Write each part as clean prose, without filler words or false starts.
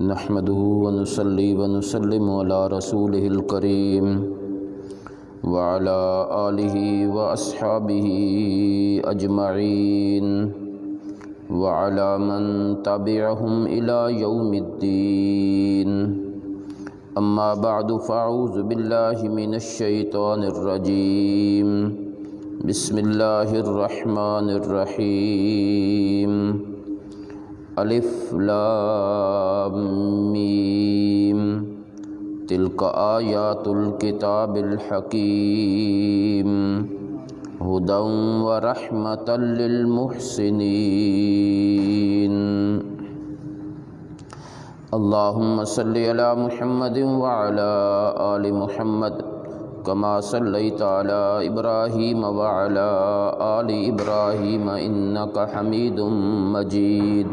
نحمده ونصلي ونسلم على رسوله الكريم وعلى آله وأصحابه أجمعين وعلى من تبعهم إلى يوم الدين. أما بعد فأعوذ بالله من الشيطان الرجيم. بسم الله الرحمن الرحيم. الف لام میم تلک آیات الکتاب الحکیم ھدی ورحمۃ للمحسنین. اللہم صلی علی محمد وعلی آل محمد کما صلیت علی ابراہیم وعلی آل ابراہیم انک حمید مجید.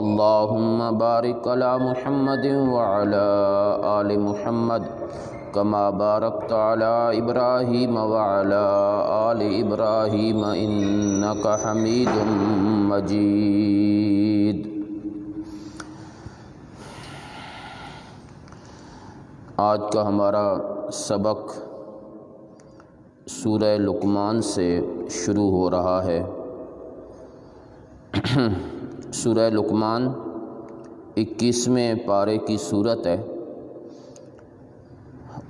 اللہم بارک علی محمد وعلی آل محمد کما بارکت علی ابراہیم وعلی آل ابراہیم انک حمید مجید. آج کا ہمارا سبق سورہ لقمان سے شروع ہو رہا ہے. سورہ لقمان 21ویں پارے کی سورت ہے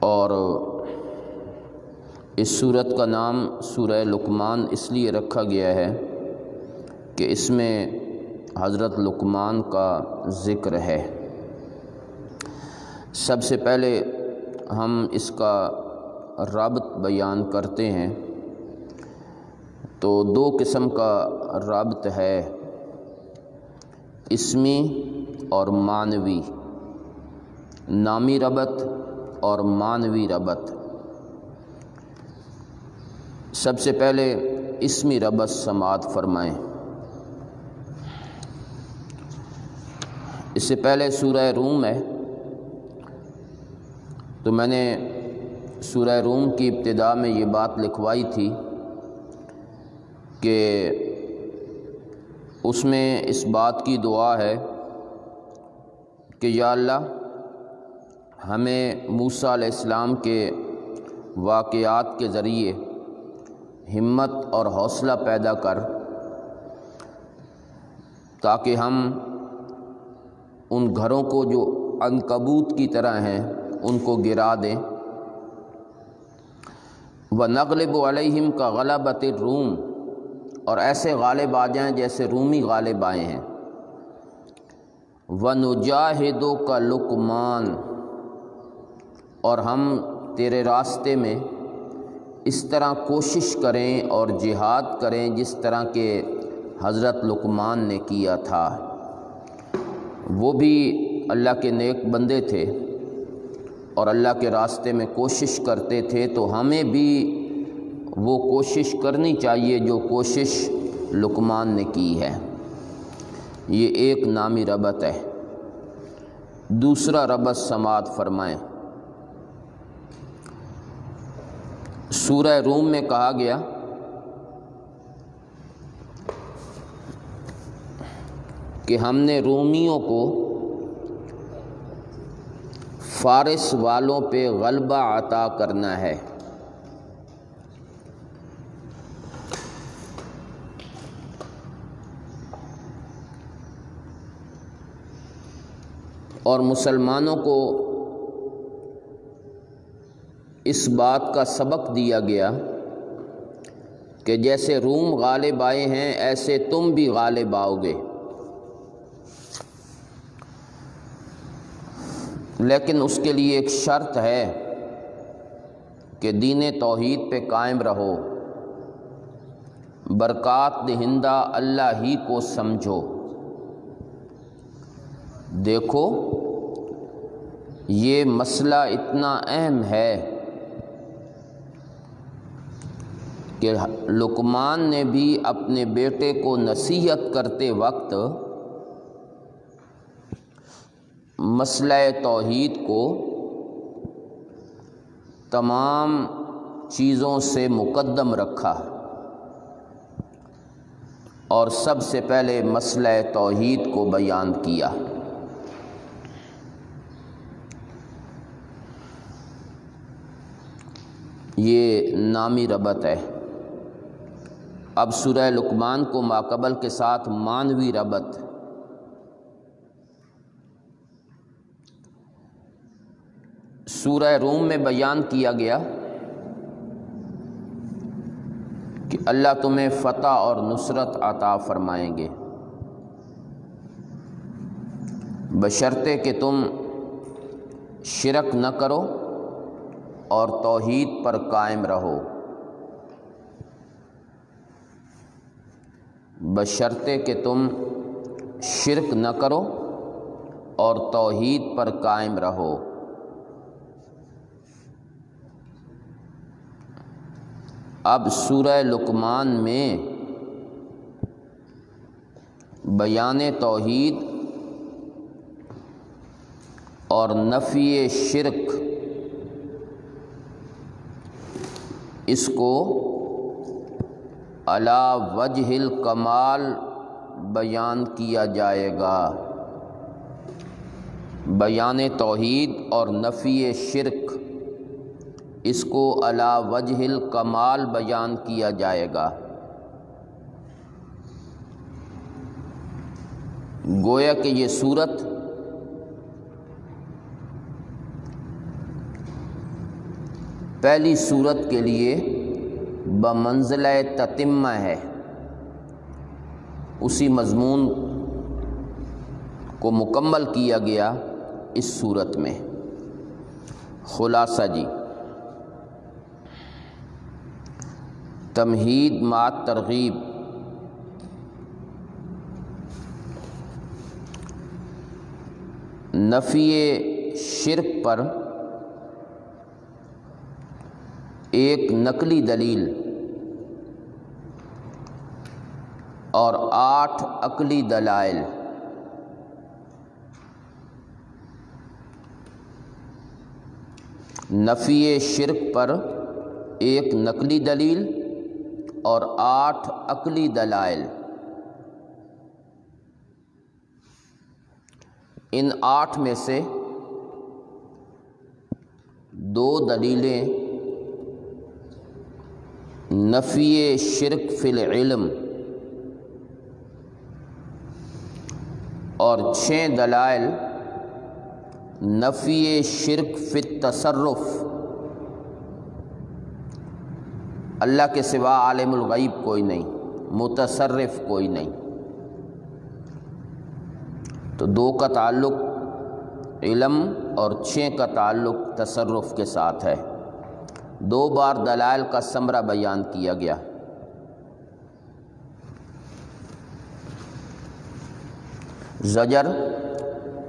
اور اس سورت کا نام سورہ لقمان اس لیے رکھا گیا ہے کہ اس میں حضرت لقمان کا ذکر ہے. سب سے پہلے ہم اس کا رابط بیان کرتے ہیں تو دو قسم کا رابط ہے، اسمی اور معنوی، نامی ربط اور معنوی ربط. سب سے پہلے اسمی ربط سماعت فرمائیں. اس سے پہلے سورہ روم ہے تو میں نے سورہ روم کی ابتدا میں یہ بات لکھوائی تھی کہ اس میں اس بات کی دعا ہے کہ یا اللہ ہمیں موسیٰ علیہ السلام کے واقعات کے ذریعے ہمت اور حوصلہ پیدا کر تاکہ ہم ان گھروں کو جو عنکبوت کی طرح ہیں ان کو گرا دیں. وَنَغْلِبُ عَلَيْهِمْ كَغَلَبَةِ الرُّومِ، اور ایسے غالب آ جائیں جیسے رومی غالب آئے ہیں. وَنُجَاهِدُكَ لُقْمَانَ، اور ہم تیرے راستے میں اس طرح کوشش کریں اور جہاد کریں جس طرح کہ حضرت لقمان نے کیا تھا. وہ بھی اللہ کے نیک بندے تھے اور اللہ کے راستے میں کوشش کرتے تھے، تو ہمیں بھی وہ کوشش کرنی چاہیے جو کوشش لقمان نے کی ہے. یہ ایک نامی ربط ہے. دوسرا ربط سماعت فرمائیں. سورہ روم میں کہا گیا کہ ہم نے رومیوں کو فارس والوں پہ غلبہ عطا کرنا ہے. اور مسلمانوں کو اس بات کا سبق دیا گیا کہ جیسے روم غالب آئے ہیں ایسے تم بھی غالب آؤ گے، لیکن اس کے لیے ایک شرط ہے کہ دین توحید پہ قائم رہو، برکات دہندہ اللہ ہی کو سمجھو. دیکھو یہ مسئلہ اتنا اہم ہے کہ لقمان نے بھی اپنے بیٹے کو نصیحت کرتے وقت مسئلہ توحید کو تمام چیزوں سے مقدم رکھا اور سب سے پہلے مسئلہ توحید کو بیان کیا۔ یہ نامی ربط ہے۔ اب سورہ لقمان کو ماقبل کے ساتھ معنوی ربط۔ سورہ روم میں بیان کیا گیا کہ اللہ تمہیں فتح اور نصرت عطا فرمائیں گے، بشرطے کہ تم شرک نہ کرو اور توحید پر قائم رہو، بشرطے کہ تم شرک نہ کرو اور توحید پر قائم رہو۔ اب سورہ لقمان میں بیان توحید اور نفی شرک، اس کو علی وجہ الکمال بیان کیا جائے گا۔ بیان توحید اور نفی شرک، اس کو علی وجہ الکمال بیان کیا جائے گا۔ گویا کہ یہ سورت پہلی سورت کے لیے بمنزلہ تتمہ ہے، اسی مضمون کو مکمل کیا گیا اس سورت میں۔ خلاصہ جی، تمہید مع ترغیب۔ نفی شرک پر ایک نقلی دلیل اور 8 عقلی دلائل۔ نفی شرک پر ایک نقلی دلیل اور 8 عقلی دلائل۔ ان 8 میں سے 2 دلیلیں نفی شرک فی العلم اور 6 دلائل نفی شرک فی التصرف۔ اللہ کے سوا عالم الغیب کوئی نہیں، متصرف کوئی نہیں، تو 2 کا تعلق علم اور 6 کا تعلق تصرف کے ساتھ ہے۔ 2 بار دلائل کا ثمرہ بیان کیا گیا۔ زجر،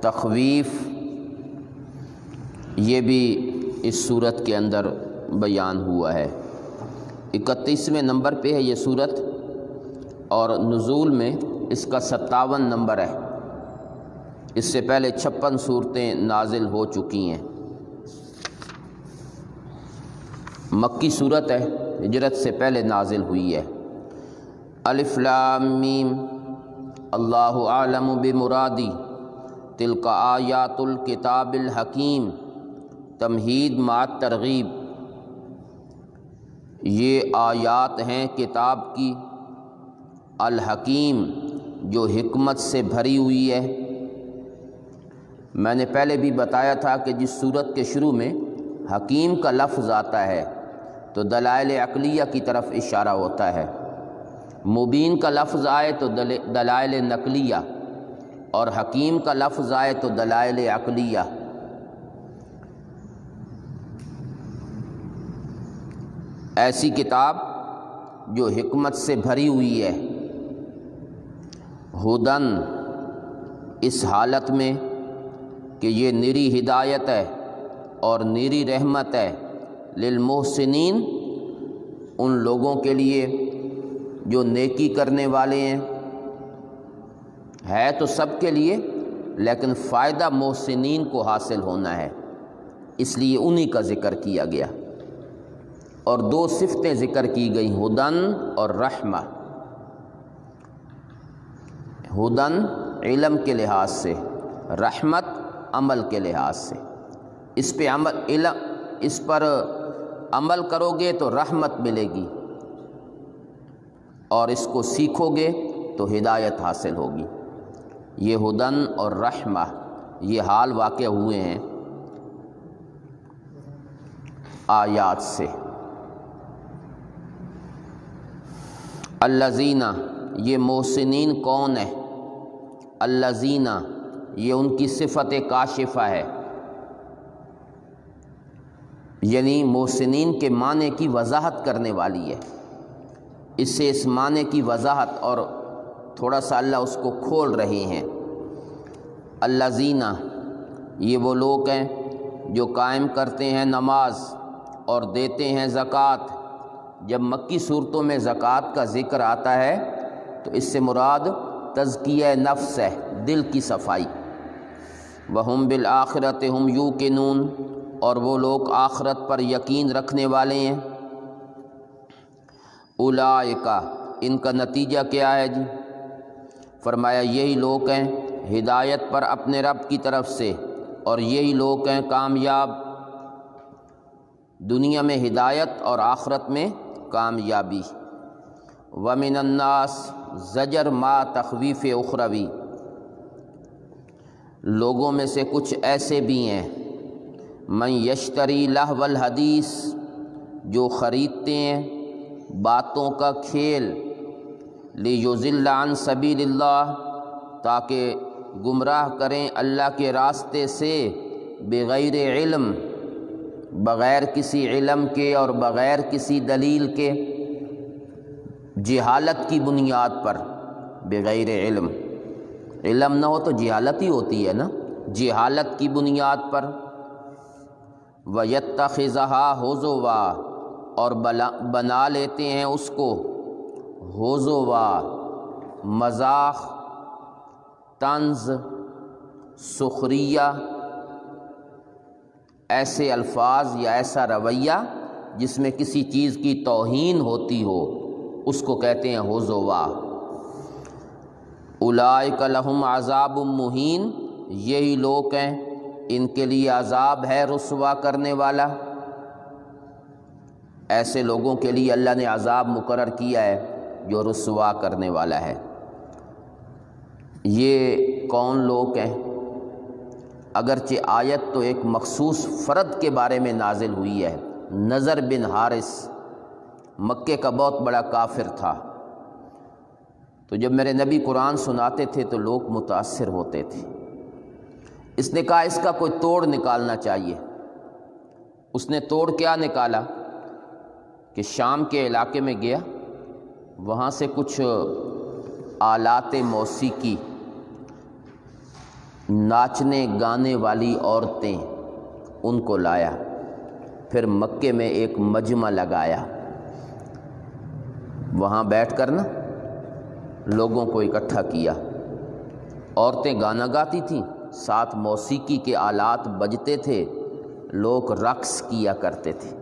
تخویف، یہ بھی اس صورت کے اندر بیان ہوا ہے۔ 31ویں نمبر پہ ہے یہ صورت اور نزول میں اس کا 57 نمبر ہے۔ اس سے پہلے 56 صورتیں نازل ہو چکی ہیں۔ مکی صورت ہے، ہجرت سے پہلے نازل ہوئی ہے۔ الف لام میم، اللہ اعلم بمرادی، تلک آیات الکتاب الحکیم۔ تمہید مع ترغیب، یہ آیات ہیں کتاب کی الحکیم جو حکمت سے بھری ہوئی ہے۔ میں نے پہلے بھی بتایا تھا کہ جس صورت کے شروع میں حکیم کا لفظ آتا ہے تو دلائل عقلیہ کی طرف اشارہ ہوتا ہے، مبین کا لفظ آئے تو دلائل نقلیہ، اور حکیم کا لفظ آئے تو دلائل عقلیہ۔ ایسی کتاب جو حکمت سے بھری ہوئی ہے، ہدن، اس حالت میں کہ یہ نری ہدایت ہے اور نری رحمت ہے، للمحسنین، ان لوگوں کے لیے جو نیکی کرنے والے ہیں، ہے تو سب کے لیے لیکن فائدہ محسنین کو حاصل ہونا ہے، اس لیے انہی کا ذکر کیا گیا۔ اور 2 صفتیں ذکر کی گئیں، ہدن اور رحمہ۔ ہدن علم کے لحاظ سے، رحمت عمل کے لحاظ سے۔ اس پر عمل کرو گے تو رحمت ملے گی، اور اس کو سیکھو گے تو ہدایت حاصل ہوگی۔ یہ ہدن اور رحمہ یہ حال واقع ہوئے ہیں آیات سے۔ الذین، یہ محسنین کون ہے؟ الذین، یہ ان کی صفت کاشفہ ہے، یعنی محسنین کے معنی کی وضاحت کرنے والی ہے۔ اس سے اس معنی کی وضاحت اور تھوڑا سا اللہ اس کو کھول رہے ہیں۔ الذین، یہ وہ لوگ ہیں جو قائم کرتے ہیں نماز اور دیتے ہیں زکوٰۃ۔ جب مکی صورتوں میں زکوٰۃ کا ذکر آتا ہے تو اس سے مراد تزکیہ نفس ہے، دل کی صفائی۔ وَهُمْ بِالْآخِرَةِ هُمْ يُوقِنُونَ، اور وہ لوگ آخرت پر یقین رکھنے والے ہیں۔ اولئک، ان کا نتیجہ کیا ہے جی؟ فرمایا یہی لوگ ہیں ہدایت پر اپنے رب کی طرف سے، اور یہی لوگ ہیں کامیاب، دنیا میں ہدایت اور آخرت میں کامیابی۔ وَمِنَ النَّاسِ، زجر ما تخویف اخروی، لوگوں میں سے کچھ ایسے بھی ہیں من یشتری لہو الحدیث، جو خریدتے ہیں باتوں کا کھیل، لیضل عن سبیل اللہ، تاکہ گمراہ کریں اللہ کے راستے سے، بغیر علم، بغیر کسی علم کے اور بغیر کسی دلیل کے، جہالت کی بنیاد پر، بغیر علم، علم نہ ہو تو جہالت ہی ہوتی ہے نا، جہالت کی بنیاد پر۔ وَيَتَّخِذَهَا هُزُوًا، اور بنا لیتے ہیں اس کو ہزوا، مذاق، طنز، سخریہ، ایسے الفاظ یا ایسا رویہ جس میں کسی چیز کی توہین ہوتی ہو، اس کو کہتے ہیں ہزوا۔ اولئک لہم عذاب مہین، یہی لوگ ہیں ان کے لیے عذاب ہے رسوا کرنے والا۔ ایسے لوگوں کے لیے اللہ نے عذاب مقرر کیا ہے جو رسوا کرنے والا ہے۔ یہ کون لوگ ہیں؟ اگرچہ آیت تو ایک مخصوص فرد کے بارے میں نازل ہوئی ہے، نضر بن حارث، مکے کا بہت بڑا کافر تھا۔ تو جب میرے نبی قرآن سناتے تھے تو لوگ متاثر ہوتے تھے۔ اس نے کہا اس کا کوئی توڑ نکالنا چاہیے۔ اس نے توڑ کیا نکالا کہ شام کے علاقے میں گیا، وہاں سے کچھ آلات موسیقی، ناچنے گانے والی عورتیں، ان کو لایا، پھر مکے میں ایک مجمع لگایا، وہاں بیٹھ کر نا لوگوں کو اکٹھا کیا۔ عورتیں گانا گاتی تھیں، ساتھ موسیقی کے آلات بجتے تھے، لوگ رقص کیا کرتے تھے،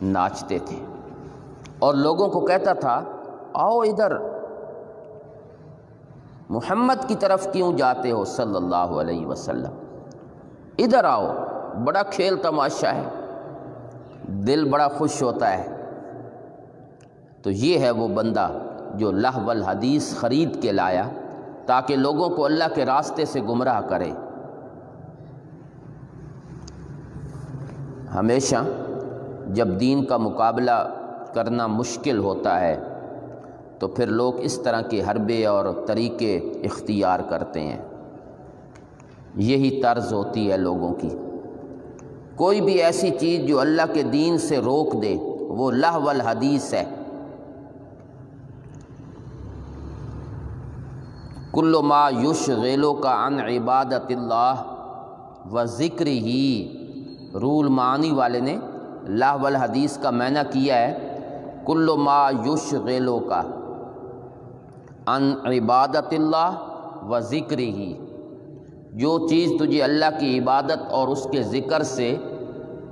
ناچتے تھے، اور لوگوں کو کہتا تھا آؤ ادھر، محمد کی طرف کیوں جاتے ہو صلی اللہ علیہ وسلم، ادھر آؤ، بڑا کھیل تماشا ہے، دل بڑا خوش ہوتا ہے۔ تو یہ ہے وہ بندہ جو لہو الحدیث خرید کے لایا تاکہ لوگوں کو اللہ کے راستے سے گمراہ کرے۔ ہمیشہ جب دین کا مقابلہ کرنا مشکل ہوتا ہے تو پھر لوگ اس طرح کے حربے اور طریقے اختیار کرتے ہیں، یہی طرز ہوتی ہے لوگوں کی۔ کوئی بھی ایسی چیز جو اللہ کے دین سے روک دے وہ لہو الحدیث ہے۔ کل ما یشغلک عن عبادت اللہ و ذکرہ، رول معانی والے نے لہو الحدیث کا معنی کیا ہے کل ما یشغلک عن عبادت اللہ و ذکرہ، جو چیز تجھے اللہ کی عبادت اور اس کے ذکر سے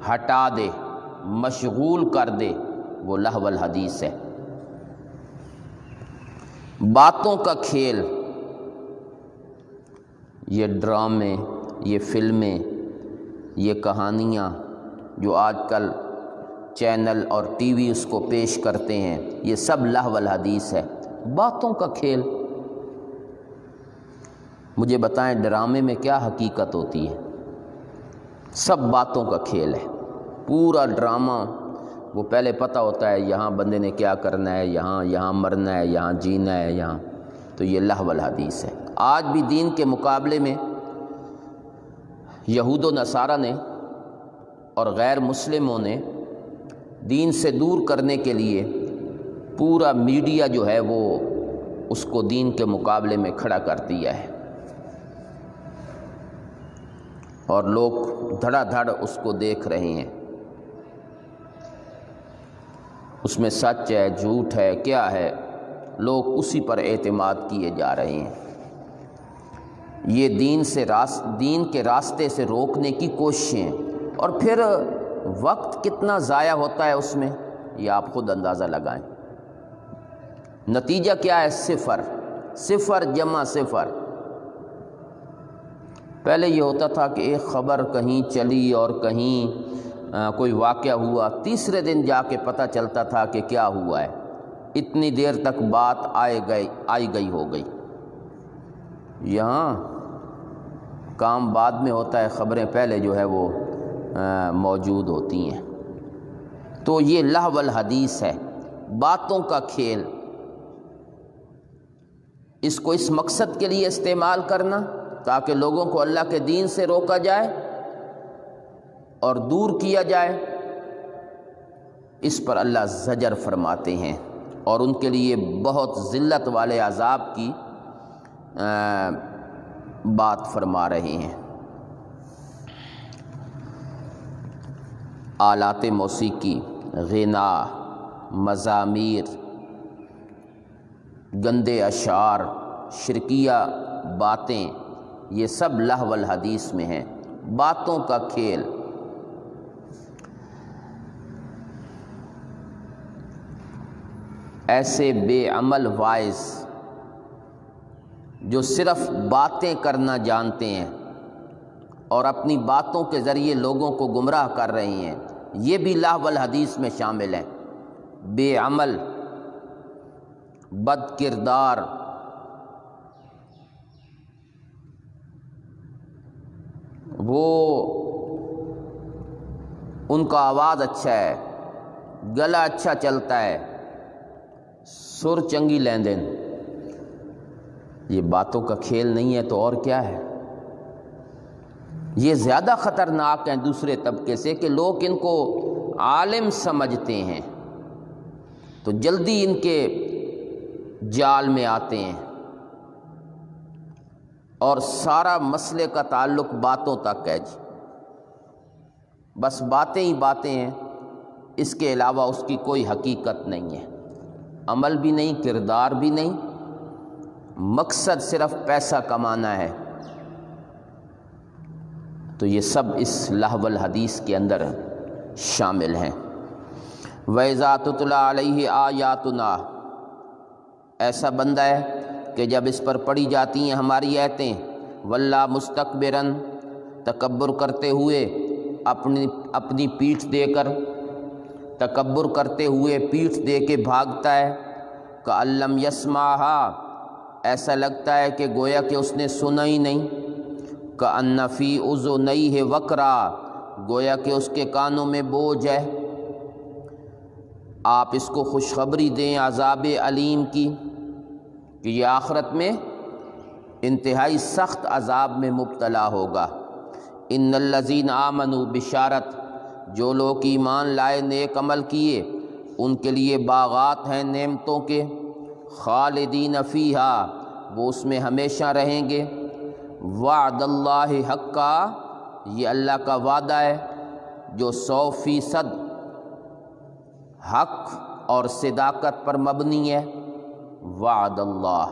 ہٹا دے، مشغول کر دے، وہ لہو الحدیث ہے۔ باتوں کا کھیل، یہ ڈرامے، یہ فلمیں، یہ کہانیاں جو آج کل چینل اور ٹی وی اس کو پیش کرتے ہیں، یہ سب لہو الحدیث ہے، باتوں کا کھیل۔ مجھے بتائیں ڈرامے میں کیا حقیقت ہوتی ہے؟ سب باتوں کا کھیل ہے۔ پورا ڈرامہ وہ پہلے پتہ ہوتا ہے یہاں بندے نے کیا کرنا ہے، یہاں مرنا ہے، یہاں جینا ہے، یہاں، تو یہ لہو الحدیث ہے۔ آج بھی دین کے مقابلے میں یہود و نصارہ نے اور غیر مسلموں نے دین سے دور کرنے کے لیے پورا میڈیا جو ہے وہ اس کو دین کے مقابلے میں کھڑا کر دیا ہے، اور لوگ دھڑا دھڑ اس کو دیکھ رہے ہیں۔ اس میں سچ ہے، جھوٹ ہے، کیا ہے، لوگ اسی پر اعتماد کیے جا رہے ہیں۔ یہ دین کے راستے سے روکنے کی کوششیں، اور پھر وقت کتنا ضائع ہوتا ہے اس میں، یہ آپ خود اندازہ لگائیں۔ نتیجہ کیا ہے؟ صفر، صفر جمع صفر۔ پہلے یہ ہوتا تھا کہ ایک خبر کہیں چلی اور کہیں کوئی واقعہ ہوا، تیسرے دن جا کے پتہ چلتا تھا کہ کیا ہوا ہے، اتنی دیر تک بات آئی گئی ہو گئی۔ یہاں کام بعد میں ہوتا ہے، خبریں پہلے جو ہے وہ موجود ہوتی ہیں۔ تو یہ لہو الحدیث ہے، باتوں کا کھیل۔ اس کو اس مقصد کے لیے استعمال کرنا تاکہ لوگوں کو اللہ کے دین سے روکا جائے اور دور کیا جائے، اس پر اللہ زجر فرماتے ہیں اور ان کے لیے بہت ذلت والے عذاب کی بات فرما رہے ہیں۔ آلات موسیقی، غنا، مزامیر، گندے اشعار، شرکیہ باتیں، یہ سب لہو الحدیث میں ہیں، باتوں کا کھیل۔ ایسے بے عمل وائز جو صرف باتیں کرنا جانتے ہیں اور اپنی باتوں کے ذریعے لوگوں کو گمراہ کر رہے ہیں، یہ بھی لہو الحدیث میں شامل ہیں۔ بے عمل، بد کردار، وہ ان کا آواز اچھا ہے، گلا اچھا چلتا ہے، سر چنگی لیندن، یہ باتوں کا کھیل نہیں ہے تو اور کیا ہے؟ یہ زیادہ خطرناک ہیں دوسرے طبقے سے کہ لوگ ان کو عالم سمجھتے ہیں تو جلدی ان کے جال میں آتے ہیں، اور سارا مسئلے کا تعلق باتوں تک ہے جی، بس باتیں ہی باتیں ہیں، اس کے علاوہ اس کی کوئی حقیقت نہیں ہے، عمل بھی نہیں، کردار بھی نہیں، مقصد صرف پیسہ کمانا ہے۔ تو یہ سب اس لہو الحدیث کے اندر شامل ہیں۔ وَإِذَا تُتْلَىٰ عَلَيْهِ آيَاتُنَا، ایسا بندہ ہے کہ جب اس پر پڑھی جاتی ہیں ہماری آیتیں، وَلَّا مُسْتَكْبِرًا، تکبر کرتے ہوئے، اپنی پیٹھ دے کر، تکبر کرتے ہوئے پیٹھ دے کے بھاگتا ہے، كَأَن لَّمْ يَسْمَعْهَا، ایسا لگتا ہے کہ گویا کہ اس نے سنا ہی نہیں، كَأَنَّ فِي أُذُنَيْهِ وَقْرًا، گویا کہ اس کے کانوں میں بوجھ ہے۔ آپ اس کو خوشخبری دیں عذاب علیم کی کہ یہ آخرت میں انتہائی سخت عذاب میں مبتلا ہوگا۔ ان الذین آمنوا، بشارت، جو لوگ ایمان لائے، نیک عمل کیے، ان کے لیے باغات ہیں نعمتوں کے، خالدین فیہا، وہ اس میں ہمیشہ رہیں گے۔ وعد اللہ حقا، یہ اللہ کا وعدہ ہے جو 100% حق اور صداقت پر مبنی ہے۔ وعد اللہ،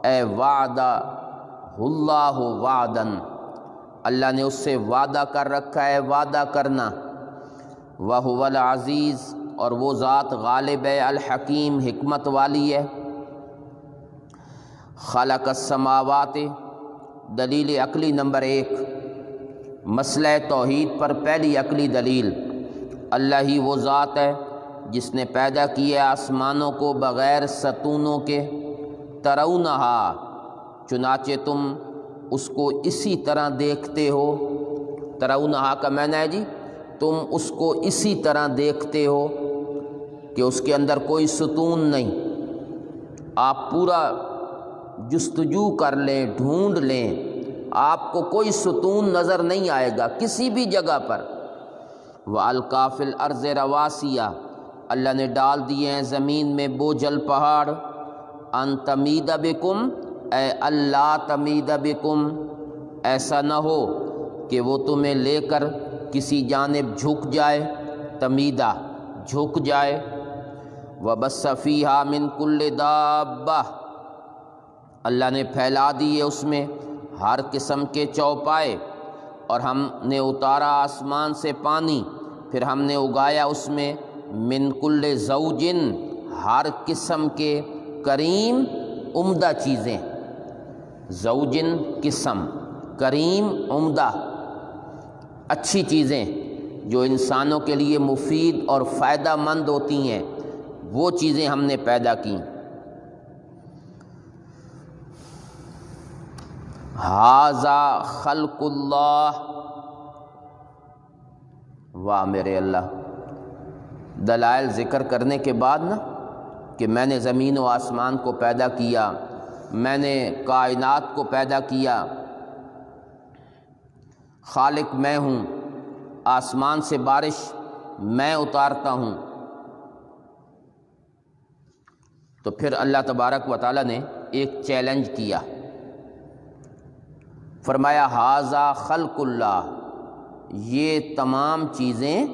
اے وعدہ اللہ وعدن، اللہ نے اس سے وعدہ کر رکھا ہے، وعدہ کرنا۔ وَهُوَ الْعَزِيزُ، اور وہ ذات غالب ہے، الحکیم، حکمت والی ہے۔ خلق السماوات، دلیل عقلی نمبر 1، مسئلہ توحید پر پہلی عقلی دلیل، اللہ ہی وہ ذات ہے جس نے پیدا کیا آسمانوں کو بغیر ستونوں کے، ترونہا، چنانچہ تم اس کو اسی طرح دیکھتے ہو۔ ترونہا کا معنی ہے جی تم اس کو اسی طرح دیکھتے ہو کہ اس کے اندر کوئی ستون نہیں۔ آپ پورا جستجو کر لیں، ڈھونڈ لیں، آپ کو کوئی ستون نظر نہیں آئے گا کسی بھی جگہ پر۔ وَأَلْقَىٰ فِي الْأَرْضِ رَوَاسِيَ، اللہ نے ڈال دیے ہیں زمین میں بوجھل پہاڑ، أَن تَمِيدَ بِكُمْ، اے اللہ تمید بکم، ایسا نہ ہو کہ وہ تمہیں لے کر کسی جانب جھک جائے، تمیدہ جھک جائے۔ وَبَثَّ فِيهَا مِن كُلِّ دَابَّةٍ، اللہ نے پھیلا دیے اس میں ہر قسم کے چوپائے، اور ہم نے اتارا آسمان سے پانی، پھر ہم نے اگایا اس میں من کل زوجن، ہر قسم کے کریم عمدہ چیزیں، زوجن قسم، کریم عمدہ، اچھی چیزیں جو انسانوں کے لیے مفید اور فائدہ مند ہوتی ہیں، وہ چیزیں ہم نے پیدا کیں۔ ھذا خلق اللہ، واہ میرے اللہ، دلائل ذکر کرنے کے بعد نا کہ میں نے زمین و آسمان کو پیدا کیا، میں نے کائنات کو پیدا کیا، خالق میں ہوں، آسمان سے بارش میں اتارتا ہوں، تو پھر اللہ تبارک و تعالیٰ نے ایک چیلنج کیا، فرمایا ھذا خلق اللہ، یہ تمام چیزیں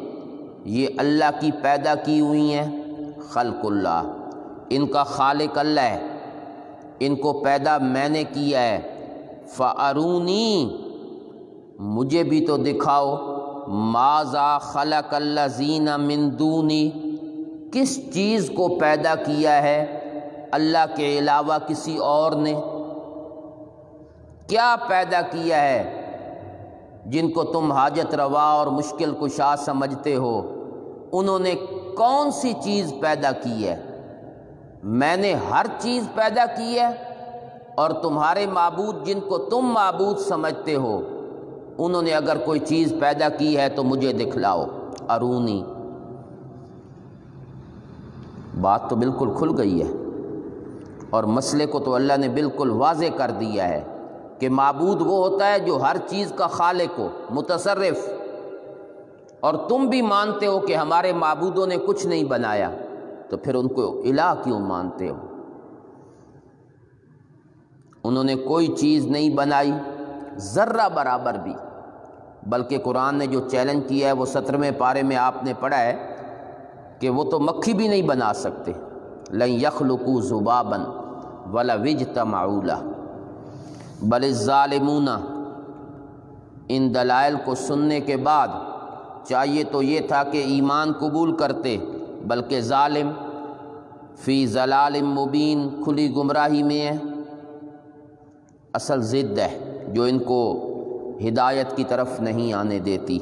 یہ اللہ کی پیدا کی ہوئی ہیں، خلق اللہ، ان کا خالق اللہ ہے، ان کو پیدا میں نے کیا ہے، فَأَرُونِي، مجھے بھی تو دکھاؤ، ماذا خلق الذین من دونی، کس چیز کو پیدا کیا ہے اللہ کے علاوہ کسی اور نے، کیا پیدا کیا ہے جن کو تم حاجت روا اور مشکل کشا سمجھتے ہو، انہوں نے کون سی چیز پیدا کی ہے؟ میں نے ہر چیز پیدا کی ہے، اور تمہارے معبود جن کو تم معبود سمجھتے ہو، انہوں نے اگر کوئی چیز پیدا کی ہے تو مجھے دکھلاؤ، ارونی۔ بات تو بالکل کھل گئی ہے، اور مسئلے کو تو اللہ نے بالکل واضح کر دیا ہے کہ معبود وہ ہوتا ہے جو ہر چیز کا خالق ہو، متصرف، اور تم بھی مانتے ہو کہ ہمارے معبودوں نے کچھ نہیں بنایا، تو پھر ان کو الہ کیوں مانتے ہو؟ انہوں نے کوئی چیز نہیں بنائی، ذرہ برابر بھی، بلکہ قرآن نے جو چیلنج کیا ہے وہ 17ویں پارے میں آپ نے پڑھا ہے کہ وہ تو مکھی بھی نہیں بنا سکتے، لن یخلقوا ذبابا ولو اجتمعوا لہ، بل الظالمون، ان دلائل کو سننے کے بعد چاہیے تو یہ تھا کہ ایمان قبول کرتے، بلکہ ظالم فی ضلال مبین، کھلی گمراہی میں ہے، اصل ضد ہے جو ان کو ہدایت کی طرف نہیں آنے دیتی۔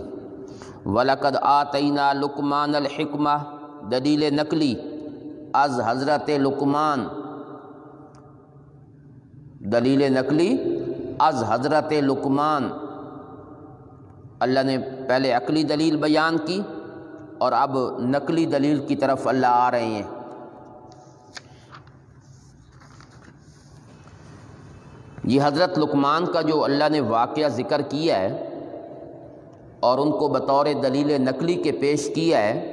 وَلَقَدْ آتَيْنَا لُقْمَانَ الْحِکْمَةَ، دلیل نقلی از حضرت لقمان، دلیل نقلی از حضرت لقمان، اللہ نے پہلے عقلی دلیل بیان کی اور اب نقلی دلیل کی طرف اللہ آ رہے ہیں۔ یہ حضرت لقمان کا جو اللہ نے واقعہ ذکر کیا ہے اور ان کو بطور دلیل نقلی کے پیش کیا ہے،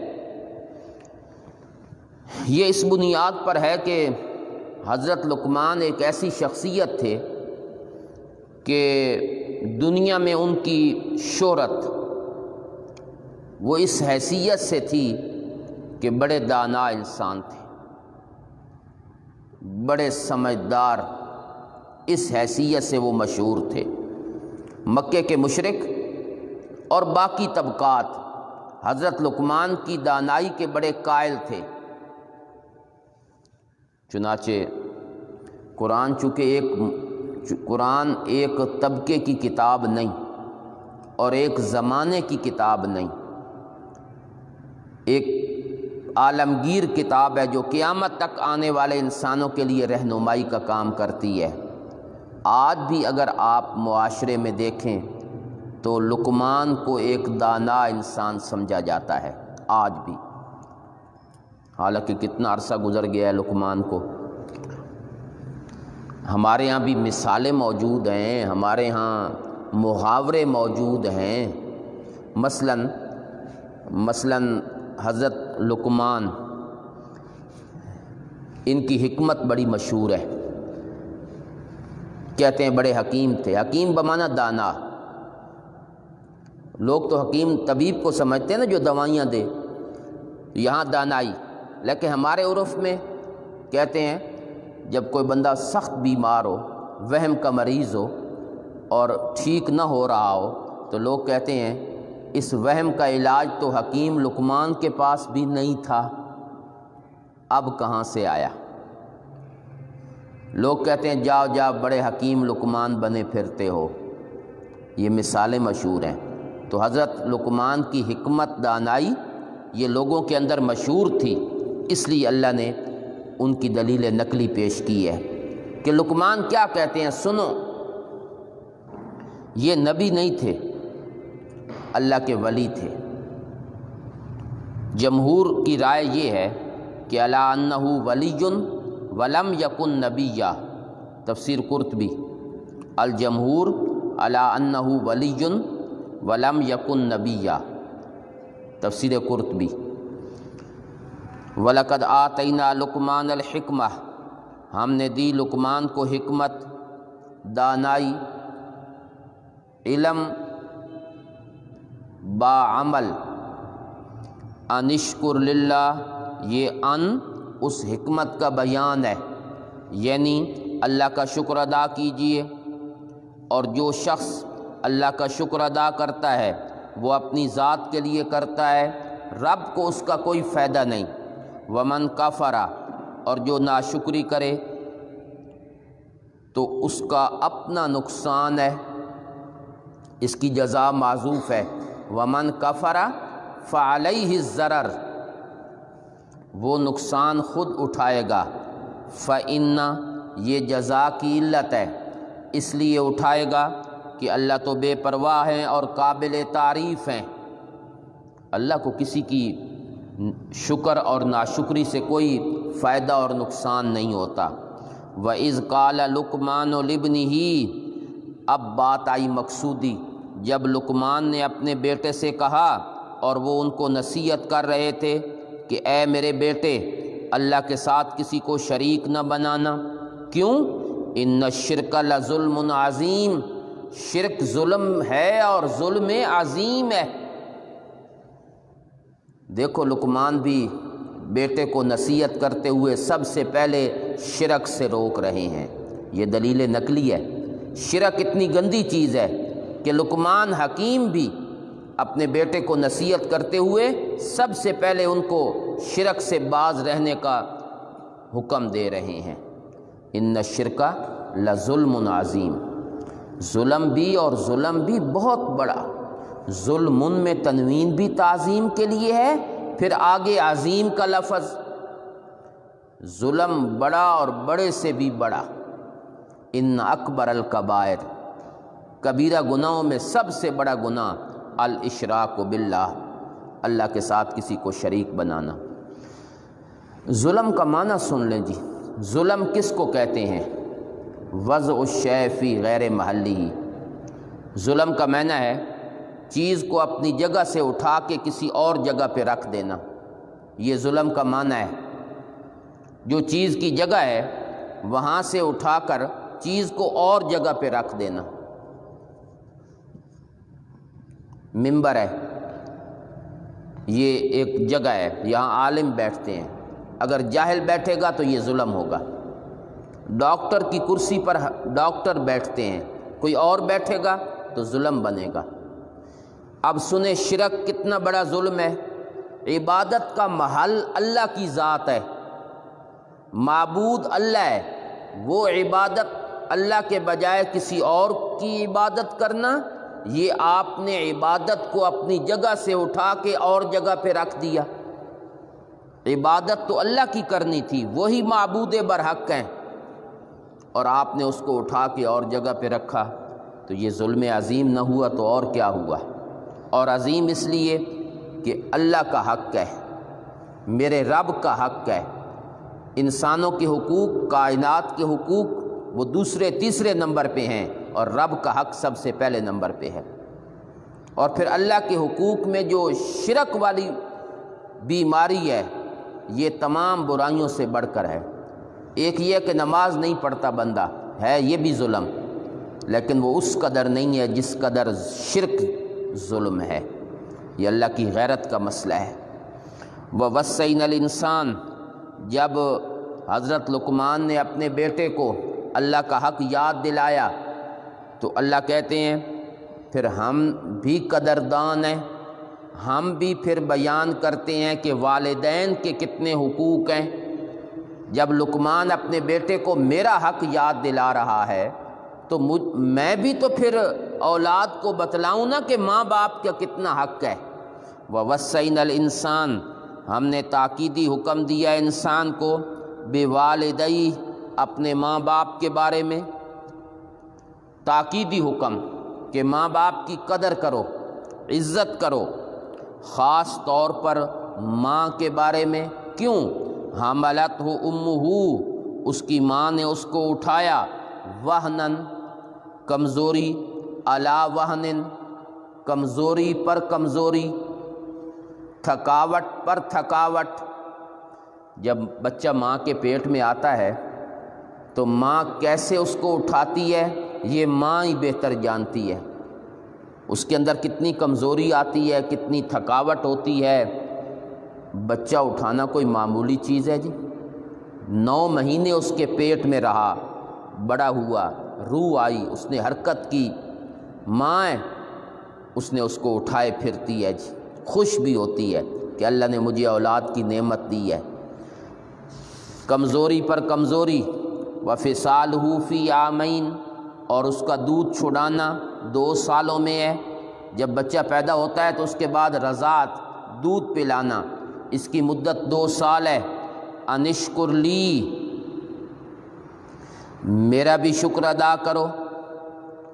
یہ اس بنیاد پر ہے کہ حضرت لقمان ایک ایسی شخصیت تھے کہ دنیا میں ان کی شہرت وہ اس حیثیت سے تھی کہ بڑے دانا انسان تھے، بڑے سمجھدار، اس حیثیت سے وہ مشہور تھے۔ مکے کے مشرک اور باقی طبقات حضرت لقمان کی دانائی کے بڑے قائل تھے، چنانچہ قرآن چونکہ ایک قرآن ایک طبقے کی کتاب نہیں اور ایک زمانے کی کتاب نہیں، ایک عالمگیر کتاب ہے جو قیامت تک آنے والے انسانوں کے لیے رہنمائی کا کام کرتی ہے۔ آج بھی اگر آپ معاشرے میں دیکھیں تو لقمان کو ایک دانا انسان سمجھا جاتا ہے آج بھی، حالانکہ کتنا عرصہ گزر گیا ہے لقمان کو۔ ہمارے ہاں بھی مثالیں موجود ہیں، ہمارے ہاں محاورے موجود ہیں۔ مثلاً حضرت لقمان، ان کی حکمت بڑی مشہور ہے، کہتے ہیں بڑے حکیم تھے۔ حکیم بمعنی دانا۔ لوگ تو حکیم طبیب کو سمجھتے ہیں نا جو دوائیاں دے، یہاں دانائی، لیکن ہمارے عرف میں کہتے ہیں جب کوئی بندہ سخت بیمار ہو، وہم کا مریض ہو اور ٹھیک نہ ہو رہا ہو تو لوگ کہتے ہیں اس وہم کا علاج تو حکیم لقمان کے پاس بھی نہیں تھا، اب کہاں سے آیا؟ لوگ کہتے ہیں جاؤ جاؤ بڑے حکیم لقمان بنے پھرتے ہو۔ یہ مثالیں مشہور ہیں۔ تو حضرت لقمان کی حکمت دانائی یہ لوگوں کے اندر مشہور تھی، اس لیے اللہ نے ان کی دلیل نقلی پیش کی ہے کہ لقمان کیا کہتے ہیں سنو۔ یہ نبی نہیں تھے، اللہ کے ولی تھے۔ جمہور کی رائے یہ ہے کہ الا انہ ولی ولم یکن نبیہ، تفسیر قرطبی۔ الجمہور الا انہ ولی ولم یکن نبیہ، تفسیر قرطبی۔ وَلَقَدْ آتَيْنَا لُقْمَانَ الْحِكْمَةَ، ہم نے دی لقمان کو حکمت، دانائی، علم با عمل۔ ان اشکر للہ، یہ ان اس حکمت کا بیان ہے، یعنی اللہ کا شکر ادا کیجئے، اور جو شخص اللہ کا شکر ادا کرتا ہے وہ اپنی ذات کے لیے کرتا ہے، رب کو اس کا کوئی فائدہ نہیں۔ ومن کفر، اور جو ناشکری کرے تو اس کا اپنا نقصان ہے، اس کی جزا معذوف ہے۔ ومن کفر فعلیہ الضرر، وہ نقصان خود اٹھائے گا۔ فإن، یہ جزا کی علت ہے، اس لیے اٹھائے گا کہ اللہ تو بے پرواہ ہیں اور قابل تعریف ہیں۔ اللہ کو کسی کی شکر اور ناشکری سے کوئی فائدہ اور نقصان نہیں ہوتا۔ وَإِذْ قَالَ لُقْمَانُ لِابْنِهِ، اب بات آئی مقصودی، جب لقمان نے اپنے بیٹے سے کہا اور وہ ان کو نصیحت کر رہے تھے کہ اے میرے بیٹے اللہ کے ساتھ کسی کو شریک نہ بنانا۔ کیوں؟ ان الشرک لظلم عظیم، شرک ظلم ہے اور ظلم عظیم ہے۔ دیکھو لقمان بھی بیٹے کو نصیحت کرتے ہوئے سب سے پہلے شرک سے روک رہے ہیں، یہ دلیل نقلی ہے۔ شرک اتنی گندی چیز ہے کہ لقمان حکیم بھی اپنے بیٹے کو نصیحت کرتے ہوئے سب سے پہلے ان کو شرک سے باز رہنے کا حکم دے رہے ہیں۔ ان الشرک لظلم عظیم، ظلم بھی اور ظلم بھی بہت بڑا۔ ظلم میں تنوین بھی تعظیم کے لیے ہے، پھر آگے عظیم کا لفظ، ظلم بڑا اور بڑے سے بھی بڑا۔ ان اکبر الکبائر، کبیرہ گناہوں میں سب سے بڑا گناہ الاشراک باللہ، اللہ کے ساتھ کسی کو شریک بنانا۔ ظلم کا معنی سن لیں جی، ظلم کس کو کہتے ہیں؟ وضع الشیء فی غیر محلہ۔ ظلم کا معنی ہے چیز کو اپنی جگہ سے اٹھا کے کسی اور جگہ پہ رکھ دینا، یہ ظلم کا معنی ہے۔ جو چیز کی جگہ ہے وہاں سے اٹھا کر چیز کو اور جگہ پہ رکھ دینا۔ منبر ہے، یہ ایک جگہ ہے، یہاں عالم بیٹھتے ہیں، اگر جاہل بیٹھے گا تو یہ ظلم ہوگا۔ ڈاکٹر کی کرسی پر ڈاکٹر بیٹھتے ہیں، کوئی اور بیٹھے گا تو ظلم بنے گا۔ اب سنیں شرک کتنا بڑا ظلم ہے۔ عبادت کا محل اللہ کی ذات ہے، معبود اللہ ہے، وہ عبادت اللہ کے بجائے کسی اور کی عبادت کرنا، یہ آپ نے عبادت کو اپنی جگہ سے اٹھا کے اور جگہ پہ رکھ دیا۔ عبادت تو اللہ کی کرنی تھی، وہی معبود برحق ہیں، اور آپ نے اس کو اٹھا کے اور جگہ پہ رکھا، تو یہ ظلم عظیم نہ ہوا تو اور کیا ہوا؟ اور عظیم اس لیے کہ اللہ کا حق ہے، میرے رب کا حق ہے۔ انسانوں کے حقوق، کائنات کے حقوق وہ دوسرے تیسرے نمبر پہ ہیں، اور رب کا حق سب سے پہلے نمبر پہ ہے۔ اور پھر اللہ کے حقوق میں جو شرک والی بیماری ہے، یہ تمام برائیوں سے بڑھ کر ہے۔ ایک یہ کہ نماز نہیں پڑھتا بندہ ہے، یہ بھی ظلم، لیکن وہ اس قدر نہیں ہے جس قدر شرک ظلم ہے۔ یہ اللہ کی غیرت کا مسئلہ ہے۔ وَوَصَّيْنَا الْإِنسَانَ، جب حضرت لقمان نے اپنے بیٹے کو اللہ کا حق یاد دلایا تو اللہ کہتے ہیں پھر ہم بھی قدردان ہیں، ہم بھی پھر بیان کرتے ہیں کہ والدین کے کتنے حقوق ہیں۔ جب لقمان اپنے بیٹے کو میرا حق یاد دلا رہا ہے تو میں بھی تو پھر اولاد کو بتلاؤں نا کہ ماں باپ کا کتنا حق ہے۔ وَوَصَّيْنَا الْإِنسَانَ، ہم نے تاکیدی حکم دیا انسان کو، بِوَالِدَیہِ، اپنے ماں باپ کے بارے میں، تاکیدی حکم کہ ماں باپ کی قدر کرو، عزت کرو، خاص طور پر ماں کے بارے میں۔ کیوں؟ حملتہ امہ، اس کی ماں نے اس کو اٹھایا، وہنن، کمزوری، علی وہنن، کمزوری پر کمزوری، تھکاوٹ پر تھکاوٹ۔ جب بچہ ماں کے پیٹ میں آتا ہے تو ماں کیسے اس کو اٹھاتی ہے یہ ماں ہی بہتر جانتی ہے۔ اس کے اندر کتنی کمزوری آتی ہے، کتنی تھکاوٹ ہوتی ہے۔ بچہ اٹھانا کوئی معمولی چیز ہے جی؟ 9 مہینے اس کے پیٹ میں رہا، بڑا ہوا، روح آئی، اس نے حرکت کی، ماں ہے، اس نے اس کو اٹھائے پھرتی ہے جی، خوش بھی ہوتی ہے کہ اللہ نے مجھے اولاد کی نعمت دی ہے۔ کمزوری پر کمزوری، وَفِصَالُهُ فِي عَامَيْنِ، اور اس کا دودھ چھڑانا 2 سالوں میں ہے۔ جب بچہ پیدا ہوتا ہے تو اس کے بعد رضاعت، دودھ پلانا، اس کی مدت 2 سال ہے۔ انشکر لی، میرا بھی شکر ادا کرو۔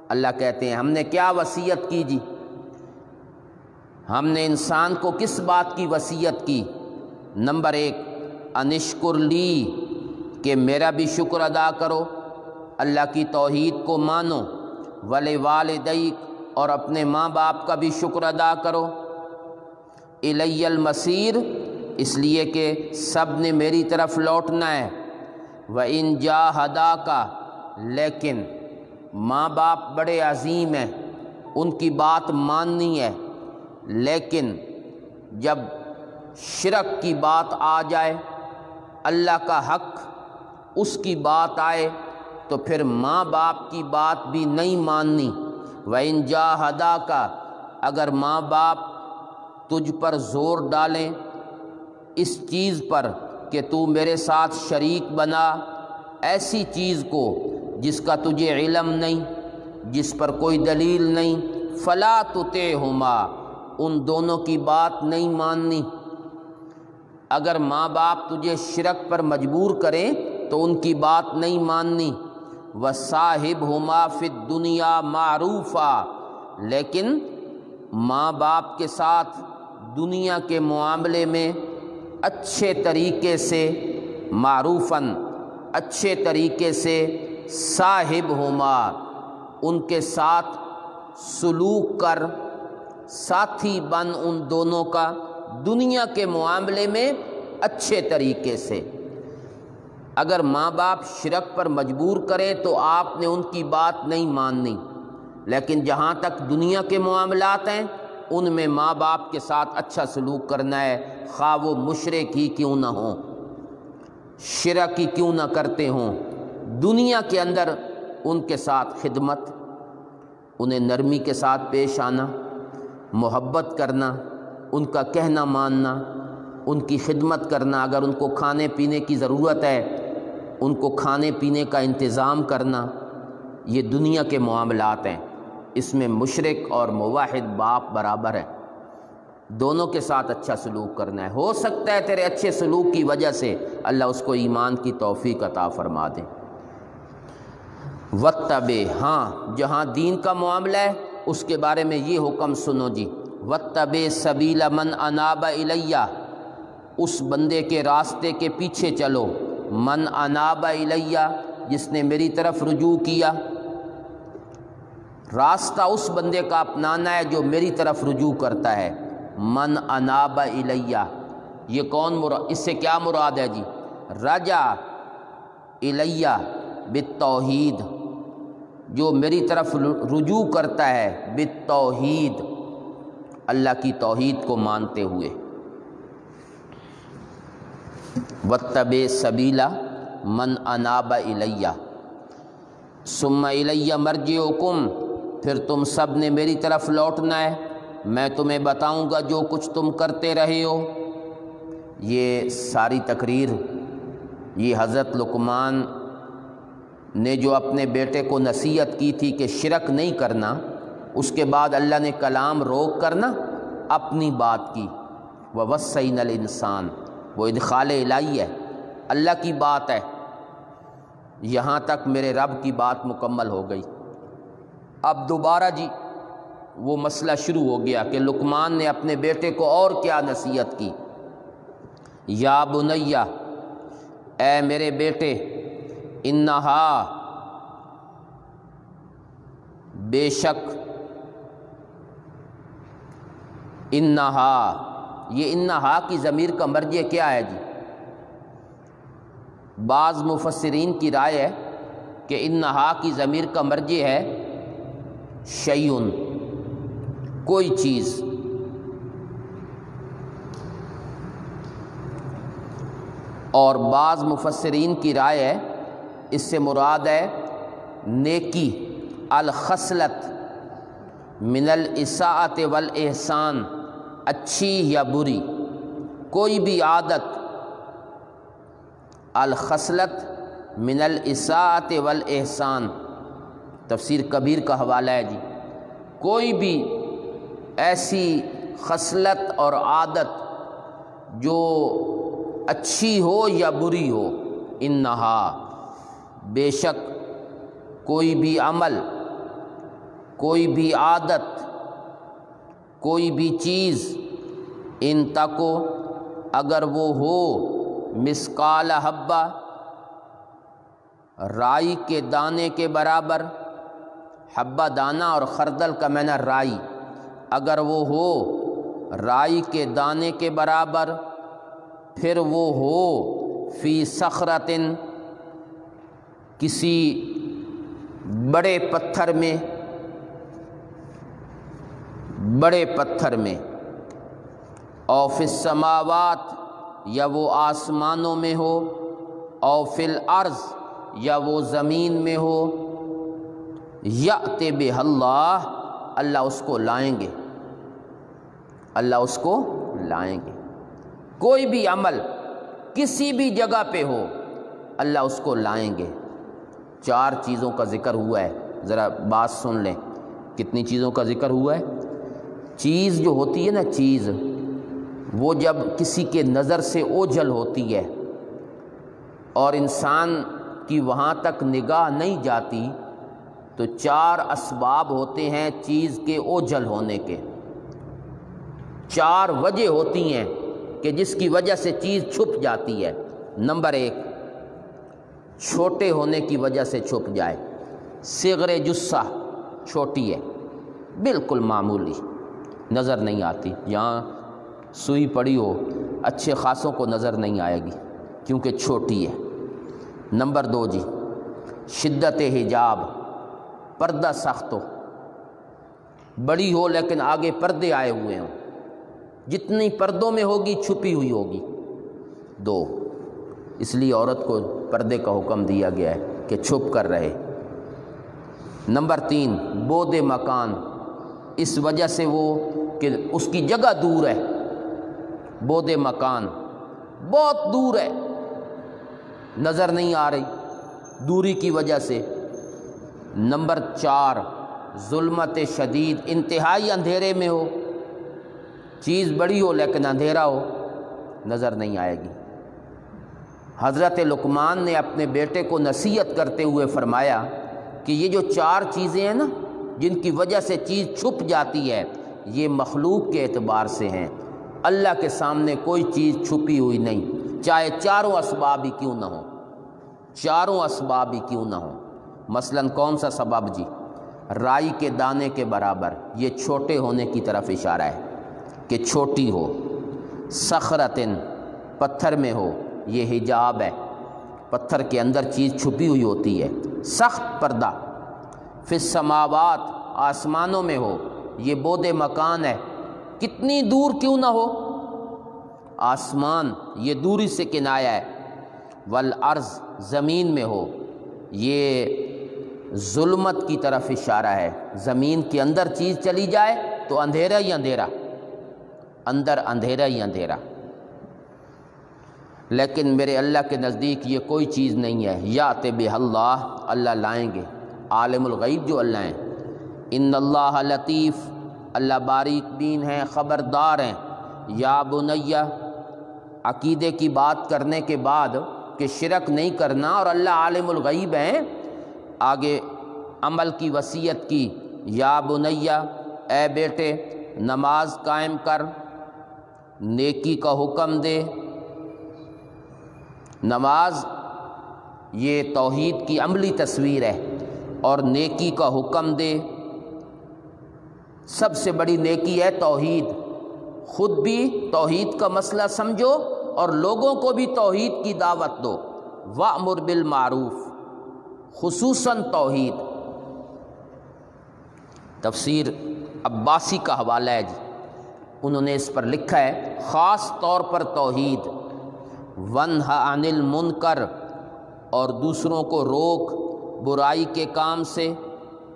اللہ کہتے ہیں ہم نے کیا وصیت کی جی؟ ہم نے انسان کو کس بات کی وصیت کی؟ نمبر 1، انشکر لی، کہ میرا بھی شکر ادا کرو، اللہ کی توحید کو مانو، وَلِوَالِدَیْکَ، اور اپنے ماں باپ کا بھی شکر ادا کرو، اِلَیَّ الْمَصِیر، اس لیے کہ سب نے میری طرف لوٹنا ہے، وَإِنْ جَاهَدَاكَ، لیکن ماں باپ بڑے عظیم ہیں، ان کی بات ماننی ہے، لیکن جب شرک کی بات آ جائے، اللہ کا حق اس کی بات آئے تو پھر ماں باپ کی بات بھی نہیں ماننی۔ وَإِنْ جَاهَدَاكَ، اگر ماں باپ تجھ پر زور ڈالیں اس چیز پر کہ تو میرے ساتھ شریک بنا، ایسی چیز کو جس کا تجھے علم نہیں، جس پر کوئی دلیل نہیں، فَلَا تُطِعْهُمَا، ان دونوں کی بات نہیں ماننی۔ اگر ماں باپ تجھے شرک پر مجبور کریں تو ان کی بات نہیں ماننی۔ وَصَاحِبْهُمَا فِي الدُّنْيَا مَعْرُوفًا، لیکن ماں باپ کے ساتھ دنیا کے معاملے میں اچھے طریقے سے، معروفاً، اچھے طریقے سے، صاحبہما، ان کے ساتھ سلوک کر، ساتھی بن ان دونوں کا دنیا کے معاملے میں اچھے طریقے سے۔ اگر ماں باپ شرک پر مجبور کریں تو آپ نے ان کی بات نہیں ماننی، لیکن جہاں تک دنیا کے معاملات ہیں ان میں ماں باپ کے ساتھ اچھا سلوک کرنا ہے، خواہ وہ مشرک ہی کیوں نہ ہوں، شرک ہی کیوں نہ کرتے ہوں۔ دنیا کے اندر ان کے ساتھ خدمت، انہیں نرمی کے ساتھ پیش آنا، محبت کرنا، ان کا کہنا ماننا، ان کی خدمت کرنا، اگر ان کو کھانے پینے کی ضرورت ہے ان کو کھانے پینے کا انتظام کرنا، یہ دنیا کے معاملات ہیں، اس میں مشرک اور موحد باپ برابر ہے، دونوں کے ساتھ اچھا سلوک کرنا ہے۔ ہو سکتا ہے تیرے اچھے سلوک کی وجہ سے اللہ اس کو ایمان کی توفیق عطا فرما دے۔ واتبع، ہاں جہاں دین کا معاملہ ہے اس کے بارے میں یہ حکم سنو جی، واتبع سبیل من اناب الیہ، اس بندے کے راستے کے پیچھے چلو، من اناب الیہ، جس نے میری طرف رجوع کیا۔ راستہ اس بندے کا اپنانا ہے جو میری طرف رجوع کرتا ہے۔ من اناب الیہ، یہ کون اس سے کیا مراد ہے جی؟ رجع الیہ بالتوحید، جو میری طرف رجوع کرتا ہے بالتوحید، اللہ کی توحید کو مانتے ہوئے۔ واتبع سبیل من اناب الیہ ثم الی مرجعکم، پھر تم سب نے میری طرف لوٹنا ہے، میں تمہیں بتاؤں گا جو کچھ تم کرتے رہے ہو۔ یہ ساری تقریر یہ حضرت لقمان نے جو اپنے بیٹے کو نصیحت کی تھی کہ شرک نہیں کرنا، اس کے بعد اللہ نے کلام روک کرنا اپنی بات کی۔ وَوَصَّيْنَا الْإِنسَانَ، وہ ادخال الہی ہے، اللہ کی بات ہے، یہاں تک میرے رب کی بات مکمل ہو گئی۔ اب دوبارہ جی وہ مسئلہ شروع ہو گیا کہ لقمان نے اپنے بیٹے کو اور کیا نصیحت کی۔ یا بنیہ، اے میرے بیٹے، انہا، بے شک، انہا، یہ انہا کی ضمیر کا مرجع کیا ہے جی؟ بعض مفسرین کی رائے ہے کہ انہا کی ضمیر کا مرجع ہے شیئن، کوئی چیز۔ اور بعض مفسرین کی رائے ہے اس سے مراد ہے نیکی، الخصلت من الاساءۃ والاحسان، اچھی یا بری، کوئی بھی عادت، الخصلت من الاساءۃ والاحسان، تفسیر کبیر کا حوالہ ہے جی، کوئی بھی ایسی خصلت اور عادت جو اچھی ہو یا بری ہو، انہا، بے شک، کوئی بھی عمل، کوئی بھی عادت، کوئی بھی چیز، ان تکو، اگر وہ ہو، مثقال حبہ، رائی کے دانے کے برابر، حبہ دانہ اور خردل کا معنی رائی، اگر وہ ہو رائی کے دانے کے برابر، پھر وہ ہو فی صخرۃ، کسی بڑے پتھر میں، بڑے پتھر میں، او فی السماوات، یا وہ آسمانوں میں ہو، او فی الارض، یا وہ زمین میں ہو، یأت بہ اللہ، اللہ اس کو لائیں گے، اللہ اس کو لائیں گے۔ کوئی بھی عمل کسی بھی جگہ پہ ہو، اللہ اس کو لائیں گے۔ 4 چیزوں کا ذکر ہوا ہے، ذرا بات سن لیں، کتنی چیزوں کا ذکر ہوا ہے؟ چیز جو ہوتی ہے نا، چیز، وہ جب کسی کے نظر سے اوجھل ہوتی ہے اور انسان کی وہاں تک نگاہ نہیں جاتی، تو 4 اسباب ہوتے ہیں چیز کے اوجھل ہونے کے، 4 وجہ ہوتی ہیں کہ جس کی وجہ سے چیز چھپ جاتی ہے۔ نمبر 1، چھوٹے ہونے کی وجہ سے چھپ جائے، صغر جثہ، چھوٹی ہے، بالکل معمولی، نظر نہیں آتی، یہاں سوئی پڑی ہو اچھے خاصوں کو نظر نہیں آئے گی کیونکہ چھوٹی ہے۔ نمبر 2 جی، شدت حجاب، پردہ سخت ہو، بڑی ہو لیکن آگے پردے آئے ہوئے ہوں، جتنی پردوں میں ہوگی چھپی ہوئی ہوگی۔ 2، اس لیے عورت کو پردے کا حکم دیا گیا ہے کہ چھپ کر رہے۔ نمبر 3، بعد مکان، اس وجہ سے وہ کہ اس کی جگہ دور ہے، بعد مکان، بہت دور ہے، نظر نہیں آ رہی، دوری کی وجہ سے۔ نمبر 4 ظلمت شدید، انتہائی اندھیرے میں ہو، چیز بڑی ہو لیکن اندھیرا ہو، نظر نہیں آئے گی۔ حضرت لقمان نے اپنے بیٹے کو نصیحت کرتے ہوئے فرمایا کہ یہ جو 4 چیزیں ہیں نا جن کی وجہ سے چیز چھپ جاتی ہے، یہ مخلوق کے اعتبار سے ہیں، اللہ کے سامنے کوئی چیز چھپی ہوئی نہیں، چاہے چاروں اسباب ہی کیوں نہ ہوں، چاروں اسباب ہی کیوں نہ ہوں۔ مثلاً کون سا سبب جی؟ رائی کے دانے کے برابر، یہ چھوٹے ہونے کی طرف اشارہ ہے کہ چھوٹی ہو۔ صخرتن، پتھر میں ہو، یہ حجاب ہے، پتھر کے اندر چیز چھپی ہوئی ہوتی ہے، سخت پردہ۔ فی السماوات، آسمانوں میں ہو، یہ بود مکان ہے، کتنی دور کیوں نہ ہو، آسمان یہ دوری سے کنایہ ہے۔ والارض، زمین میں ہو، یہ ظلمت کی طرف اشارہ ہے، زمین کے اندر چیز چلی جائے تو اندھیرا ہی اندھیرا، اندر اندھیرا ہی اندھیرا۔ لیکن میرے اللہ کے نزدیک یہ کوئی چیز نہیں ہے۔ یات بہ اللہ، اللہ لائیں گے، عالم الغیب جو اللہ ہیں۔ ان اللہ لطیف، اللہ باریک بین ہیں، خبردار ہیں۔ یا بنیہ، عقیدے کی بات کرنے کے بعد کہ شرک نہیں کرنا اور اللہ عالم الغیب ہیں، آگے عمل کی وصیت کی۔ یا بنیہ، اے بیٹے، نماز قائم کر، نیکی کا حکم دے۔ نماز یہ توحید کی عملی تصویر ہے، اور نیکی کا حکم دے۔ سب سے بڑی نیکی ہے توحید، خود بھی توحید کا مسئلہ سمجھو اور لوگوں کو بھی توحید کی دعوت دو۔ وَأْمُرْ بِالْمَعْرُوفِ، خصوصاً توحید۔ تفسیر عباسی کا حوالہ ہے جی، انہوں نے اس پر لکھا ہے خاص طور پر توحید۔ وَانْہَ عَنِ الْمُنْکَرِ، اور دوسروں کو روک برائی کے کام سے،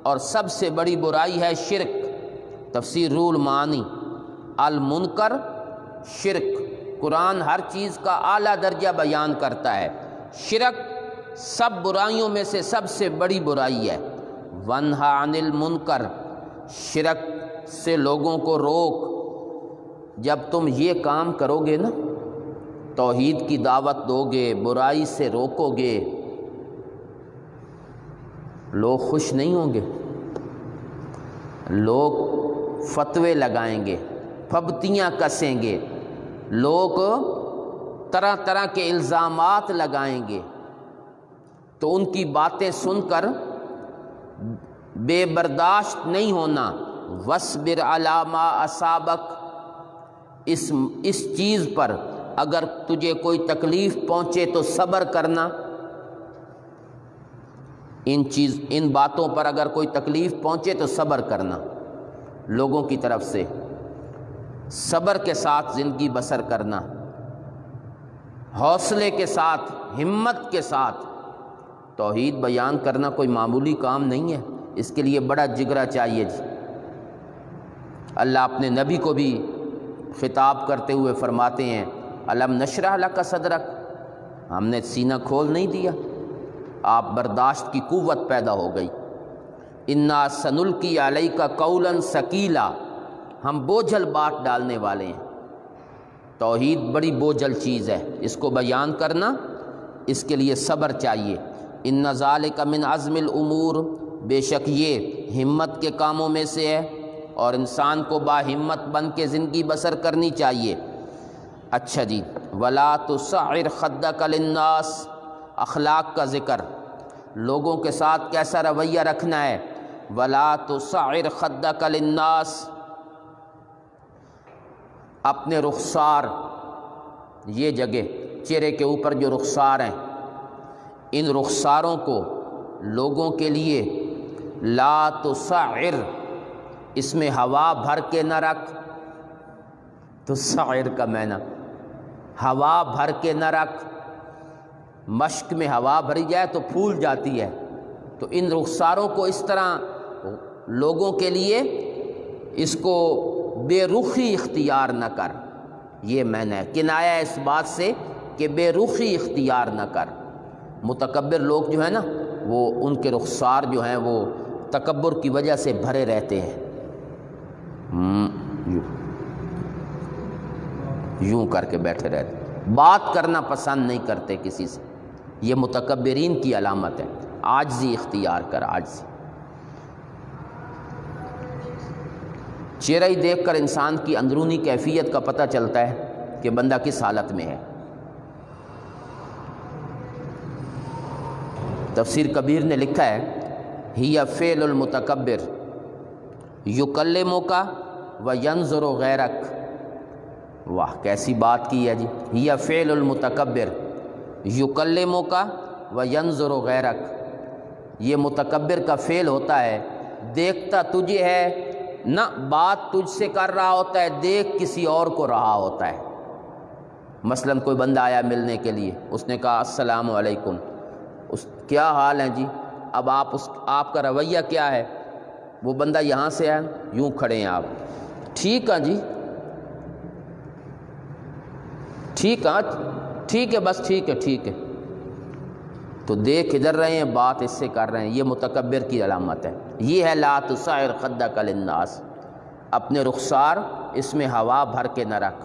اور سب سے بڑی برائی ہے شرک۔ تفسیر روح المعانی، المنکر شرک، قرآن ہر چیز کا اعلیٰ درجہ بیان کرتا ہے، شرک سب برائیوں میں سے سب سے بڑی برائی ہے۔ وَانْہَ عَنِ الْمُنْکَرِ، شرک سے لوگوں کو روک۔ جب تم یہ کام کرو گے نا، توحید کی دعوت دو گے، برائی سے روکو گے، لوگ خوش نہیں ہوں گے، لوگ فتوے لگائیں گے، پھبتیاں کسیں گے، لوگ طرح طرح کے الزامات لگائیں گے، تو ان کی باتیں سن کر بے برداشت نہیں ہونا۔ وَاصْبِرْ عَلَىٰ مَا أَصَابَكَ، اس چیز پر اگر تجھے کوئی تکلیف پہنچے تو صبر کرنا۔ ان باتوں پر اگر کوئی تکلیف پہنچے تو صبر کرنا، لوگوں کی طرف سے صبر کے ساتھ زندگی بسر کرنا، حوصلے کے ساتھ، ہمت کے ساتھ۔ توحید بیان کرنا کوئی معمولی کام نہیں ہے، اس کے لیے بڑا جگرا چاہیے جی۔ اللہ اپنے نبی کو بھی خطاب کرتے ہوئے فرماتے ہیں الم نشرح لک صدرک، ہم نے سینہ کھول نہیں دیا، آپ برداشت کی قوت پیدا ہو گئی۔ انا سنلقی علیک قولا ثقیلا، ہم بوجھل بات ڈالنے والے ہیں۔ توحید بڑی بوجھل چیز ہے، اس کو بیان کرنا، اس کے لیے صبر چاہیے۔ ان ذالک من عزم الامور، بے شک یہ ہمت کے کاموں میں سے ہے، اور انسان کو با ہمت بن کے زندگی بسر کرنی چاہیے۔ اچھا جی، ولا تصعر خدک للناس، اخلاق کا ذکر، لوگوں کے ساتھ کیسا رویہ رکھنا ہے۔ ولا تصعر خدک للناس، اپنے رخسار، یہ جگہ چہرے کے اوپر جو رخسار ہیں، ان رخساروں کو لوگوں کے لیے لا تصعر، اس میں ہوا بھر کے نہ رکھ۔ تصعر کا معنی ہوا بھر کے نہ رکھ، مشک میں ہوا بھری جائے تو پھول جاتی ہے، تو ان رخساروں کو اس طرح لوگوں کے لیے اس کو بے رخی اختیار نہ کر، یہ معنی ہے، کنایہ اس بات سے کہ بے رخی اختیار نہ کر۔ متکبر لوگ جو ہے نا، وہ ان کے رخسار جو ہیں وہ تکبر کی وجہ سے بھرے رہتے ہیں، یوں کر کے بیٹھے رہتے، بات کرنا پسند نہیں کرتے کسی سے۔ یہ متکبرین کی علامت ہے۔ عاجزی اختیار کر، عاجزی۔ چہرہ ہی دیکھ کر انسان کی اندرونی کیفیت کا پتہ چلتا ہے کہ بندہ کس حالت میں ہے۔ تفسیر کبیر نے لکھا ہے ہی فعل المتکبر یکلمک وینظر غیرک۔ واہ کیسی بات کی ہے جی، ہی فعل المتکبر یکلمک وینظر غیرک۔ یہ متکبر کا فعل ہوتا ہے، دیکھتا تجھے ہے نہ بات تجھ سے کر رہا ہوتا ہے، دیکھ کسی اور کو رہا ہوتا ہے۔ مثلا کوئی بندہ آیا ملنے کے لیے، اس نے کہا السلام علیکم، کیا حال ہے جی؟ اب آپ کا رویہ کیا ہے؟ وہ بندہ یہاں سے ہے، یوں کھڑے ہیں آپ، ٹھیک ہے جی، ٹھیک ہے بس ٹھیک ہے، تو دیکھ ادھر رہے ہیں، بات اس سے کر رہے ہیں۔ یہ متکبر کی علامت ہے۔ یہ ہے لا تصعر خدک للناس، اپنے رخسار اس میں ہوا بھر کے نہ رکھ،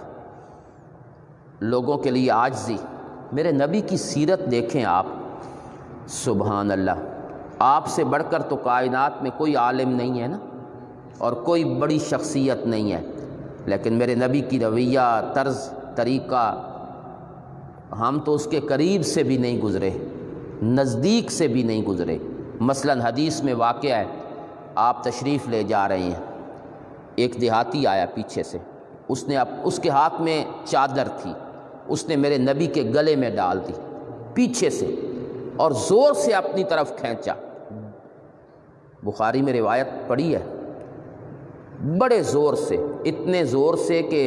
لوگوں کے لیے عاجزی۔ میرے نبی کی سیرت دیکھیں آپ، سبحان اللہ، آپ سے بڑھ کر تو کائنات میں کوئی عالم نہیں ہے نا، اور کوئی بڑی شخصیت نہیں ہے، لیکن میرے نبی کی رویہ، طرز، طریقہ، ہم تو اس کے قریب سے بھی نہیں گزرے، نزدیک سے بھی نہیں گزرے۔ مثلا حدیث میں واقعہ ہے، آپ تشریف لے جا رہے ہیں، ایک دیہاتی آیا پیچھے سے، اس کے ہاتھ میں چادر تھی، اس نے میرے نبی کے گلے میں ڈال دی پیچھے سے اور زور سے اپنی طرف کھینچا۔ بخاری میں روایت پڑی ہے، بڑے زور سے، اتنے زور سے کہ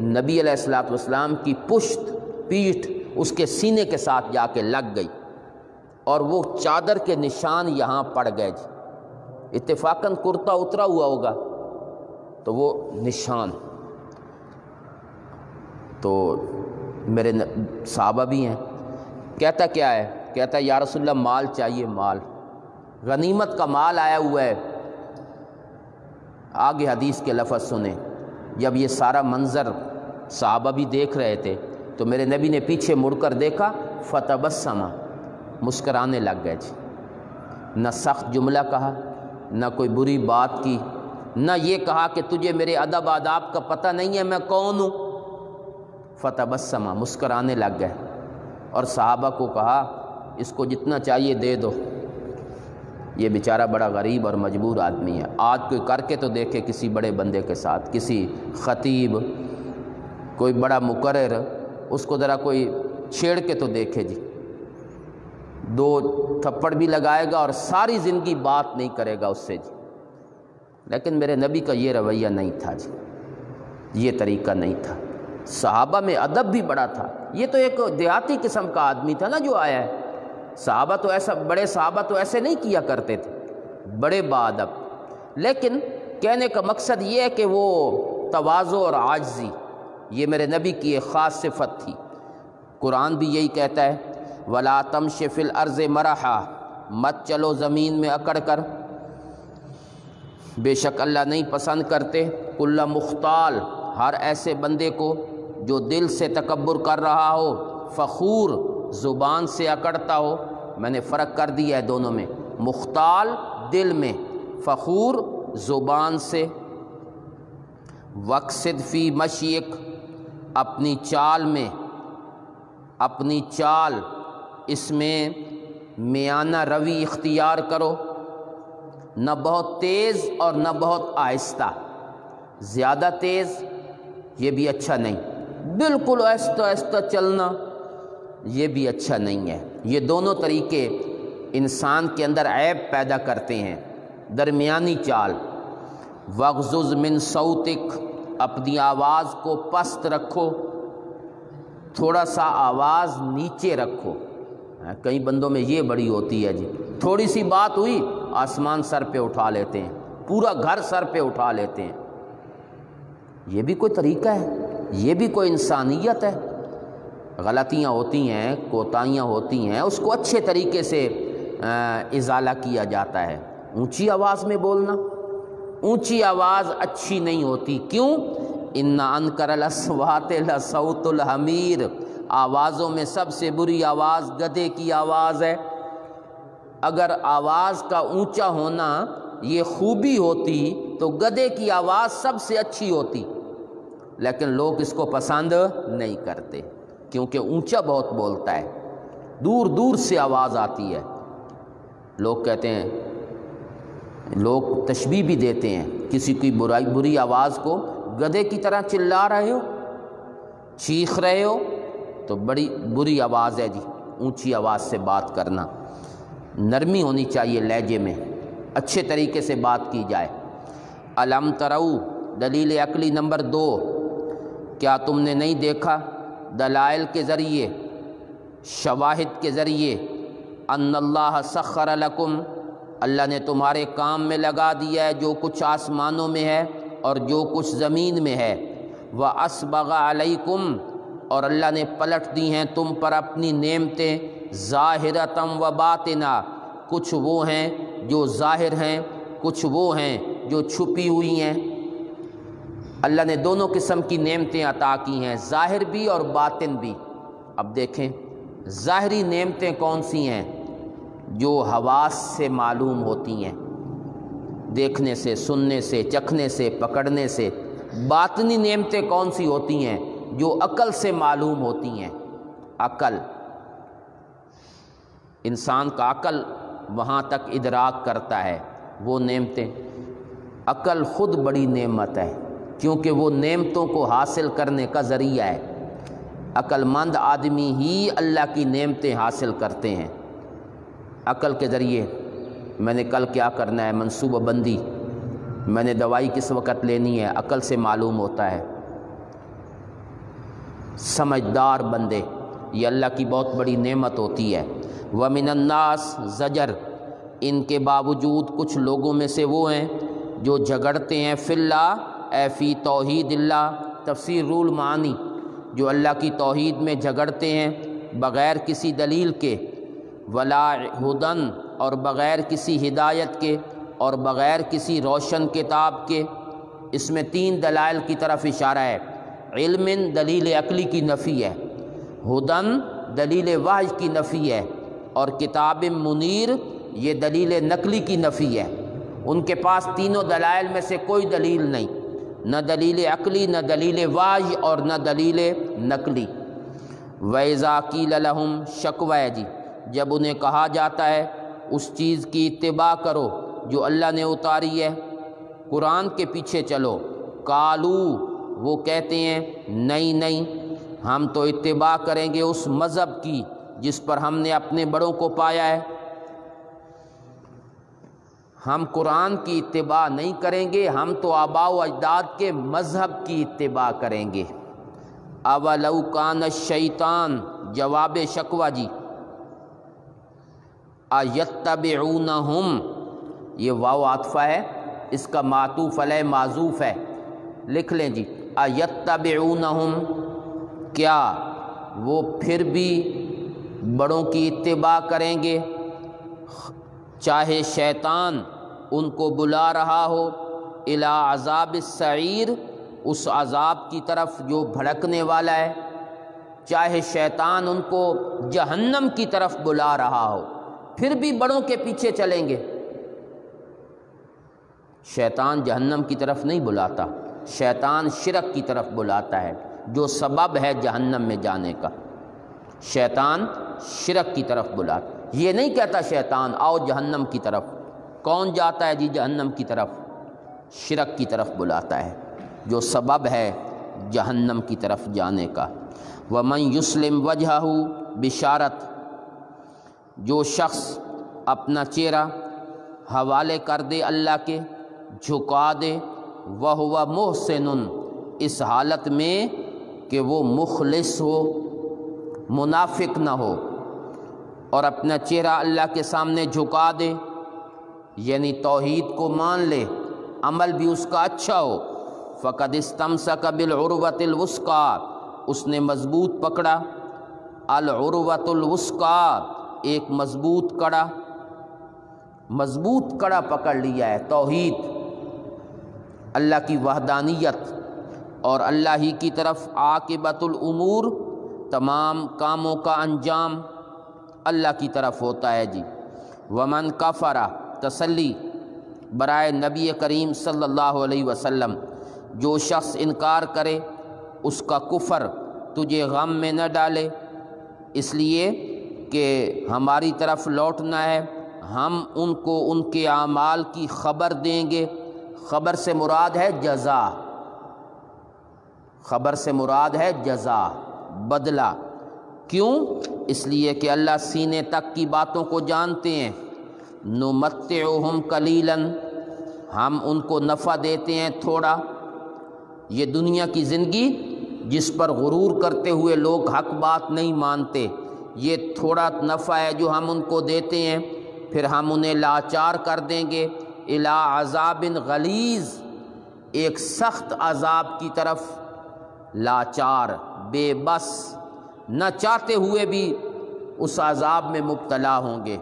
نبی علیہ الصلوۃ والسلام کی پشت، پیٹھ اس کے سینے کے ساتھ جا کے لگ گئی، اور وہ چادر کے نشان یہاں پڑ گئے جی۔ اتفاقاً کرتا اترا ہوا ہوگا تو وہ نشان، تو میرے صحابہ بھی ہیں، کہتا کیا ہے؟ کہتا ہے یا رسول اللہ مال چاہیے، مال، غنیمت کا مال آیا ہوا ہے۔ آگے حدیث کے لفظ سنیں، جب یہ سارا منظر صحابہ بھی دیکھ رہے تھے تو میرے نبی نے پیچھے مڑ کر دیکھا، فتبسم، مسکرانے لگ گئے جی۔ نہ سخت جملہ کہا، نہ کوئی بری بات کی، نہ یہ کہا کہ تجھے میرے ادب آداب کا پتہ نہیں ہے میں کون ہوں۔ فتبسم، مسکرانے لگ گئے، اور صحابہ کو کہا اس کو جتنا چاہیے دے دو، یہ بیچارہ بڑا غریب اور مجبور آدمی ہے۔ آج کوئی کر کے تو دیکھے کسی بڑے بندے کے ساتھ، کسی خطیب، کوئی بڑا مقرر، اس کو ذرا کوئی چھیڑ کے تو دیکھے جی، 2 تھپڑ بھی لگائے گا اور ساری زندگی بات نہیں کرے گا اس سے جی۔ لیکن میرے نبی کا یہ رویہ نہیں تھا جی، یہ طریقہ نہیں تھا۔ صحابہ میں ادب بھی بڑا تھا۔ یہ تو ایک دیہاتی قسم کا آدمی تھا نا جو آیا ہے، صحابہ تو ایسا، بڑے صحابہ تو ایسے نہیں کیا کرتے تھے، بڑے باادب۔ لیکن کہنے کا مقصد یہ ہے کہ وہ تواضع اور عاجزی، یہ میرے نبی کی ایک خاص صفت تھی۔ قرآن بھی یہی کہتا ہے وَلَا تَمْشِ فِي الْأَرْضِ مَرَحًا، مت چلو زمین میں اکڑ کر، بے شک اللہ نہیں پسند کرتے کل مختال، ہر ایسے بندے کو جو دل سے تکبر کر رہا ہو، فخور، زبان سے اکڑتا ہو۔ میں نے فرق کر دیا ہے دونوں میں، مختال دل میں، فخور زبان سے۔ وقصد فی مشیک، اپنی چال میں، اپنی چال اس میں میانہ روی اختیار کرو، نہ بہت تیز اور نہ بہت آہستہ، زیادہ تیز یہ بھی اچھا نہیں، بالکل آہستہ آہستہ چلنا یہ بھی اچھا نہیں ہے۔ یہ دونوں طریقے انسان کے اندر عیب پیدا کرتے ہیں۔ درمیانی چال، وغضض من صوتک، اپنی آواز کو پست رکھو، تھوڑا سا آواز نیچے رکھو۔ کئی بندوں میں یہ بڑی ہوتی ہے جی، تھوڑی سی بات ہوئی آسمان سر پہ اٹھا لیتے ہیں، پورا گھر سر پہ اٹھا لیتے ہیں۔ یہ بھی کوئی طریقہ ہے؟ یہ بھی کوئی انسانیت ہے؟ غلطیاں ہوتی ہیں، کوتاہیاں ہوتی ہیں، اس کو اچھے طریقے سے ازالہ کیا جاتا ہے۔ اونچی آواز میں بولنا، اونچی آواز اچھی نہیں ہوتی، کیوں؟ ان انکر الاصوات لصوت الحمیر، آوازوں میں سب سے بری آواز گدھے کی آواز ہے۔ اگر آواز کا اونچا ہونا یہ خوبی ہوتی تو گدھے کی آواز سب سے اچھی ہوتی، لیکن لوگ اس کو پسند نہیں کرتے کیونکہ اونچا بہت بولتا ہے، دور دور سے آواز آتی ہے۔ لوگ کہتے ہیں، لوگ تشبیہ بھی دیتے ہیں، کسی کی بری آواز کو گدھے کی طرح چلا رہے ہو، چیخ رہے ہو تو بڑی بری آواز ہے جی۔ اونچی آواز سے بات کرنا، نرمی ہونی چاہیے لہجے میں، اچھے طریقے سے بات کی جائے۔ الم ترو، دلیل عقلی نمبر 2، کیا تم نے نہیں دیکھا دلائل کے ذریعے، شواہد کے ذریعے، ان اللہ سخر لکم، اللہ نے تمہارے کام میں لگا دیا ہے جو کچھ آسمانوں میں ہے اور جو کچھ زمین میں ہے، وَأَسْبَغَ عَلَيْكُمْ، اور اللہ نے پلٹ دی ہیں تم پر اپنی نعمتیں، ظاہرۃً وباطنہ، کچھ وہ ہیں جو ظاہر ہیں، کچھ وہ ہیں جو چھپی ہوئی ہیں۔ اللہ نے دونوں قسم کی نعمتیں عطا کی ہیں، ظاہر بھی اور باطن بھی۔ اب دیکھیں ظاہری نعمتیں کون سی ہیں؟ جو حواس سے معلوم ہوتی ہیں، دیکھنے سے، سننے سے، چکھنے سے، پکڑنے سے۔ باطنی نعمتیں کون سی ہوتی ہیں؟ جو عقل سے معلوم ہوتی ہیں۔ عقل، انسان کا عقل وہاں تک ادراک کرتا ہے وہ نعمتیں۔ عقل خود بڑی نعمت ہے کیونکہ وہ نعمتوں کو حاصل کرنے کا ذریعہ ہے۔ عقل مند آدمی ہی اللہ کی نعمتیں حاصل کرتے ہیں۔ عقل کے ذریعے میں نے کل کیا کرنا ہے، منصوبہ بندی، میں نے دوائی کس وقت لینی ہے، عقل سے معلوم ہوتا ہے۔ سمجھدار بندے، یہ اللہ کی بہت بڑی نعمت ہوتی ہے۔ وَمِنَ النَّاسِ زجر، ان کے باوجود کچھ لوگوں میں سے وہ ہیں جو جھگڑتے ہیں فی اللہ اے فی توحید اللہ، تفسیر رول معانی، جو اللہ کی توحید میں جھگڑتے ہیں بغیر کسی دلیل کے، ولا ہدن، اور بغیر کسی ہدایت کے، اور بغیر کسی روشن کتاب کے۔ اس میں 3 دلائل کی طرف اشارہ ہے۔ علم دلیل عقلی کی نفی ہے، ہدن دلیل وحی کی نفی ہے، اور کتاب منیر یہ دلیل نقلی کی نفی ہے۔ ان کے پاس تینوں دلائل میں سے کوئی دلیل نہیں، نہ دلیل عقلی، نہ دلیل وحی، اور نہ دلیل نقلی۔ وَإِذَا قِيلَ لَهُمْ، شکوہ ہے جی، جب انہیں کہا جاتا ہے اس چیز کی اتباع کرو جو اللہ نے اتاری ہے، قرآن کے پیچھے چلو، قالو، وہ کہتے ہیں نہیں نہیں، ہم تو اتباع کریں گے اس مذہب کی جس پر ہم نے اپنے بڑوں کو پایا ہے، ہم قرآن کی اتباع نہیں کریں گے، ہم تو آباء و اجداد کے مذہب کی اتباع کریں گے۔ اولو کان الشیطان، جواب شکوہ جی، ایتبعونہم، یہ واو عاطفہ ہے، اس کا معطوف علیہ معذوف ہے، لکھ لیں جی، ایتبعونہم، کیا وہ پھر بھی بڑوں کی اتباع کریں گے، چاہے شیطان ان کو بلا رہا ہو الی عذاب السعیر، اس عذاب کی طرف جو بھڑکنے والا ہے، چاہے شیطان ان کو جہنم کی طرف بلا رہا ہو، پھر بھی بڑوں کے پیچھے چلیں گے۔ شیطان جہنم کی طرف نہیں بلاتا، شیطان شرک کی طرف بلاتا ہے جو سبب ہے جہنم میں جانے کا۔ شیطان شرک کی طرف بلاتا، یہ نہیں کہتا شیطان آؤ جہنم کی طرف۔ کون جاتا ہے جی جہنم کی طرف؟ شرک کی طرف بلاتا ہے جو سبب ہے جہنم کی طرف جانے کا۔ وَمَن يُسْلِمْ وَجْهَهُ، بشارت، جو شخص اپنا چہرہ حوالے کر دے اللہ کے، جھکا دے، وَهُوَ مُحْسِنٌ، اس حالت میں کہ وہ مخلص ہو، منافق نہ ہو، اور اپنا چہرہ اللہ کے سامنے جھکا دے، یعنی توحید کو مان لے، عمل بھی اس کا اچھا ہو، فَقَدِ اسْتَمْسَكَ بِالْعُرْوَةِ الْوُثْقَىٰ، اس نے مضبوط پکڑا، العروۃ الوثقیٰ، ایک مضبوط کڑا، مضبوط کڑا پکڑ لیا ہے، توحید، اللہ کی وحدانیت، اور اللہ ہی کی طرف عاقبۃ الامور، تمام کاموں کا انجام اللہ کی طرف ہوتا ہے جی۔ ومن کفر، تسلی برائے نبی کریم صلی اللہ علیہ وسلم، جو شخص انکار کرے اس کا کفر تجھے غم میں نہ ڈالے، اس لیے کہ ہماری طرف لوٹنا ہے، ہم ان کو ان کے اعمال کی خبر دیں گے۔ خبر سے مراد ہے جزا، خبر سے مراد ہے جزا، بدلہ۔ کیوں؟ اس لیے کہ اللہ سینے تک کی باتوں کو جانتے ہیں۔ نمتعہم قلیلا، ہم ان کو نفع دیتے ہیں تھوڑا۔ یہ دنیا کی زندگی جس پر غرور کرتے ہوئے لوگ حق بات نہیں مانتے، یہ تھوڑا نفع ہے جو ہم ان کو دیتے ہیں، پھر ہم انہیں لاچار کر دیں گے الی عذاب غلیظ، ایک سخت عذاب کی طرف، لاچار، بے بس، نہ چاہتے ہوئے بھی اس عذاب میں مبتلا ہوں گے۔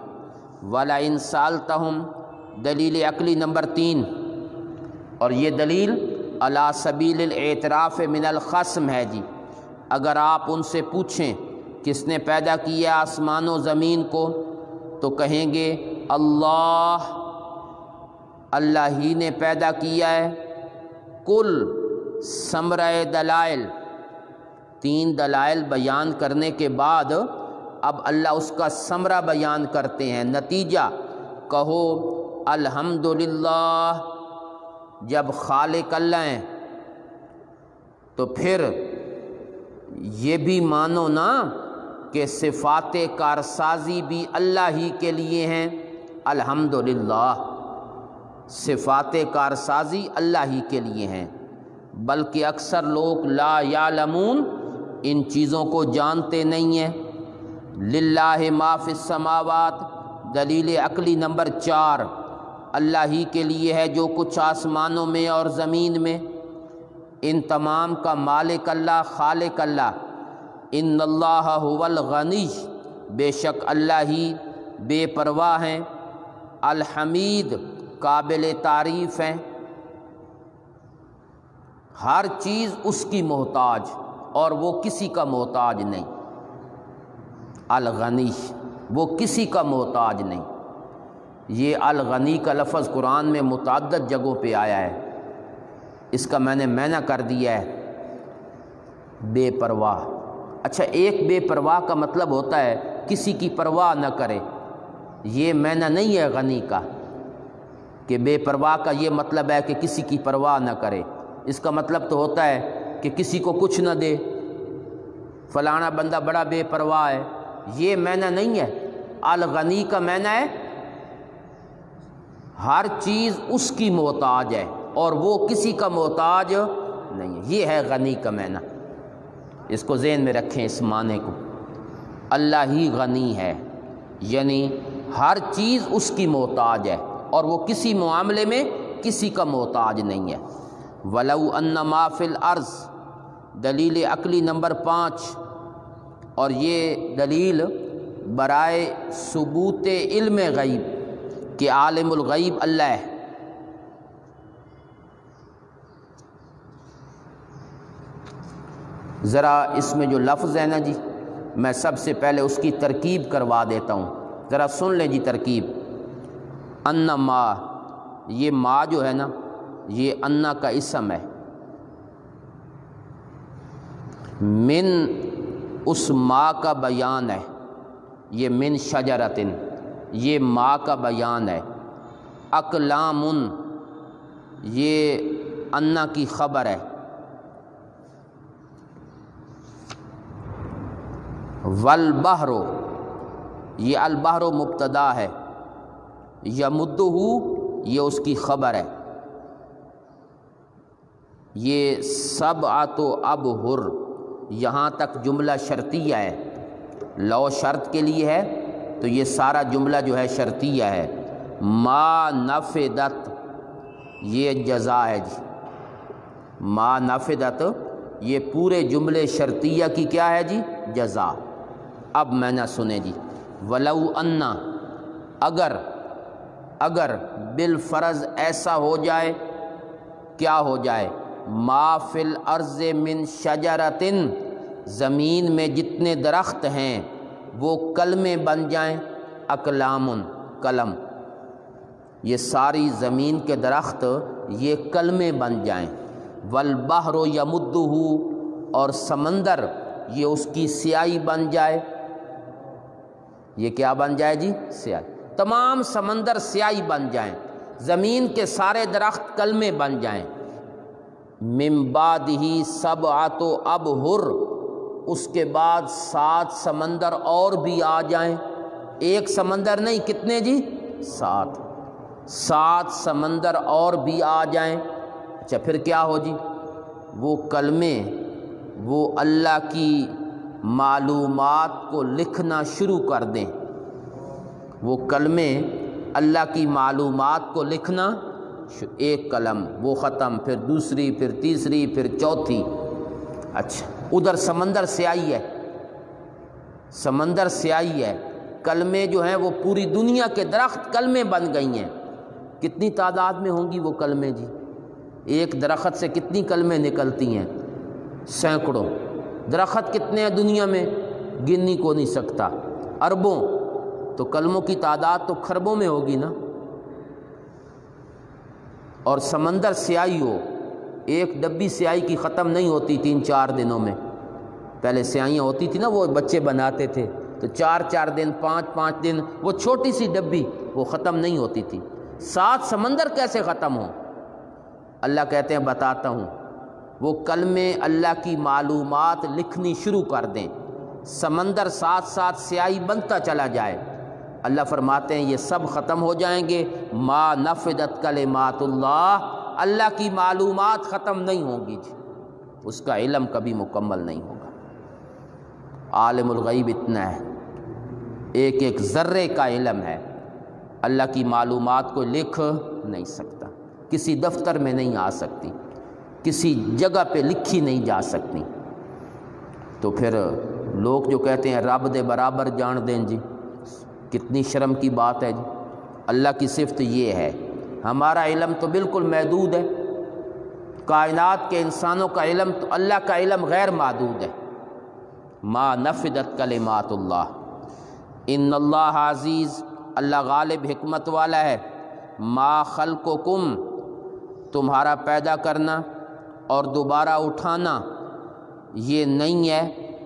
وَلَئِن سَأَلْتَهُمْ، دلیل عقلی نمبر 3، اور یہ دلیل علی سبیل الاعتراف من الخصم ہے جی۔ اگر آپ ان سے پوچھیں کس نے پیدا کیا آسمان و زمین کو، تو کہیں گے اللہ، اللہ ہی نے پیدا کیا ہے۔ کل ثمرہ دلائل، 3 دلائل بیان کرنے کے بعد اب اللہ اس کا ثمرہ بیان کرتے ہیں، نتیجہ۔ کہو الحمدللہ، جب خالق اللہ ہیں تو پھر یہ بھی مانو نا کہ صفات کارسازی بھی اللہ ہی کے لیے ہیں۔ الحمدللہ، صفات کارسازی اللہ ہی کے لیے ہیں، بلکہ اکثر لوگ لا یعلمون، ان چیزوں کو جانتے نہیں ہیں۔ للہ ما فی السماوات، دلیل عقلی نمبر 4، اللہ ہی کے لیے ہے جو کچھ آسمانوں میں اور زمین میں، ان تمام کا مالک اللہ، خالق اللہ۔ ان اللہ هو الغنی، بے شک اللہ ہی بے پرواہ ہیں، الحمید، قابل تعریف ہیں، ہر چیز اس کی محتاج اور وہ کسی کا محتاج نہیں۔ الغنی، وہ کسی کا محتاج نہیں۔ یہ الغنی کا لفظ قرآن میں متعدد جگہوں پہ آیا ہے، اس کا میں نے معنی کر دیا ہے بے پرواہ۔ اچھا، ایک بے پرواہ کا مطلب ہوتا ہے کسی کی پرواہ نہ کرے، یہ معنی نہیں ہے غنی کا، کہ بے پرواہ کا یہ مطلب ہے کہ کسی کی پرواہ نہ کرے۔ اس کا مطلب تو ہوتا ہے کہ کسی کو کچھ نہ دے، فلانا بندہ بڑا بے پرواہ ہے، یہ معنی نہیں ہے۔ الغنی کا معنی ہے ہر چیز اس کی محتاج ہے اور وہ کسی کا محتاج نہیں ہے، یہ ہے غنی کا معنی۔ اس کو ذہن میں رکھیں، اس معنی کو۔ اللہ ہی غنی ہے، یعنی ہر چیز اس کی محتاج ہے اور وہ کسی معاملے میں کسی کا محتاج نہیں ہے۔ وَلَوْ أَنَّ مَا فِي الْأَرْضِ، دلیل عقلی نمبر 5، اور یہ دلیل برائے ثبوت علم غیب کہ عالم الغیب اللہ ہے۔ ذرا اس میں جو لفظ ہے نا جی، میں سب سے پہلے اس کی ترکیب کروا دیتا ہوں، ذرا سن لیں جی ترکیب۔ ان ما، یہ ما جو ہے نا، یہ ان کا اسم ہے، من اس ما کا بیان ہے، یہ من شجرتن، یہ ما کا بیان ہے۔ اقلام، یہ ان کی خبر ہے۔ والبحر، یہ البحر مبتدا ہے، یمدہ، یہ اس کی خبر ہے۔ یہ سبعۃ ابحر، یہاں تک جملہ شرطیہ ہے، لو شرط کے لیے ہے تو یہ سارا جملہ جو ہے شرطیہ ہے۔ ما نفدت، یہ جزا ہے جی، ما نفدت، یہ پورے جملے شرطیہ کی کیا ہے جی؟ جزا۔ اب میں نہ سنے جی، ولو انا، اگر اگر بالفرض ایسا ہو جائے، کیا ہو جائے؟ ما فی الارض من شجرۃ، زمین میں جتنے درخت ہیں وہ کلمے بن جائیں، اقلام، قلم، یہ ساری زمین کے درخت یہ کلمے بن جائیں، والبحر یمدہ، اور سمندر یہ اس کی سیاہی بن جائے، یہ کیا بن جائے جی؟ سیاہی، تمام سمندر سیاہی بن جائیں، زمین کے سارے درخت کلمے بن جائیں، من بعدہ سبعۃ ابحر، اس کے بعد 7 سمندر اور بھی آ جائیں، ایک سمندر نہیں، کتنے جی؟ 7 سمندر اور بھی آ جائیں۔ اچھا پھر کیا ہو جی؟ وہ کلمے وہ اللہ کی معلومات کو لکھنا شروع کر دیں، وہ کلمے اللہ کی معلومات کو لکھنا، ایک قلم وہ ختم، پھر دوسری، پھر تیسری، پھر چوتھی۔ اچھا ادھر سمندر سیاہی ہے، سمندر سیاہی ہے، کلمے جو ہیں وہ پوری دنیا کے درخت کلمے بن گئی ہیں۔ کتنی تعداد میں ہوں گی وہ کلمے جی؟ ایک درخت سے کتنی کلمے نکلتی ہیں؟ سینکڑوں۔ درخت کتنے ہیں دنیا میں؟ گنی کو نہیں سکتا، اربوں، تو کلموں کی تعداد تو کھربوں میں ہوگی نا۔ اور سمندر سیاہی ہو، ایک ڈبی سیاہی کی ختم نہیں ہوتی 3-4 دنوں میں، پہلے سیاہیاں ہوتی تھی نا، وہ بچے بناتے تھے تو 4-4 دن، 5-5 دن، وہ چھوٹی سی ڈبی وہ ختم نہیں ہوتی تھی۔ 7 سمندر کیسے ختم ہوں؟ اللہ کہتے ہیں بتاتا ہوں، وہ کلمے اللہ کی معلومات لکھنی شروع کر دیں، سمندر ساتھ ساتھ سیاہی بنتا چلا جائے، اللہ فرماتے ہیں یہ سب ختم ہو جائیں گے، ما نفدت کلمات اللہ، اللہ کی معلومات ختم نہیں ہوں گی جی، اس کا علم کبھی مکمل نہیں ہوگا۔ عالم الغیب اتنا ہے، ایک ایک ذرے کا علم ہے، اللہ کی معلومات کو لکھ نہیں سکتا، کسی دفتر میں نہیں آ سکتی، کسی جگہ پہ لکھی نہیں جا سکتی۔ تو پھر لوگ جو کہتے ہیں رب دے برابر جان دیں جی، کتنی شرم کی بات ہے جی۔ اللہ کی صفت یہ ہے، ہمارا علم تو بالکل محدود ہے، کائنات کے انسانوں کا علم تو اللہ کا علم غیر محدود ہے۔ ما نفدت کلمات اللہ، ان اللہ عزیز، اللہ غالب حکمت والا ہے، ما خلقکم، تمہارا پیدا کرنا اور دوبارہ اٹھانا یہ نہیں ہے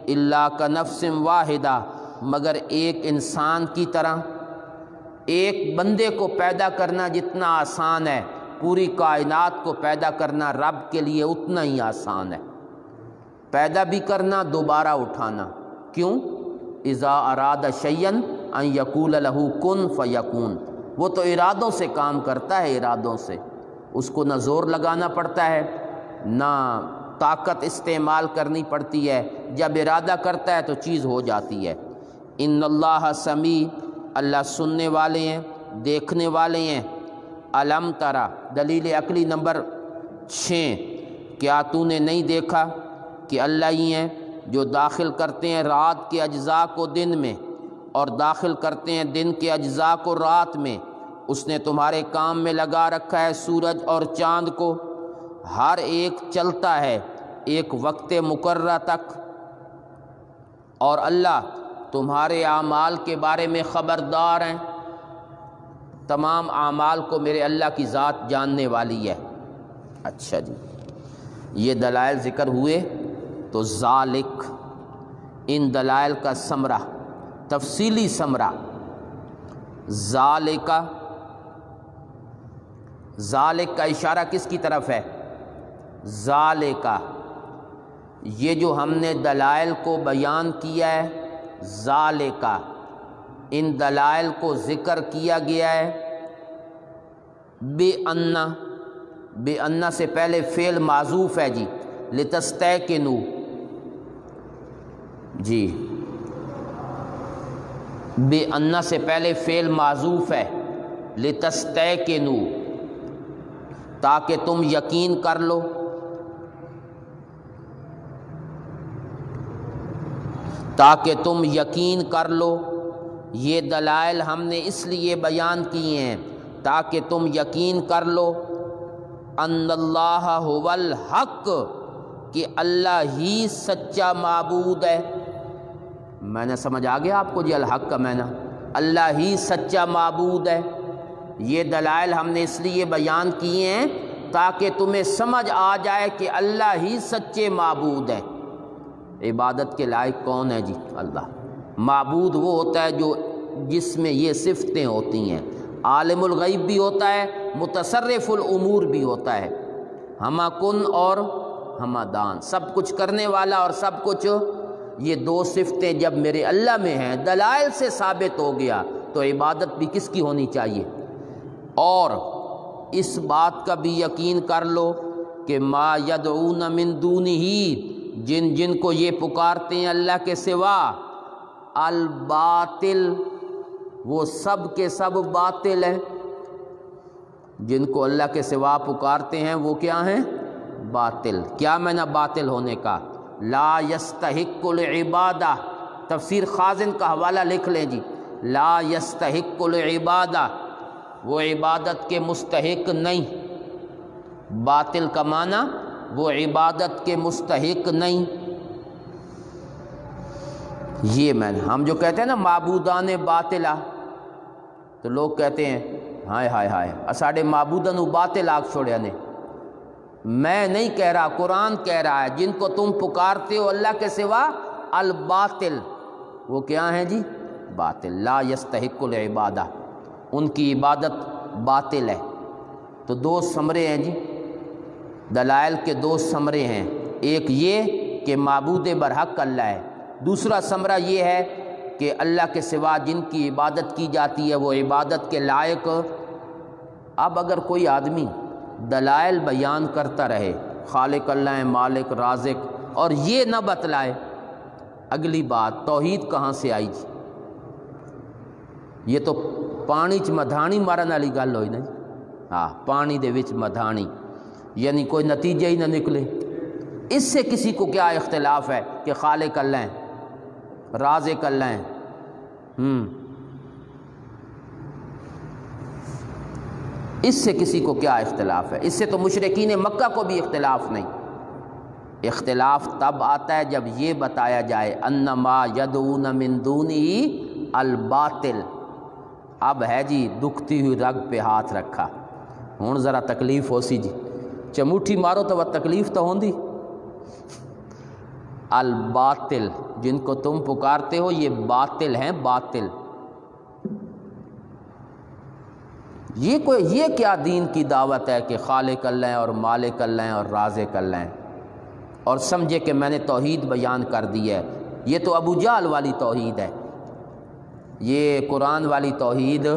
الا کنفس واحدہ، مگر ایک انسان کی طرح، ایک بندے کو پیدا کرنا جتنا آسان ہے، پوری کائنات کو پیدا کرنا رب کے لیے اتنا ہی آسان ہے، پیدا بھی کرنا، دوبارہ اٹھانا۔ کیوں؟ اذا اراد شیئا ان یقول لہ کن فیکون، وہ تو ارادوں سے کام کرتا ہے، ارادوں سے، اس کو نہ زور لگانا پڑتا ہے نہ طاقت استعمال کرنی پڑتی ہے، جب ارادہ کرتا ہے تو چیز ہو جاتی ہے۔ ان اللہ سمیع، اللہ سننے والے ہیں، دیکھنے والے ہیں۔ الم ترا، دلیل عقلی نمبر 6، کیا تو نے نہیں دیکھا کہ اللہ ہی ہیں جو داخل کرتے ہیں رات کے اجزاء کو دن میں اور داخل کرتے ہیں دن کے اجزاء کو رات میں، اس نے تمہارے کام میں لگا رکھا ہے سورج اور چاند کو، ہر ایک چلتا ہے ایک وقت مقررہ تک، اور اللہ تمہارے اعمال کے بارے میں خبردار ہیں، تمام اعمال کو میرے اللہ کی ذات جاننے والی ہے۔ اچھا جی، یہ دلائل ذکر ہوئے تو ذالک، ان دلائل کا ثمرہ، تفصیلی ثمرہ، ذالک کا اشارہ کس کی طرف ہے؟ ذالک، یہ جو ہم نے دلائل کو بیان کیا ہے، ذالک، ان دلائل کو ذکر کیا گیا ہے، بے ان سے پہلے فعل معذوف ہے جی، لتستیقنوا، جی بے ان سے پہلے فعل معذوف ہے، لتستیقنوا، تاکہ تم یقین کر لو، تاکہ تم یقین کر لو، یہ دلائل ہم نے اس لیے بیان کیے ہیں تاکہ تم یقین کر لو ان اللہ هو الحق، کہ اللہ ہی سچا معبود ہے۔ میں نے سمجھ آ گیا آپ کو جی الحق کا معنی؟ اللہ ہی سچا معبود ہے۔ یہ دلائل ہم نے اس لیے بیان کیے ہیں تاکہ تمہیں سمجھ آ جائے کہ اللہ ہی سچے معبود ہے۔ عبادت کے لائق کون ہے جی؟ اللہ۔ معبود وہ ہوتا ہے جو جس میں یہ صفتیں ہوتی ہیں، عالم الغیب بھی ہوتا ہے، متصرف الامور بھی ہوتا ہے، ہمہ کن اور ہمہ دان، سب کچھ کرنے والا اور سب کچھ۔ یہ دو صفتیں جب میرے اللہ میں ہیں، دلائل سے ثابت ہو گیا، تو عبادت بھی کس کی ہونی چاہیے؟ اور اس بات کا بھی یقین کر لو کہ ما یدعون من دونہ، جن جن کو یہ پکارتے ہیں اللہ کے سوا، الباطل، وہ سب کے سب باطل ہیں۔ جن کو اللہ کے سوا پکارتے ہیں وہ کیا ہیں؟ باطل۔ کیا معنی باطل ہونے کا؟ لا یستحق العبادہ، تفسیر خازن کا حوالہ لکھ لیں جی، لا یستحق العبادہ، وہ عبادت کے مستحق نہیں۔ باطل کا معنی وہ عبادت کے مستحق نہیں۔ یہ میں نے ہم جو کہتے ہیں نا معبودان باطلہ، تو لوگ کہتے ہیں ہائے ہائے ہائے اساڑے معبودن باطل آگ چھوڑے نے۔ میں نہیں کہہ رہا، قرآن کہہ رہا ہے جن کو تم پکارتے ہو اللہ کے سوا الباطل، وہ کیا ہیں جی؟ باطل۔ لا یستحق العبادہ، ان کی عبادت باطل ہے۔ تو دو ثمرے ہیں جی، دلائل کے دو ثمرے ہیں، ایک یہ کہ معبود برحق اللہ ہے، دوسرا ثمرہ یہ ہے کہ اللہ کے سوا جن کی عبادت کی جاتی ہے وہ عبادت کے لائق۔ اب اگر کوئی آدمی دلائل بیان کرتا رہے، خالق اللہ ہے، مالک، رازق، اور یہ نہ بتلائے، اگلی بات توحید کہاں سے آئی جی؟ یہ تو پانی چ مدھانی مارن والی گل ہوئی نا۔ ہاں، پانی دے وچ مدھانی، یعنی کوئی نتیجہ ہی نہ نکلے۔ اس سے کسی کو کیا اختلاف ہے کہ خالق اللہ ہیں، رازق اللہ ہیں؟ اس سے کسی کو کیا اختلاف ہے؟ اس سے تو مشرکین مکہ کو بھی اختلاف نہیں۔ اختلاف تب آتا ہے جب یہ بتایا جائے انما یدعون من دونہ الباطل۔ اب ہے جی دکھتی ہوئی رگ پہ ہاتھ رکھا، ہوں ذرا تکلیف ہو سی جی، چموٹھی مارو تو وہ تکلیف تو ہوندی۔ الباطل، جن کو تم پکارتے ہو یہ باطل ہیں، باطل۔ یہ کیا دین کی دعوت ہے کہ خالق اللہ ہیں اور مالک اللہ ہیں اور رازق اللہ ہیں، اور سمجھے کہ میں نے توحید بیان کر دی ہے؟ یہ تو ابو جہل والی توحید ہے۔ یہ قرآن والی توحید،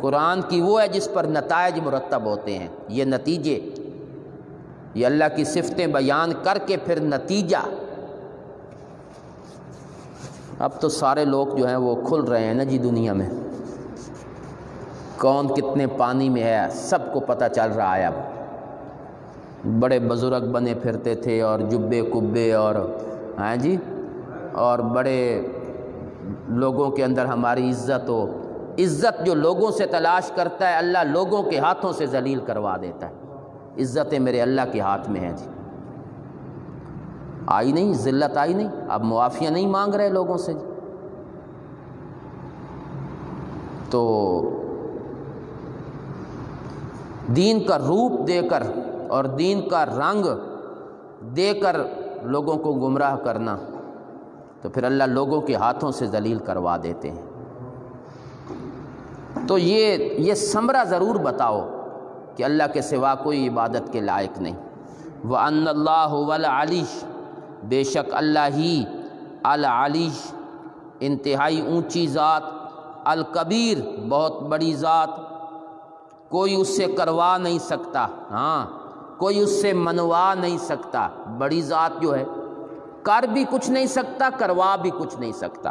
قرآن کی وہ ہے جس پر نتائج مرتب ہوتے ہیں۔ یہ نتیجے، یہ اللہ کی صفتیں بیان کر کے پھر نتیجہ۔ اب تو سارے لوگ جو ہیں وہ کھل رہے ہیں نا جی دنیا میں، کون کتنے پانی میں ہے سب کو پتہ چل رہا ہے۔ اب بڑے بزرگ بنے پھرتے تھے اور جبے کبے اور ہاں جی، اور بڑے لوگوں کے اندر ہماری عزت ہو، عزت جو لوگوں سے تلاش کرتا ہے اللہ لوگوں کے ہاتھوں سے ذلیل کروا دیتا ہے۔ عزتیں میرے اللہ کے ہاتھ میں ہیں جی۔ آئی نہیں ذلت، آئی نہیں، اب معافیاں نہیں مانگ رہے لوگوں سے جی۔ تو دین کا روپ دے کر اور دین کا رنگ دے کر لوگوں کو گمراہ کرنا، تو پھر اللہ لوگوں کے ہاتھوں سے ذلیل کروا دیتے ہیں۔ تو یہ ثمرہ ضرور بتاؤ کہ اللہ کے سوا کوئی عبادت کے لائق نہیں۔ وَأَنَّ اللَّهُ وَالْعَلِيشِ، بے شک اللہ ہی العلیش، انتہائی اونچی ذات، الکبیر، بہت بڑی ذات، کوئی اس سے کروا نہیں سکتا، ہاں کوئی اس سے منوا نہیں سکتا۔ بڑی ذات جو ہے کر بھی کچھ نہیں سکتا، کروا بھی کچھ نہیں سکتا۔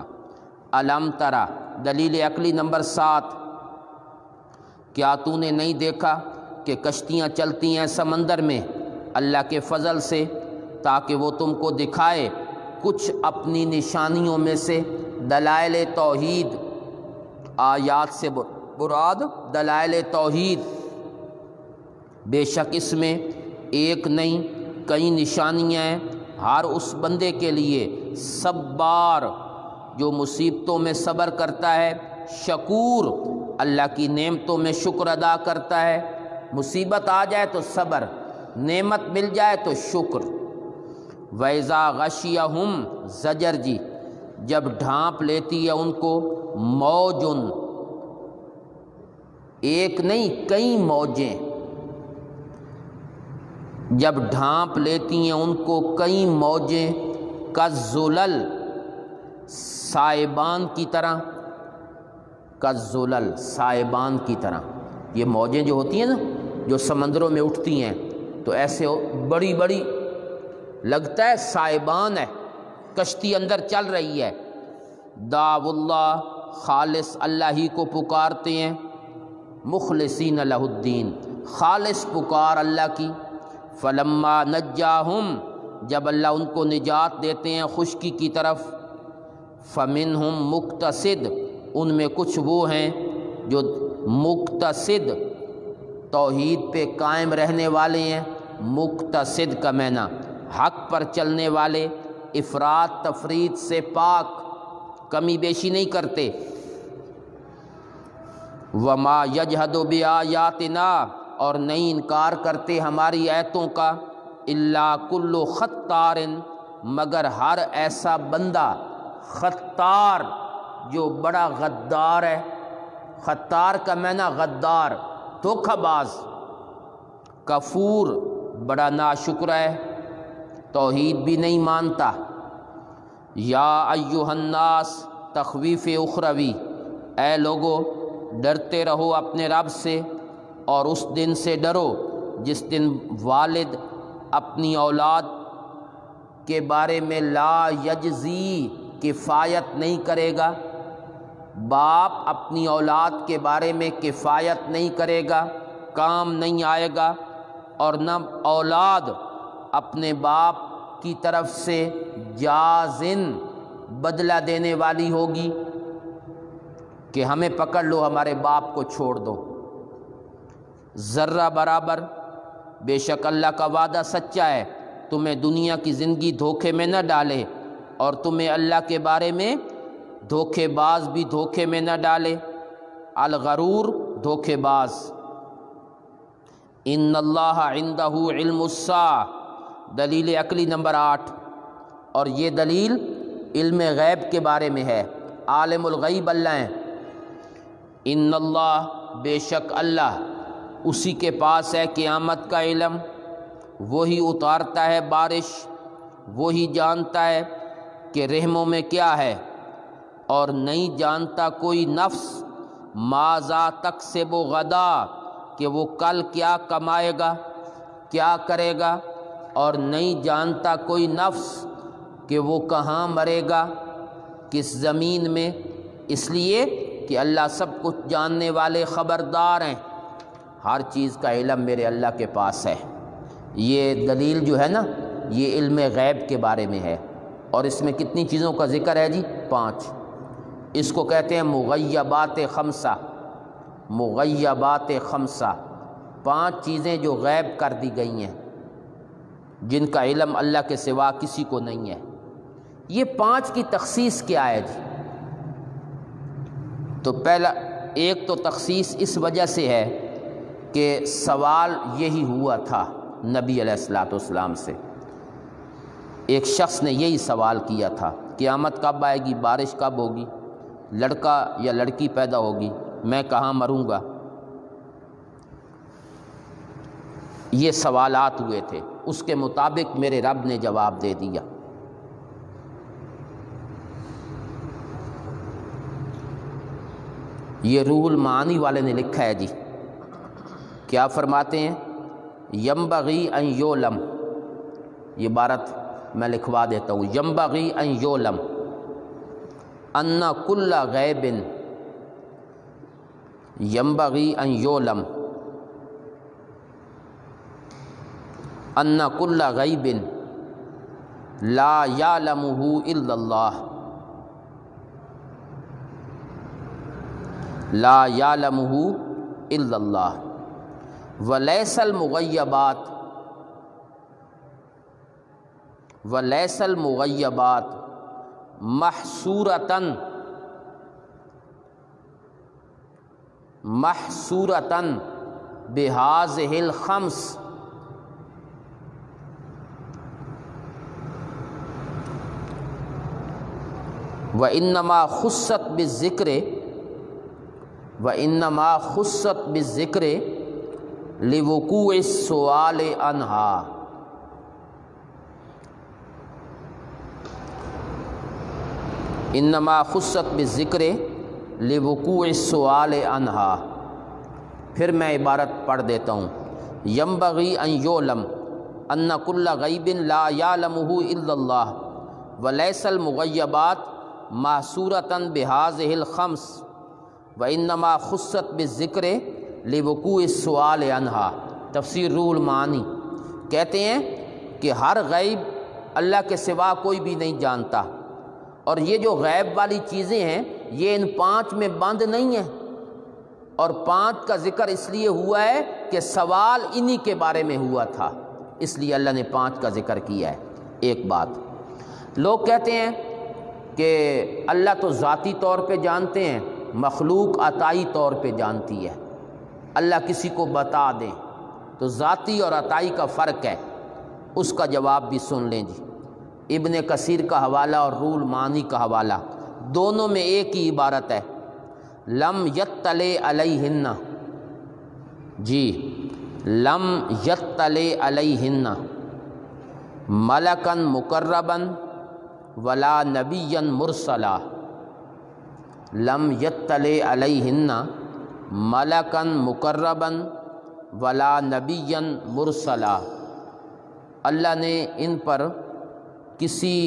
الم ترا، دلیل عقلی نمبر 7، کیا تو نے نہیں دیکھا کہ کشتیاں چلتی ہیں سمندر میں اللہ کے فضل سے، تاکہ وہ تم کو دکھائے کچھ اپنی نشانیوں میں سے، دلائل توحید، آیات سے مراد دلائل توحید، بے شک اس میں ایک نہیں کئی نشانیاں ہیں ہر اس بندے کے لیے صبار جو مصیبتوں میں صبر کرتا ہے، شکور اللہ کی نعمتوں میں شکر ادا کرتا ہے، مصیبت آ جائے تو صبر، نعمت مل جائے تو شکر۔ وَإِذَا غَشِيَهُمْ زجر جی جب ڈھانپ لیتی ہے ان کو موجن، ایک نہیں کئی موجیں، جب ڈھانپ لیتی ہیں ان کو کئی موجیں، کالزلل سائبان کی طرح، کالزلل سائبان کی طرح۔ یہ موجیں جو ہوتی ہیں نا جو سمندروں میں اٹھتی ہیں تو ایسے بڑی بڑی لگتا ہے سائبان ہے، کشتی اندر چل رہی ہے، دعو اللہ خالص اللہ ہی کو پکارتے ہیں، مخلصین لہ الدین خالص پکار اللہ کی، فلما نجاہم جب اللہ ان کو نجات دیتے ہیں خشکی کی طرف، فمنہم مقتصد ان میں کچھ وہ ہیں جو مقتصد توحید پہ قائم رہنے والے ہیں، مقتصد کا معنی حق پر چلنے والے، افراط تفرید سے پاک، کمی بیشی نہیں کرتے۔ وما یجحد بآیاتنا اور نہیں انکار کرتے ہماری آیتوں کا، الا کل ختار مگر ہر ایسا بندہ، ختار جو بڑا غدار ہے، ختار کا معنی غدار دھوکہ باز، کفور بڑا ناشکر ہے، توحید بھی نہیں مانتا۔ یا ایہا الناس تخویف اخروی، اے لوگو ڈرتے رہو اپنے رب سے اور اس دن سے ڈرو جس دن والد اپنی اولاد کے بارے میں لا یجزی کفایت نہیں کرے گا، باپ اپنی اولاد کے بارے میں کفایت نہیں کرے گا، کام نہیں آئے گا، اور نہ اولاد اپنے باپ کی طرف سے جازن بدلہ دینے والی ہوگی کہ ہمیں پکڑ لو ہمارے باپ کو چھوڑ دو، ذرہ برابر۔ بے شک اللہ کا وعدہ سچا ہے، تمہیں دنیا کی زندگی دھوکے میں نہ ڈالے اور تمہیں اللہ کے بارے میں دھوکے باز بھی دھوکے میں نہ ڈالے، الغرور دھوکے باز۔ ان اللہ عندہ علم الساعہ، دلیل عقلی نمبر 8، اور یہ دلیل علم غیب کے بارے میں ہے، عالم الغیب اللہ ہیں۔ ان اللہ بے شک اللہ، اسی کے پاس ہے قیامت کا علم، وہی اتارتا ہے بارش، وہی جانتا ہے کہ رحموں میں کیا ہے، اور نہیں جانتا کوئی نفس ماذا تکسب غدا کہ وہ کل کیا کمائے گا، کیا کرے گا، اور نہیں جانتا کوئی نفس کہ وہ کہاں مرے گا، کس زمین میں، اس لیے کہ اللہ سب کچھ جاننے والے خبردار ہیں، ہر چیز کا علم میرے اللہ کے پاس ہے۔ یہ دلیل جو ہے نا یہ علم غیب کے بارے میں ہے، اور اس میں کتنی چیزوں کا ذکر ہے جی؟ 5۔ اس کو کہتے ہیں مغیبات خمسہ، مغیبات خمسہ، 5 چیزیں جو غیب کر دی گئی ہیں، جن کا علم اللہ کے سوا کسی کو نہیں ہے۔ یہ 5 کی تخصیص کیا ہے جی؟ تو پہلا ایک تو تخصیص اس وجہ سے ہے کہ سوال یہی ہوا تھا نبی علیہ السلام سے، ایک شخص نے یہی سوال کیا تھا، قیامت کب آئے گی، بارش کب ہوگی، لڑکا یا لڑکی پیدا ہوگی، میں کہاں مروں گا، یہ سوالات ہوئے تھے، اس کے مطابق میرے رب نے جواب دے دیا۔ یہ روح المعانی والے نے لکھا ہے جی، کیا فرماتے ہیں؟ ینبغی ان یعلم، یہ عبارت میں لکھوا دیتا ہوں، ینبغی ان یعلم ان کل غیب، ینبغی ان یعلم ان کل غیب لا یعلمہ الا اللہ، لا یعلمہ الا اللہ، ولیس المغیبات محصورتاً بہذہ الخمس، وإنما خصت بالذکر لوقوع السؤال عنہا، انما خصت بالذکر لوقوع السؤال عنہا۔ پھر میں عبارت پڑھ دیتا ہوں، ینبغی ان یعلم ان کل غیب لا یعلمہ الا اللہ، ولیس المغیبات محصورۃ بہذہ الخمس، وانما خصت بالذکر لوقوع السؤال عنہا۔ تفسیر روح المعانی کہتے ہیں کہ ہر غیب اللہ کے سوا کوئی بھی نہیں جانتا، اور یہ جو غیب والی چیزیں ہیں یہ ان 5 میں بند نہیں ہیں، اور 5 کا ذکر اس لیے ہوا ہے کہ سوال انہی کے بارے میں ہوا تھا، اس لیے اللہ نے 5 کا ذکر کیا ہے۔ ایک بات، لوگ کہتے ہیں کہ اللہ تو ذاتی طور پہ جانتے ہیں، مخلوق عطائی طور پہ جانتی ہے، اللہ کسی کو بتا دیں تو ذاتی اور عطائی کا فرق ہے۔ اس کا جواب بھی سن لیں جی، ابن کثیر کا حوالہ اور روح المعانی کا حوالہ، دونوں میں ایک ہی عبارت ہے، لم یطلع علیہن، جی لم یطلع علیہن ملکا مقربا ولا نبیا مرسلا، لم یطلع علیہن ملکا مقربا ولا نبیا مرسلا، اللہ نے ان پر کسی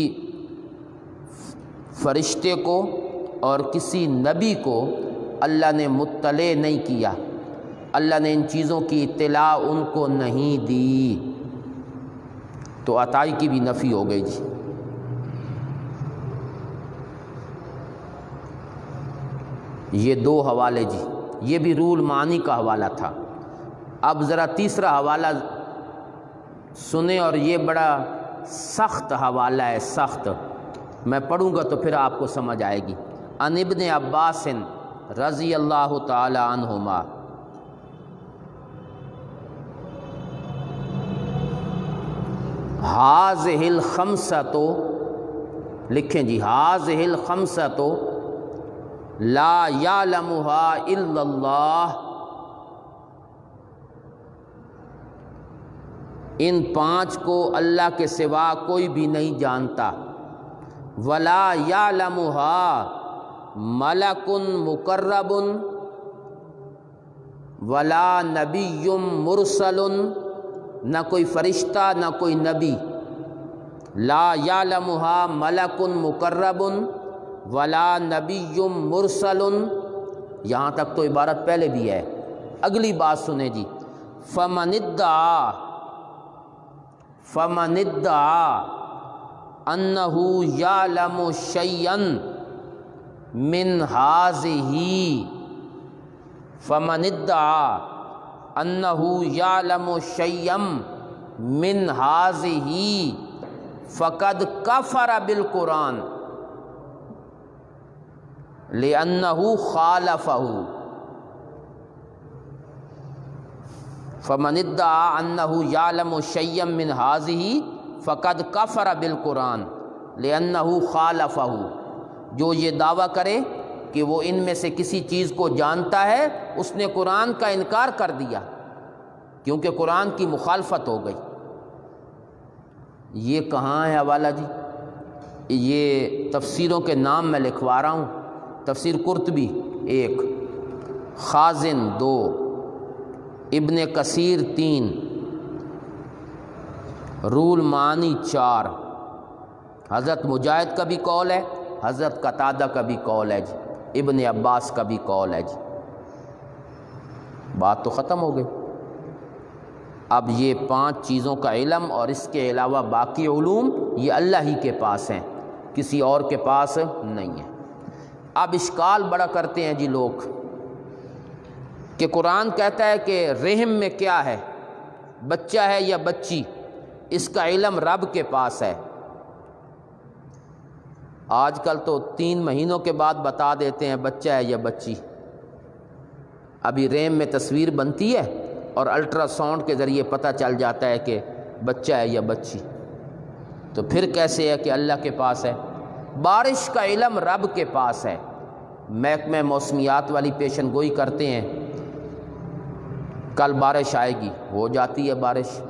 فرشتے کو اور کسی نبی کو اللہ نے مطلع نہیں کیا، اللہ نے ان چیزوں کی اطلاع ان کو نہیں دی، تو عطائی کی بھی نفی ہو گئی جی۔ یہ 2 حوالے جی، یہ بھی روح المعانی کا حوالہ تھا۔ اب ذرا تیسرا حوالہ سنیں، اور یہ بڑا سخت حوالہ ہے، سخت، میں پڑھوں گا تو پھر آپ کو سمجھ آئے گی۔ عن ابن عباس رضی اللہ تعالی عنہما، ہذہ الخمسۃ، لکھیں جی، ہذہ الخمسۃ لا یعلمها الا اللہ، ان 5 کو اللہ کے سوا کوئی بھی نہیں جانتا، ولا یعلمها ملک مقرب ولا نبی مرسل، نہ کوئی فرشتہ نہ کوئی نبی، لا یعلمها ملک مقرب ولا نبی مرسل، یہاں تک تو عبارت پہلے بھی ہے۔ اگلی بات سنیں جی، فمن ادعا انہ یعلم شیئا من ہذہ، فمن ادعا انہ یعلم شیئا من ہذہ فقد کفر بالقرآن لأنہ خالفہ، فمن ادعا انہ یعلم شیئا من ہذہ فقد کفر بالقرآن لأنہ خالفہ، جو یہ دعویٰ کرے کہ وہ ان میں سے کسی چیز کو جانتا ہے، اس نے قرآن کا انکار کر دیا کیونکہ قرآن کی مخالفت ہو گئی۔ یہ کہاں ہے حوالہ جی؟ یہ تفسیروں کے نام میں لکھوا رہا ہوں، تفسیر قرطبی 1، خازن 2، ابن کثیر 3، روح المعانی 4، حضرت مجاہد کا بھی قول ہے، حضرت قتادہ کا بھی قول ہے جی، ابن عباس کا بھی قول ہے جی۔ بات تو ختم ہو گئی۔ اب یہ 5 چیزوں کا علم اور اس کے علاوہ باقی علوم یہ اللہ ہی کے پاس ہیں، کسی اور کے پاس نہیں ہے۔ اب اشکال بڑا کرتے ہیں جی لوگ کہ قرآن کہتا ہے کہ رحم میں کیا ہے، بچہ ہے یا بچی، اس کا علم رب کے پاس ہے۔ آج کل تو 3 مہینوں کے بعد بتا دیتے ہیں بچہ ہے یا بچی، ابھی رحم میں تصویر بنتی ہے اور الٹرا ساؤنڈ کے ذریعے پتہ چل جاتا ہے کہ بچہ ہے یا بچی، تو پھر کیسے ہے کہ اللہ کے پاس ہے؟ بارش کا علم رب کے پاس ہے۔ محکمہ موسمیات والی پیشن گوئی کرتے ہیں کل بارش آئے گی، ہو جاتی ہے بارش۔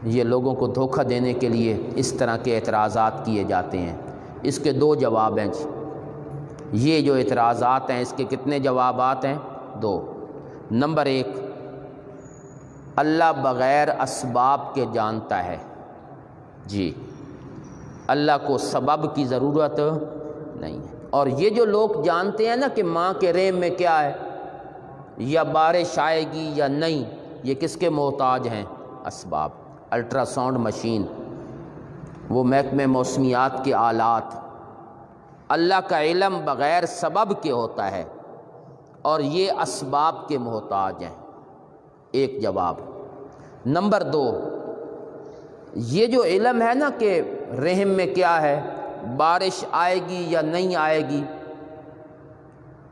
یہ لوگوں کو دھوکہ دینے کے لیے اس طرح کے اعتراضات کیے جاتے ہیں۔ اس کے 2 جواب ہیں جی، یہ جو اعتراضات ہیں اس کے کتنے جوابات ہیں؟ 2۔ نمبر 1، اللہ بغیر اسباب کے جانتا ہے، جی اللہ کو سبب کی ضرورت نہیں ہے۔ اور یہ جو لوگ جانتے ہیں نا کہ ماں کے رحم میں کیا ہے، یا بارش آئے گی یا نہیں، یہ کس کے محتاج ہیں؟ اسباب، الٹرا ساؤنڈ مشین، وہ محکمہ موسمیات کے آلات۔ اللہ کا علم بغیر سبب کے ہوتا ہے اور یہ اسباب کے محتاج ہیں، ایک جواب۔ نمبر 2، یہ جو علم ہے نا کہ رحم میں کیا ہے، بارش آئے گی یا نہیں آئے گی،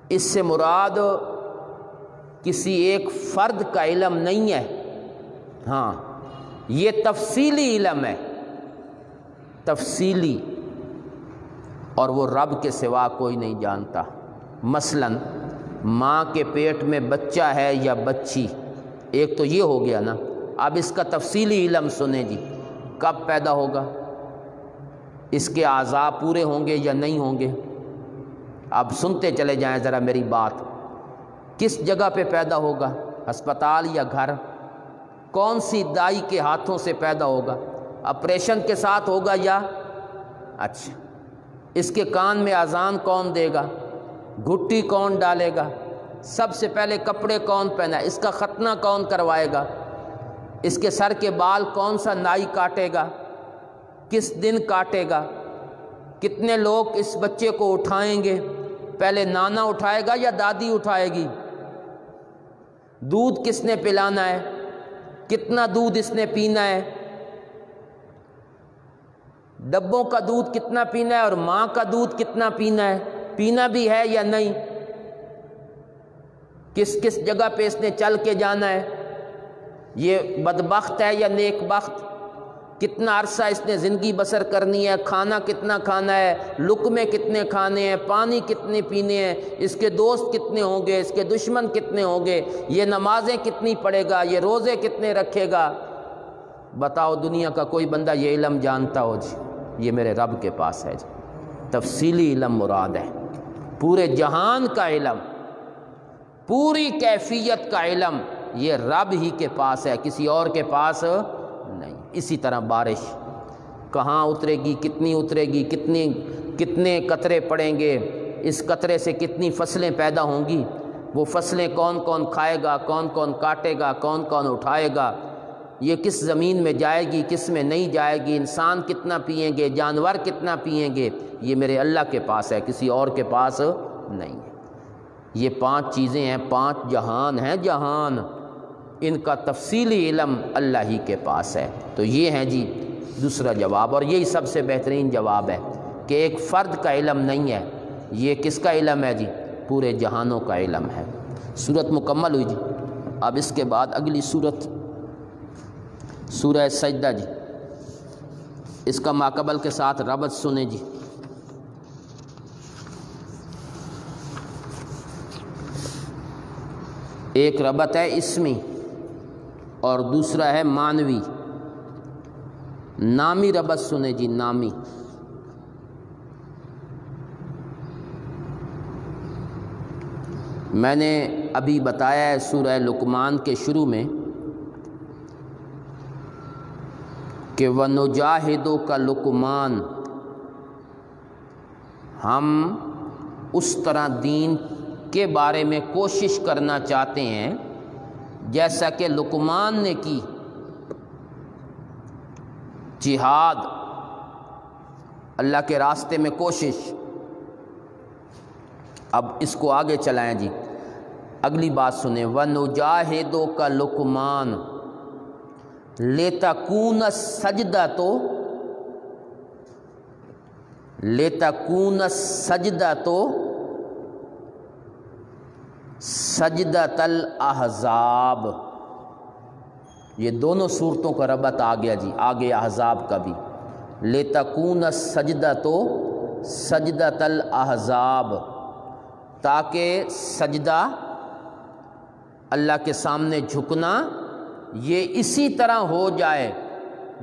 اس سے مراد کسی ایک فرد کا علم نہیں ہے، ہاں یہ تفصیلی علم ہے، تفصیلی، اور وہ رب کے سوا کوئی نہیں جانتا۔ مثلا ماں کے پیٹ میں بچہ ہے یا بچی، ایک تو یہ ہو گیا نا، اب اس کا تفصیلی علم سنیں جی، کب پیدا ہوگا، اس کے اعضاء پورے ہوں گے یا نہیں ہوں گے، اب سنتے چلے جائیں ذرا میری بات، کس جگہ پہ پیدا ہوگا، ہسپتال یا گھر، کون سی دائی کے ہاتھوں سے پیدا ہوگا، آپریشن کے ساتھ ہوگا یا اچھا، اس کے کان میں اذان کون دے گا، گھٹی کون ڈالے گا، سب سے پہلے کپڑے کون پہنا، اس کا ختنہ کون کروائے گا، اس کے سر کے بال کون سا نائی کاٹے گا، کس دن کاٹے گا، کتنے لوگ اس بچے کو اٹھائیں گے، پہلے نانا اٹھائے گا یا دادی اٹھائے گی، دودھ کس نے پلانا ہے، کتنا دودھ اس نے پینا ہے، ڈبوں کا دودھ کتنا پینا ہے اور ماں کا دودھ کتنا پینا ہے، پینا بھی ہے یا نہیں، کس کس جگہ پہ اس نے چل کے جانا ہے، یہ بدبخت ہے یا نیک بخت، کتنا عرصہ اس نے زندگی بسر کرنی ہے، کھانا کتنا کھانا ہے، لقمے کتنے کھانے ہیں، پانی کتنے پینے ہیں، اس کے دوست کتنے ہوں گے، اس کے دشمن کتنے ہوں گے، یہ نمازیں کتنی پڑھے گا، یہ روزے کتنے رکھے گا، بتاؤ دنیا کا کوئی بندہ یہ علم جانتا ہو جی؟ یہ میرے رب کے پاس ہے جی، تفصیلی علم مراد ہے، پورے جہان کا علم، پوری کیفیت کا علم یہ رب ہی کے پاس ہے، کسی اور کے پاس نہیں۔ اسی طرح بارش کہاں اترے گی، کتنی اترے گی، کتنے قطرے پڑیں گے، اس قطرے سے کتنی فصلیں پیدا ہوں گی، وہ فصلیں کون کون کھائے گا، کون کون کاٹے گا، کون کون اٹھائے گا، یہ کس زمین میں جائے گی، کس میں نہیں جائے گی، انسان کتنا پئیں گے، جانور کتنا پئیں گے، یہ میرے اللہ کے پاس ہے، کسی اور کے پاس نہیں ہے۔ یہ 5 چیزیں ہیں، 5 جہان ہیں، جہان، ان کا تفصیلی علم اللہ ہی کے پاس ہے۔ تو یہ ہے جی دوسرا جواب، اور یہی سب سے بہترین جواب ہے کہ ایک فرد کا علم نہیں ہے، یہ کس کا علم ہے جی؟ پورے جہانوں کا علم ہے۔ سورت مکمل ہوئی جی۔ اب اس کے بعد اگلی سورت سورہ سجدہ جی، اس کا ماقبل کے ساتھ ربط سنیں جی۔ ایک ربط ہے اسمی اور دوسرا ہے معنوی، نامی ربط سنیں جی، نامی۔ میں نے ابھی بتایا ہے سورہ لقمان کے شروع میں کہ وَنُجَاهِدُكَ لقمان، ہم اس طرح دین کے بارے میں کوشش کرنا چاہتے ہیں جیسا کہ لقمان نے کی، جہاد، اللہ کے راستے میں کوشش۔ اب اس کو آگے چلائیں جی، اگلی بات سنیں، وَنُجَاهِدُكَ لُقْمَانَ لِتَكُونَ السَّجْدَةُ سجدۃ الاحزاب۔ یہ دونوں صورتوں کا ربط آ گیا جی، آگے احزاب کا بھی، لِتَكُونَ السَّجْدَةُ سجدۃ الاحزاب، تاکہ سجدہ اللہ کے سامنے جھکنا یہ اسی طرح ہو جائے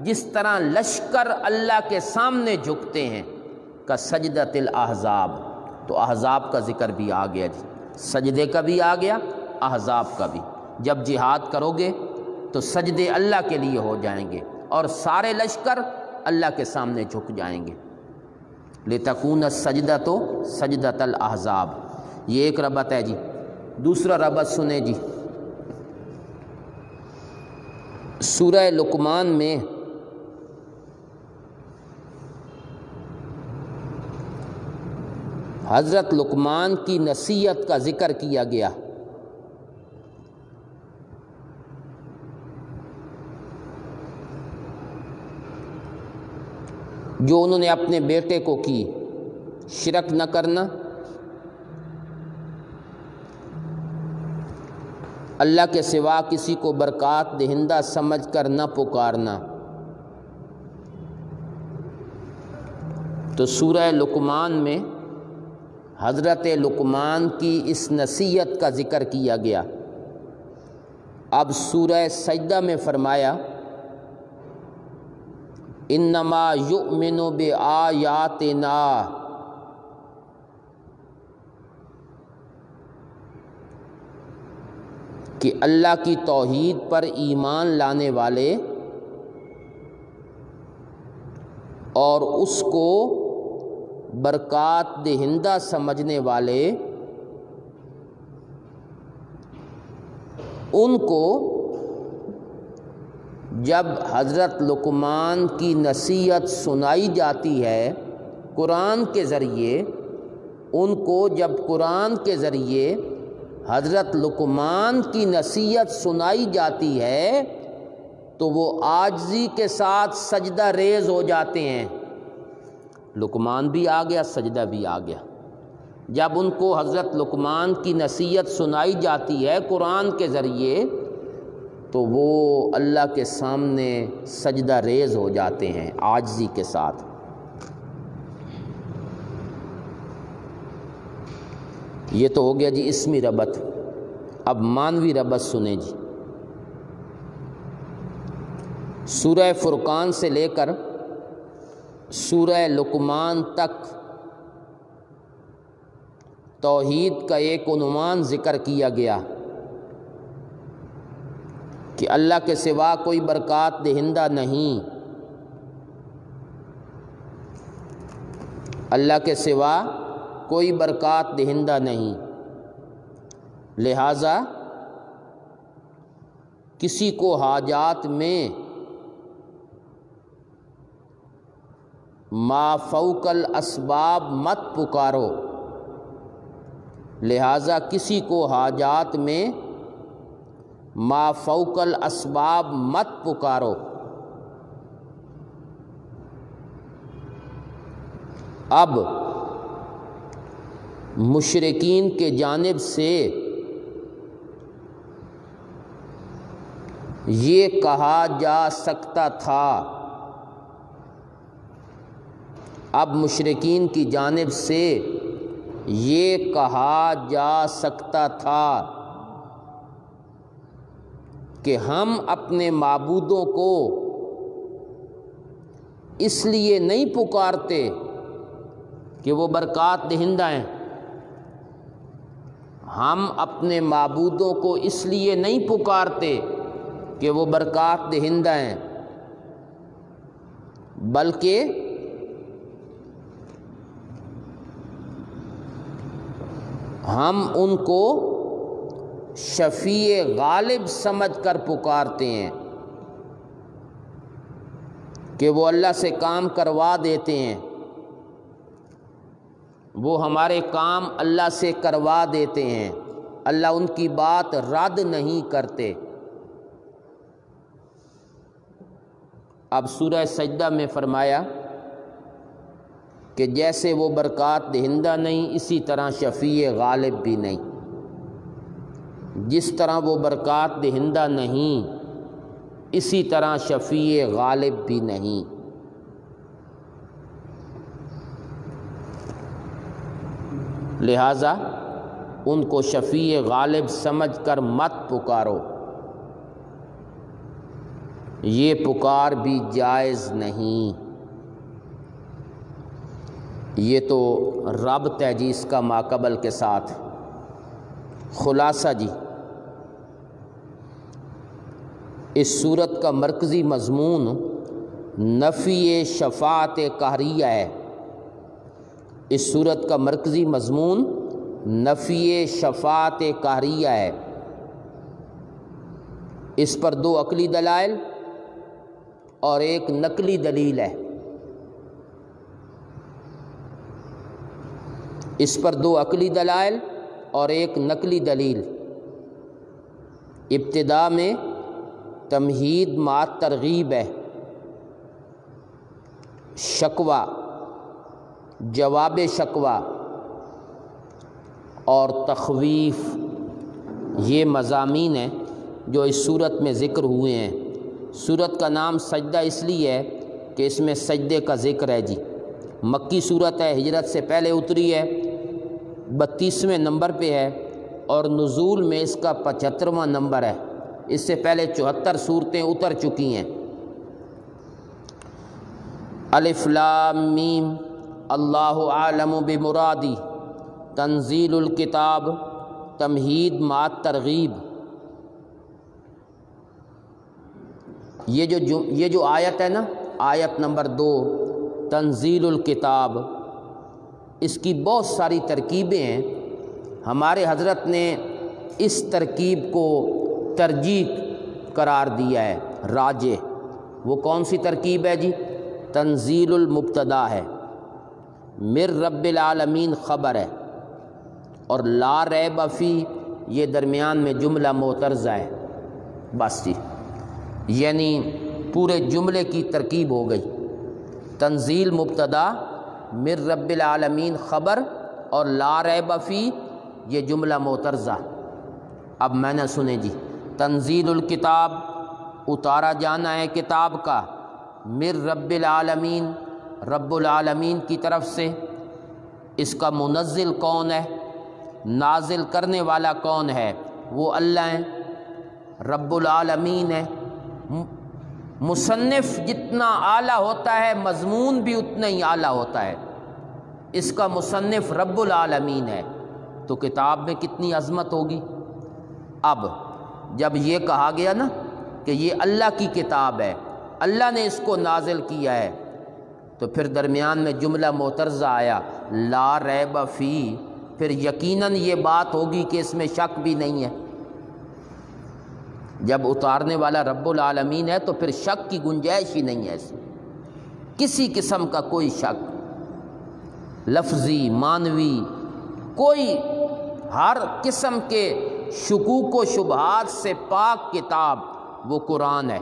جس طرح لشکر اللہ کے سامنے جھکتے ہیں، کا سجدۃ الاحزاب۔ تو احزاب کا ذکر بھی آ گیا جی، سجدے کا بھی آ گیا، احزاب کا بھی۔ جب جہاد کرو گے تو سجدے اللہ کے لیے ہو جائیں گے اور سارے لشکر اللہ کے سامنے جھک جائیں گے۔ لِتَكُونَ السَّجْدَةُ سَجْدَةَ الْأَحْزَابِ، یہ ایک ربط ہے جی۔ دوسرا ربط سنیں جی، سورہ لقمان میں حضرت لقمان کی نصیحت کا ذکر کیا گیا۔ جو انہوں نے اپنے بیٹے کو کی، شرک نہ کرنا، اللہ کے سوا کسی کو برکات دہندہ سمجھ کر نہ پکارنا۔ تو سورہ لقمان میں حضرت لقمان کی اس نصیحت کا ذکر کیا گیا۔ اب سورہ سجدہ میں فرمایا، انما یؤمن بآیاتنا، کہ اللہ کی توحید پر ایمان لانے والے اور اس کو برکات دہندہ سمجھنے والے، ان کو جب حضرت لقمان کی نصیحت سنائی جاتی ہے قرآن کے ذریعے، ان کو جب قرآن کے ذریعے حضرت لقمان کی نصیحت سنائی جاتی ہے تو وہ عاجزی کے ساتھ سجدہ ریز ہو جاتے ہیں۔ لقمان بھی آ گیا، سجدہ بھی آ گیا۔ جب ان کو حضرت لقمان کی نصیحت سنائی جاتی ہے قرآن کے ذریعے تو وہ اللہ کے سامنے سجدہ ریز ہو جاتے ہیں عاجزی کے ساتھ۔ یہ تو ہو گیا جی اسمی ربط۔ اب معنوی ربط سنیں جی۔ سورہ فرقان سے لے کر سورہ لقمان تک توحید کا ایک عنوان ذکر کیا گیا کہ اللہ کے سوا کوئی برکات دہندہ نہیں، اللہ کے سوا کوئی برکات دہندہ نہیں، لہذا کسی کو حاجات میں ما فوق الاسباب مت پکارو، لہذا کسی کو حاجات میں ما فوق الاسباب مت پکارو۔ اب مشرکین کے جانب سے یہ کہا جا سکتا تھا، اب مشرکین کی جانب سے یہ کہا جا سکتا تھا کہ ہم اپنے معبودوں کو اس لیے نہیں پکارتے کہ وہ برکات دہندہ ہیں، ہم اپنے معبودوں کو اس لیے نہیں پکارتے کہ وہ برکات دہندہ ہیں، بلکہ ہم ان کو شفیع غالب سمجھ کر پکارتے ہیں کہ وہ اللہ سے کام کروا دیتے ہیں، وہ ہمارے کام اللہ سے کروا دیتے ہیں، اللہ ان کی بات رد نہیں کرتے۔ اب سورہ سجدہ میں فرمایا کہ جیسے وہ برکات دہندہ نہیں، اسی طرح شفیع غالب بھی نہیں۔ جس طرح وہ برکات دہندہ نہیں، اسی طرح شفیع غالب بھی نہیں۔ لہٰذا ان کو شفیع غالب سمجھ کر مت پکارو، یہ پکار بھی جائز نہیں۔ یہ تو ربط ہے جی اس کا ماقبل کے ساتھ۔ خلاصہ جی، اس صورت کا مرکزی مضمون نفی شفاعت قہریہ ہے۔ اس صورت کا مرکزی مضمون نفی شفاعت قہریہ ہے۔ اس پر دو عقلی دلائل اور ایک نقلی دلیل ہے۔ اس پر دو عقلی دلائل اور ایک نقلی دلیل۔ ابتدا میں تمہید مع ترغیب ہے، شکوہ، جواب شکوہ اور تخویف، یہ مضامین ہیں جو اس صورت میں ذکر ہوئے ہیں۔ صورت کا نام سجدہ اس لیے ہے کہ اس میں سجدے کا ذکر ہے جی۔ مکی صورت ہے، ہجرت سے پہلے اتری ہے، 32ویں نمبر پہ ہے، اور نزول میں اس کا 75واں نمبر ہے۔ اس سے پہلے 74 صورتیں اتر چکی ہیں۔ الف لام میم اللہ عالم بمرادی، تنزیل الکتاب، تمہید مع ترغیب۔ یہ جو آیت ہے نا، آیت نمبر 2 تنزیل الکتاب، اس کی بہت ساری ترکیبیں ہیں۔ ہمارے حضرت نے اس ترکیب کو ترجیح قرار دیا ہے، راجح۔ وہ کون سی ترکیب ہے جی؟ تنزیل المبتدا ہے، من رب العالمین خبر ہے، اور لا ریب فی یہ درمیان میں جملہ معترضہ ہے۔ بس جی، یعنی پورے جملے کی ترکیب ہو گئی۔ تنزیل مبتدا، من رب العالمین خبر، اور لا ریب فی یہ جملہ معترضہ۔ اب میں نے سنے جی، تنزیل الکتاب اتارا جانا ہے کتاب کا، من رب العالمین رب العالمین کی طرف سے۔ اس کا منزل کون ہے؟ نازل کرنے والا کون ہے؟ وہ اللہ ہیں، رب العالمین ہے۔ مصنف جتنا اعلیٰ ہوتا ہے مضمون بھی اتنا ہی اعلیٰ ہوتا ہے۔ اس کا مصنف رب العالمین ہے تو کتاب میں کتنی عظمت ہوگی۔ اب جب یہ کہا گیا نا کہ یہ اللہ کی کتاب ہے، اللہ نے اس کو نازل کیا ہے، تو پھر درمیان میں جملہ معترضہ آیا، لا ریب فی، پھر یقیناً یہ بات ہوگی کہ اس میں شک بھی نہیں ہے۔ جب اتارنے والا رب العالمین ہے تو پھر شک کی گنجائش ہی نہیں ہے اس میں، کسی قسم کا کوئی شک، لفظی معنوی کوئی، ہر قسم کے شکوک و شبہات سے پاک کتاب وہ قرآن ہے۔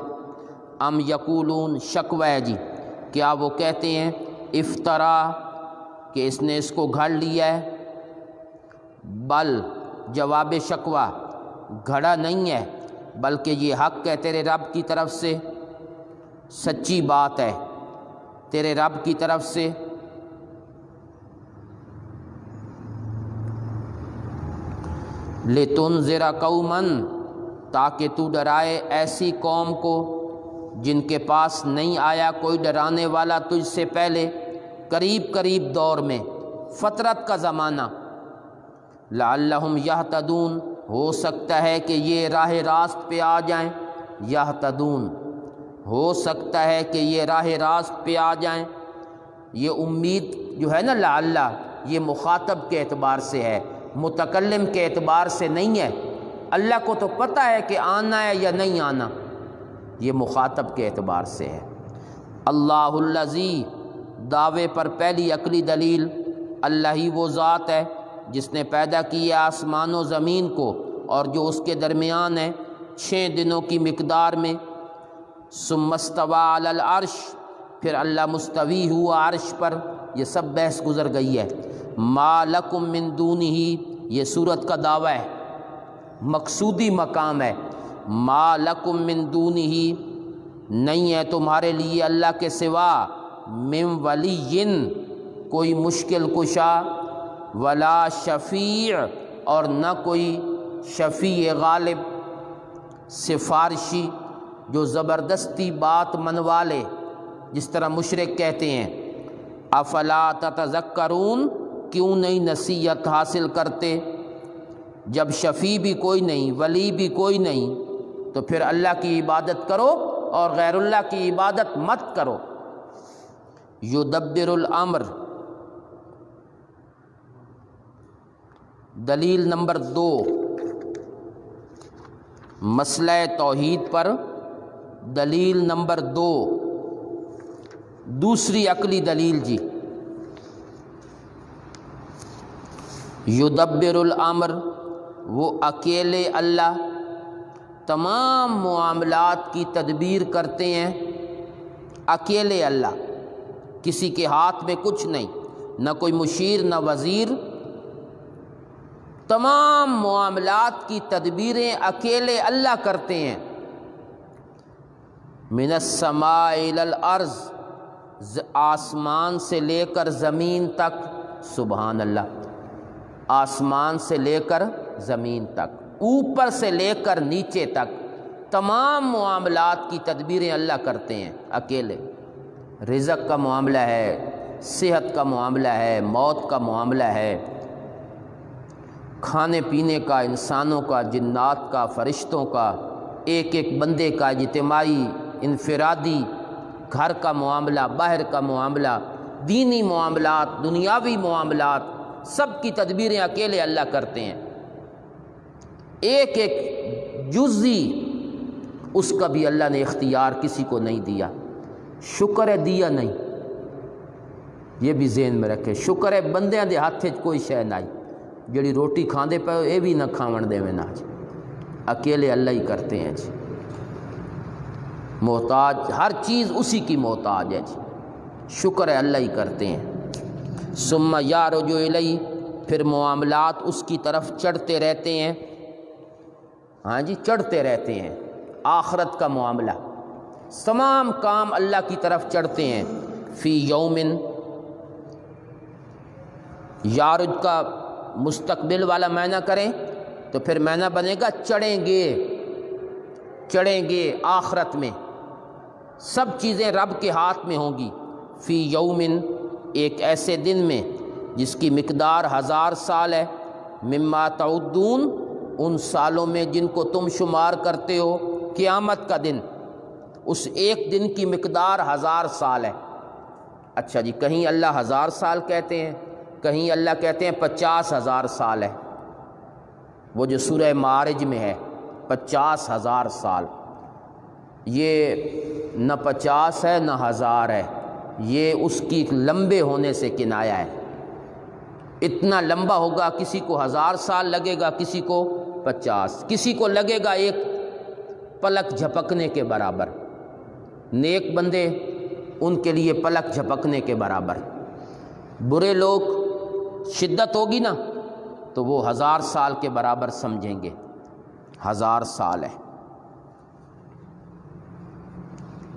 ام یقولون شکوہ ہے جی، کیا وہ کہتے ہیں افطرا کہ اس نے اس کو گھڑ لیا ہے؟ بل جواب شکوہ، گھڑا نہیں ہے بلکہ یہ حق ہے تیرے رب کی طرف سے، سچی بات ہے تیرے رب کی طرف سے۔ لِتُنذِرَ قَوْمًا تاکہ تو ڈرائے ایسی قوم کو جن کے پاس نہیں آیا کوئی ڈرانے والا تجھ سے پہلے، قریب دور میں، فترت کا زمانہ۔ لعلہم یہتدون ہو سکتا ہے کہ یہ راہ راست پہ آ جائیں، یہتدون ہو سکتا ہے کہ یہ راہ راست پہ آ جائیں۔ یہ امید جو ہے نا لعلہ، یہ مخاطب کے اعتبار سے ہے، متکلم کے اعتبار سے نہیں ہے۔ اللہ کو تو پتہ ہے کہ آنا ہے یا نہیں آنا، یہ مخاطب کے اعتبار سے ہے۔ اللہ الذی، دعوے پر پہلی عقلی دلیل، اللہ ہی وہ ذات ہے، جس نے پیدا کیا آسمان و زمین کو اور جو اس کے درمیان ہے 6 دنوں کی مقدار میں، ثم استوى علی العرش، پھر اللہ مستوی ہوا عرش پر، یہ سب بحث گزر گئی ہے۔ ما لکم من دونہ، یہ سورت کا دعویٰ ہے، مقصودی مقام ہے۔ ما لکم من دونہ، نہیں ہے تمہارے لیے اللہ کے سوا، من ولی، کوئی مشکل کشا، ولا شفیع، اور نہ کوئی شفیع غالب، سفارشی جو زبردستی بات منوا لے، جس طرح مشرک کہتے ہیں۔ افلا تتذکرون، کیوں نہیں نصیحت حاصل کرتے؟ جب شفیع بھی کوئی نہیں، ولی بھی کوئی نہیں، تو پھر اللہ کی عبادت کرو اور غیر اللہ کی عبادت مت کرو۔ یدبر الامر، دلیل نمبر 2، مسئلہ توحید پر دلیل نمبر 2، دوسری عقلی دلیل جی۔ یدبر الامر، وہ اکیلے اللہ تمام معاملات کی تدبیر کرتے ہیں، اکیلے اللہ، کسی کے ہاتھ میں کچھ نہیں، نہ کوئی مشیر نہ وزیر، تمام معاملات کی تدبیریں اکیلے اللہ کرتے ہیں۔ من السماء الی الارض، آسمان سے لے کر زمین تک، سبحان اللہ، آسمان سے لے کر زمین تک، اوپر سے لے کر نیچے تک، تمام معاملات کی تدبیریں اللہ کرتے ہیں اکیلے۔ رزق کا معاملہ ہے، صحت کا معاملہ ہے، موت کا معاملہ ہے، کھانے پینے کا، انسانوں کا، جنات کا، فرشتوں کا، ایک ایک بندے کا اجتماعی انفرادی، گھر کا معاملہ، باہر کا معاملہ، دینی معاملات، دنیاوی معاملات، سب کی تدبیریں اکیلے اللہ کرتے ہیں۔ ایک ایک جزئی اس کا بھی اللہ نے اختیار کسی کو نہیں دیا۔ شکر ہے دیا نہیں، یہ بھی ذہن میں رکھے، شکر ہے بندیاں دے ہاتھ کوئی شے نہیں، جڑی روٹی کھاندے پے یہ بھی نہ کھاون دے نا جی، اکیلے اللہ ہی کرتے ہیں جی۔ محتاج، ہر چیز اسی کی محتاج ہے جی، شکر ہے اللہ ہی کرتے ہیں۔ ثم یارج الیہ، پھر معاملات اس کی طرف چڑھتے رہتے ہیں، ہاں جی چڑھتے رہتے ہیں۔ آخرت کا معاملہ، تمام کام اللہ کی طرف چڑھتے ہیں۔ فی یومن، یارج کا مستقبل والا معنی کریں تو پھر معنی بنے گا چڑھیں گے، چڑھیں گے آخرت میں، سب چیزیں رب کے ہاتھ میں ہوں گی۔ فی یومن، ایک ایسے دن میں جس کی مقدار 1000 سال ہے، مما تعدون، ان سالوں میں جن کو تم شمار کرتے ہو، قیامت کا دن، اس ایک دن کی مقدار 1000 سال ہے۔ اچھا جی، کہیں اللہ 1000 سال کہتے ہیں، کہیں اللہ کہتے ہیں 50,000 سال ہے، وہ جو سورہ معارج میں ہے 50,000 سال، یہ نہ 50 ہے نہ 1000 ہے، یہ اس کی لمبے ہونے سے کنایہ ہے۔ اتنا لمبا ہوگا، کسی کو 1000 سال لگے گا، کسی کو 50، کسی کو لگے گا ایک پلک جھپکنے کے برابر، نیک بندے ان کے لیے پلک جھپکنے کے برابر، برے لوگ شدت ہوگی نا تو وہ 1000 سال کے برابر سمجھیں گے۔ 1000 سال ہے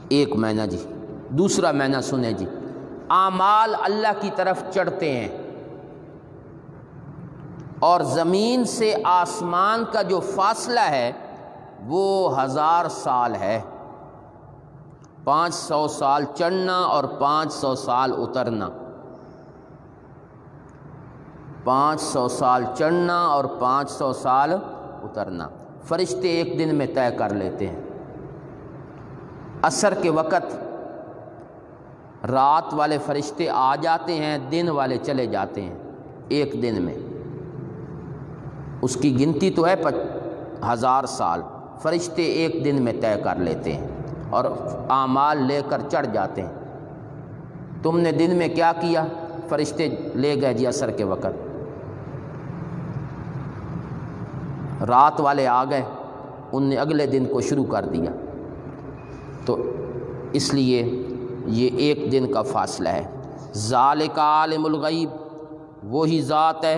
ایک معنی جی۔ دوسرا معنی سنیں جی، اعمال اللہ کی طرف چڑھتے ہیں، اور زمین سے آسمان کا جو فاصلہ ہے وہ 1000 سال ہے، 500 سال چڑھنا اور 500 سال اترنا، 500 سال چڑھنا اور 500 سال اترنا، فرشتے ایک دن میں طے کر لیتے ہیں۔ عصر کے وقت رات والے فرشتے آ جاتے ہیں، دن والے چلے جاتے ہیں ایک دن میں، اس کی گنتی تو ہے 1000 سال، فرشتے ایک دن میں طے کر لیتے ہیں اور اعمال لے کر چڑھ جاتے ہیں۔ تم نے دن میں کیا کیا؟ فرشتے لے گئے جی عصر کے وقت، رات والے آ گئے، ان نے اگلے دن کو شروع کر دیا، تو اس لیے یہ ایک دن کا فاصلہ ہے۔ ذالک عالم الغیب، وہی ذات ہے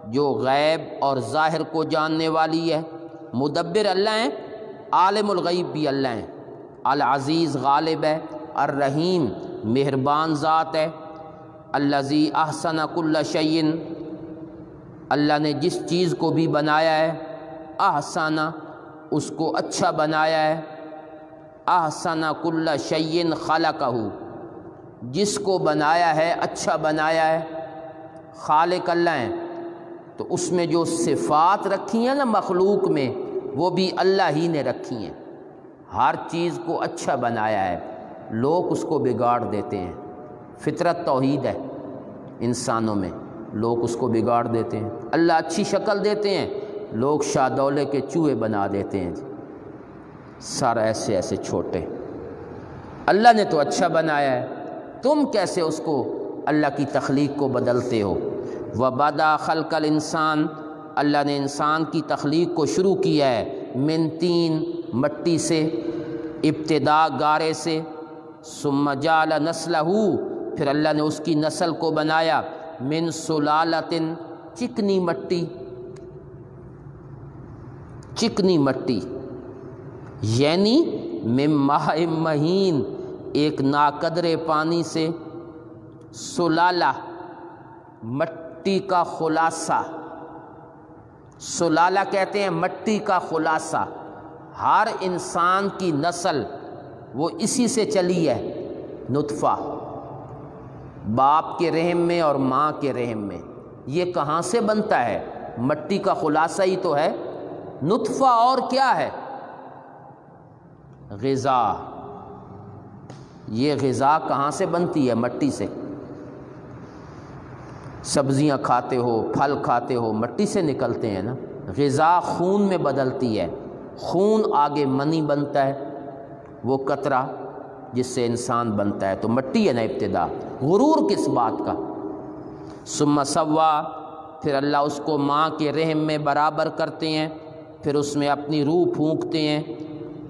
جو غیب اور ظاہر کو جاننے والی ہے۔ مدبر اللہ ہیں، عالم الغیب بھی اللہ ہیں۔ العزیز غالب ہے، الرحیم مہربان ذات ہے۔ الذی احسن کل شیء، اللہ نے جس چیز کو بھی بنایا ہے، احسن اس کو اچھا بنایا ہے۔ احسن کل شیء خلقہ، جس کو بنایا ہے اچھا بنایا ہے۔ خالق اللہ ہیں، تو اس میں جو صفات رکھی ہیں نا مخلوق میں، وہ بھی اللہ ہی نے رکھی ہیں۔ ہر چیز کو اچھا بنایا ہے، لوگ اس کو بگاڑ دیتے ہیں۔ فطرت توحید ہے انسانوں میں، لوگ اس کو بگاڑ دیتے ہیں۔ اللہ اچھی شکل دیتے ہیں، لوگ شادولے کے چوہے بنا دیتے ہیں، سر ایسے ایسے چھوٹے۔ اللہ نے تو اچھا بنایا ہے، تم کیسے اس کو اللہ کی تخلیق کو بدلتے ہو؟ وَبَدَأَ خَلْقَ الْإِنسَانِ، اللہ نے انسان کی تخلیق کو شروع کیا ہے من طین، مٹی سے، ابتدا گارے سے، ثم جعل نسلہ، پھر اللہ نے اس کی نسل کو بنایا من سلالۃ، چکنی مٹی، چکنی مٹی، یعنی من ماء مہین، ایک ناقدر پانی سے۔ سلالہ مٹی کا خلاصہ، سلالہ کہتے ہیں مٹی کا خلاصہ۔ ہر انسان کی نسل وہ اسی سے چلی ہے، نطفہ، باپ کے رحم میں اور ماں کے رحم میں۔ یہ کہاں سے بنتا ہے؟ مٹی کا خلاصہ ہی تو ہے نطفہ، اور کیا ہے؟ غذا۔ یہ غذا کہاں سے بنتی ہے؟ مٹی سے۔ سبزیاں کھاتے ہو، پھل کھاتے ہو، مٹی سے نکلتے ہیں نا۔ غذا خون میں بدلتی ہے، خون آگے منی بنتا ہے، وہ قطرہ جس سے انسان بنتا ہے، تو مٹی ہے نا ابتدا۔ غرور کس بات کا؟ ثم سوا، پھر اللہ اس کو ماں کے رحم میں برابر کرتے ہیں، پھر اس میں اپنی روح پھونکتے ہیں۔